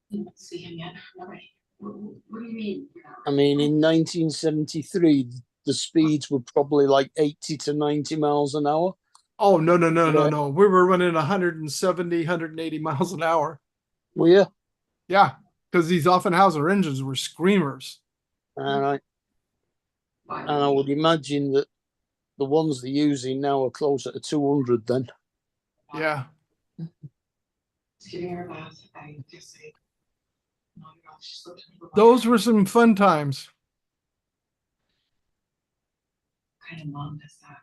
You don't see him yet. Right. What do you mean? I mean, in 1973, the speeds were probably like 80 to 90 miles an hour. Oh, no. Yeah. We were running 170, 180 miles an hour. Well, yeah. Yeah, because these Offenhauser engines were screamers. And I would imagine that the ones they're using now are closer to 200 then. Yeah. Just giving her a bath. I just say, no, no, she slipped into the water. Those were some fun times. What kind of mom does that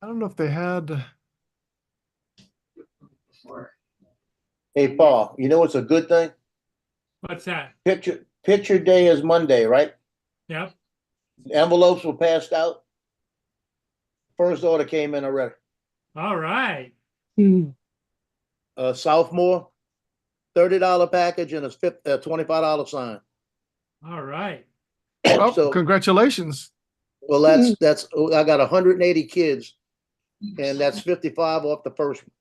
I don't know if they had. before? Hey, Paul, you know what's a good thing? What's that? Picture day is Monday, right? Yep. Envelopes were passed out. First order came in already. All right. Sophomore, $30 package and a $25 sign. All right. Oh, So, congratulations. well, that's I got 180 kids, and that's 55 off the first one.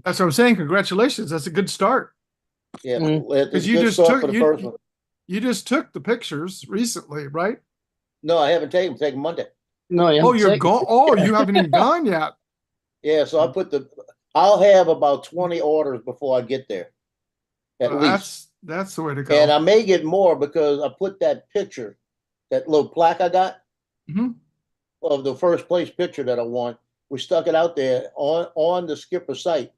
That's what I'm saying. Congratulations. That's a good start. Yeah, Because it's you good just start took for the first one. you just took the pictures recently, right? No, I haven't taken them. Take 'em Monday. No, you Oh, haven't you're taken gone. it. Oh, you haven't even gone yet. Yeah, so I put I'll have about 20 orders before I get there. At Well, least. that's the way to go. And I may get more because I put that picture, that little plaque I got Mhm. of the first place picture that I won. We stuck it out there on the skipper site.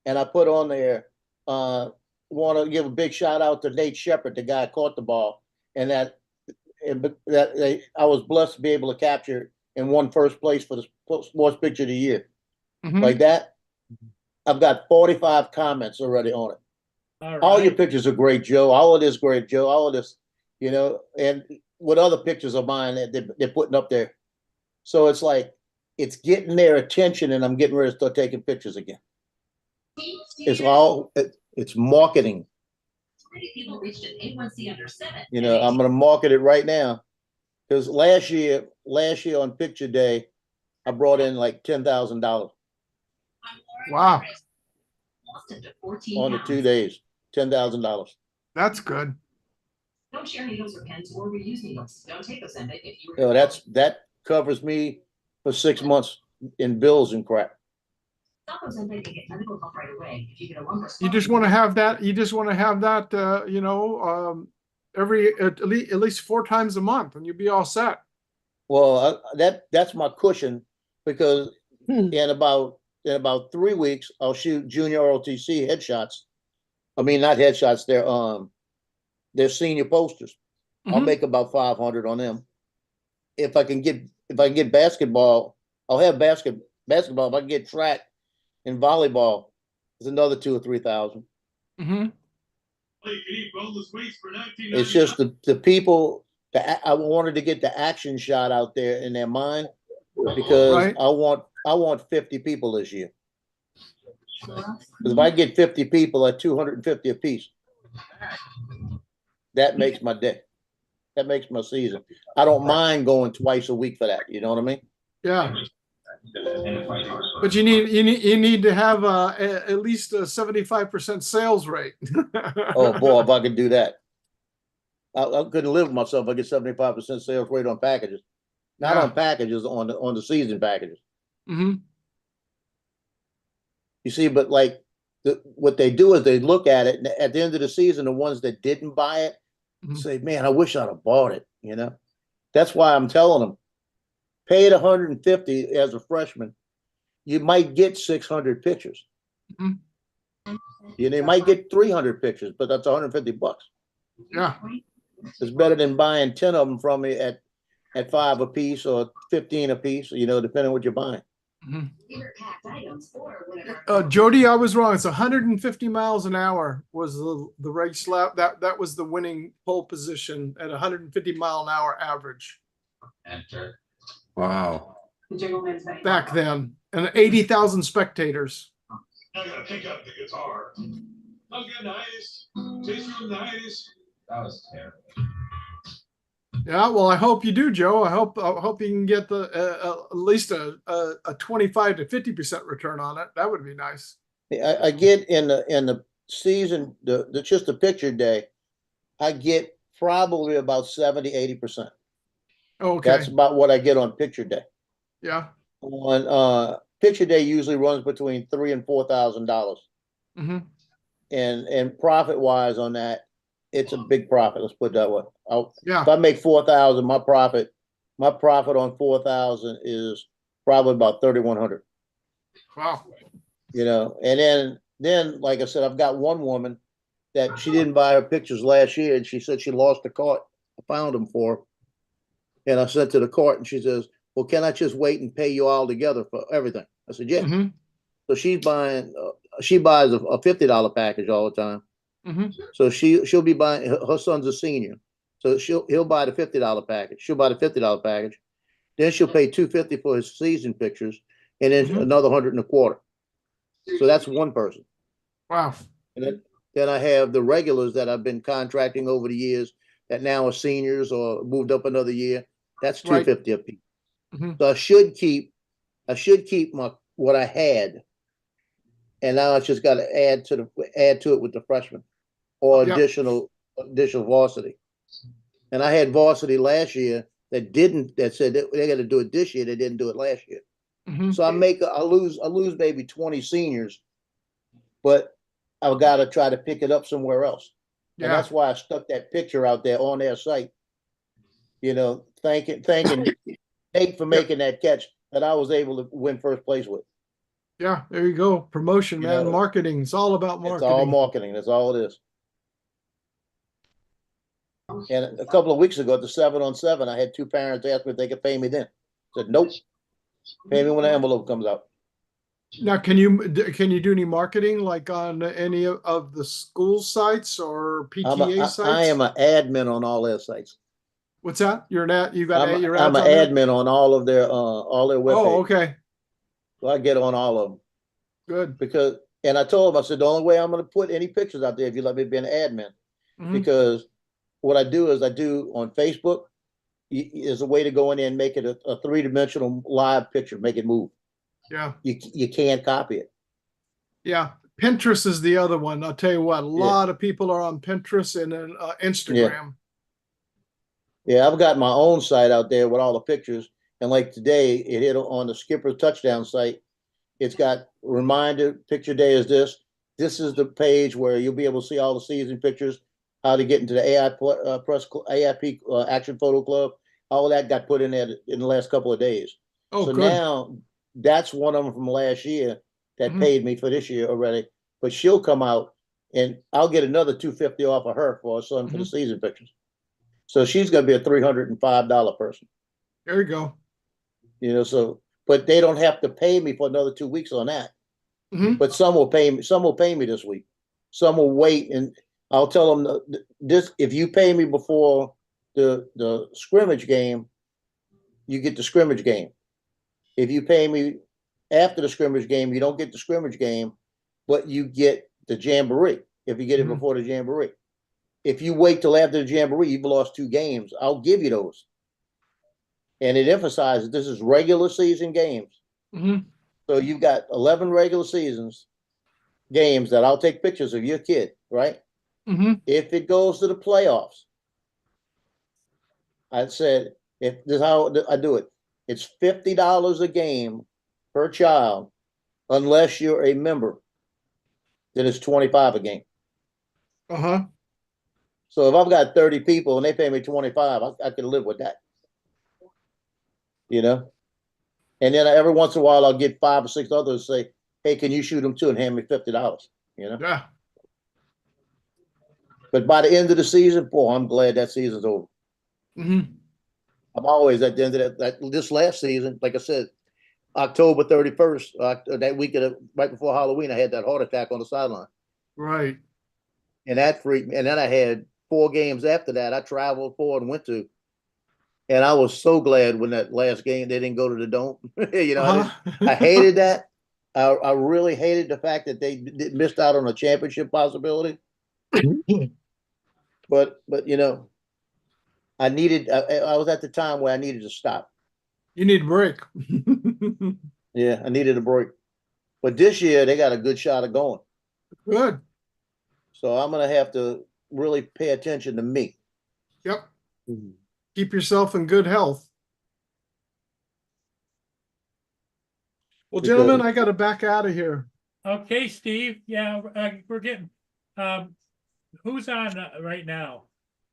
And I put on there, want to give a big shout out to Nate Shepard, the guy who caught the ball. And I was blessed to be able to capture and won first place for the sports picture of the year. Mhm. Like that. I've got 45 comments already on it. All right. All your pictures are great, Joe. All of this great, Joe. All of this. you know, and with other pictures of mine that they're putting up there. So it's like, it's getting their attention and I'm getting ready to start taking pictures again. It's marketing. People reached an A1C under 7. You know, I'm gonna market it right now. Because last year on picture day, I brought in like $10,000 Wow, on the 2 days, $10,000. that's good. Don't share needles or pens or reuse needles. Don't take Ozempic if you. You know, that covers me for 6 months in bills and crap. Stop Ozempic and get medical help right away if you get a lumbar. You just want to have that. You just want to have that. Every at least 4 times a month, and you'll be all set. Well, that's my cushion, because in about 3 weeks I'll shoot junior ROTC headshots. I mean, not headshots. They're senior posters. I'll make about 500 on them. If I can get basketball, I'll have basketball. If I can get track and volleyball, it's another 2,000 or 3,000. It's just the people that I wanted to get the action shot out there in their mind, because Right. I want 50 people this year. Because if I get 50 people at 250 apiece, that makes my day. That makes my season. I don't mind going twice a week for that. You know what I mean? Yeah. But you need to have at least a 75% sales rate. Oh boy, if I could do that, I couldn't live with myself if I get 75% sales rate on packages. Not Yeah. on packages, on the season packages. Mm-hmm. You see, but like what they do is they look at it, and at the end of the season, the ones that didn't buy it say, "Man, I wish I'd have bought it." You know, that's why I'm telling them, pay it 150 as a freshman. You might get 600 pictures. You might get 300 pictures, but that's $150. Yeah. It's better than buying 10 of them from me at $5 a piece or 15 a piece. You know, depending on what you're buying. Jody, I was wrong. It's 150 miles an hour was the race lap. That was the winning pole position at 150 mile an hour average. Enter. Wow. Back then, and 80,000 spectators. I gotta pick up the guitar. I'll get nice. Taste real nice. That was terrible. Yeah, well, I hope you do, Joe. I hope you can get at least a 25 to 50% return on it. That would be nice. I get in the season, just the picture day, I get probably about 70-80%. Okay. That's about what I get on picture day. Yeah. On picture day usually runs between $3,000 and $4,000. Mm-hmm. And profit wise on that, it's a big profit. Let's put it that way. Yeah. If I make 4,000, my profit on 4,000 is probably about 3,100. Wow. You know, and then like I said, I've got one woman that she didn't buy her pictures last year, and she said she lost the cart. I found them for her, and I sent to the cart, and she says, "Well, can I just wait and pay you all together for everything?" I said, "Yeah." Mm-hmm. So she's buying. She buys a $50 package all the time. Mm-hmm. So she'll be buying. Her son's a senior, so he'll buy the $50 package. She'll buy the $50 package. Then she'll pay $250 for his season pictures, and then another $125. So that's one person. Wow. And then I have the regulars that I've been contracting over the years that now are seniors or moved up another year. That's $250 a piece. Mm-hmm. So I should keep what I had, and now I just got to add to it with the freshmen or additional varsity. And I had varsity last year that said they got to do it this year. They didn't do it last year. Mm-hmm. So I lose maybe 20 seniors, but I've got to try to pick it up somewhere else. Yeah. And that's why I stuck that picture out there on their site. You know, thanking Nate for making that catch that I was able to win first place with. Yeah, there you go. Promotion, You man. know, Marketing. It's all about marketing. It's all marketing. That's all it is. And a couple of weeks ago at the 7-on-7, I had 2 parents ask me if they could pay me then. I said, nope. Pay me when the envelope comes out. Now, can you do any marketing like on any of the school sites or PTA sites? I am an admin on all their sites. What's that? You're an ad, you got I'm your an ads on there? admin on all of their webpages. Oh, okay, So I get on all of them good. because, and I told them, I said, the only way I'm going to put any pictures out there if you let me be an admin, Mhm. because what I do is I do on Facebook is a way to go in there and make it a three-dimensional live picture, make it move. Yeah, You can't copy it. yeah. Pinterest is the other one. I'll tell you what, a lot of people are on Pinterest and then Instagram. Yeah, I've got my own site out there with all the pictures. And like today, it hit on the Skipper touchdown site. It's got reminder, picture day is this. This is the page where you'll be able to see all the season pictures, how to get into the AIP Action Photo Club. All of that got put in there in the last couple of days. Oh, So good. now that's one of them from last year that Mhm. paid me for this year already. But she'll come out and I'll get another $250 off of her for her son for the season pictures. So she's going to be a $305 person. There you go. You know, so but they don't have to pay me for another 2 weeks on that. Mhm. But some will pay me. Some will pay me this week. Some will wait, and I'll tell them this: if you pay me before the scrimmage game, you get the scrimmage game. If you pay me after the scrimmage game, you don't get the scrimmage game, but you get the jamboree. If you get it Mhm. before the jamboree, if you wait till after the jamboree, you've lost 2 games. I'll give you those. And it emphasizes this is regular season games. Mhm. So you've got 11 regular seasons games that I'll take pictures of your kid, right? Mhm. If it goes to the playoffs, I said, if this is how I do it, it's $50 a game per child, unless you're a member. Then it's 25 a game. Uh-huh. So if I've got 30 people and they pay me 25, I can live with that. You know? And then every once in a while, I'll get 5 or 6 others say, hey, can you shoot them too and hand me $50? You know? Yeah. But by the end of the season, boy, I'm glad that season's over. Mhm. I'm always at the end of that this last season, like I said, October 31st, that week right before Halloween, I had that heart attack on the sideline. Right. And that freaked me. And then I had 4 games after that I traveled for and went to. And I was so glad when that last game, they didn't go to the Dome. You know, Uh-huh. I hated that. I really hated the fact that they missed out on a championship possibility. But you know, I was at the time where I needed to stop. You need a break. Yeah, I needed a break. But this year they got a good shot of going. Good. So I'm gonna have to really pay attention to me. Yep. Keep yourself in good health. Well, Because- gentlemen, I got to back out of here. Okay, Steve. Yeah, we're getting. Who's on right now?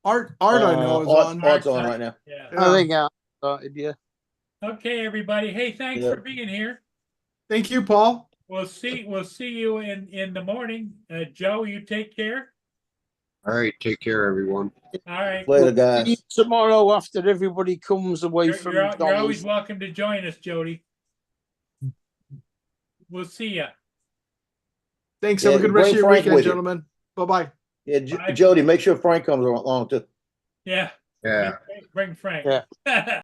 Art, I know is on. Art's on right now. Yeah. Yeah. I think I started, yeah. Okay, everybody. Hey, thanks Yeah. for being here. Thank you, Paul. We'll see you in the morning. Joe, you take care. All right, take care, everyone. All right. Later, See you guys. tomorrow after everybody comes away You're, from you're always Donald's. welcome to join us, Jody. We'll see ya. Thanks. Yeah, Have a good rest of bring your Frank weekend, with you. gentlemen. Bye-bye. Yeah, Jody, make sure Frank comes along too. Yeah. Yeah. Bring Frank. Yeah.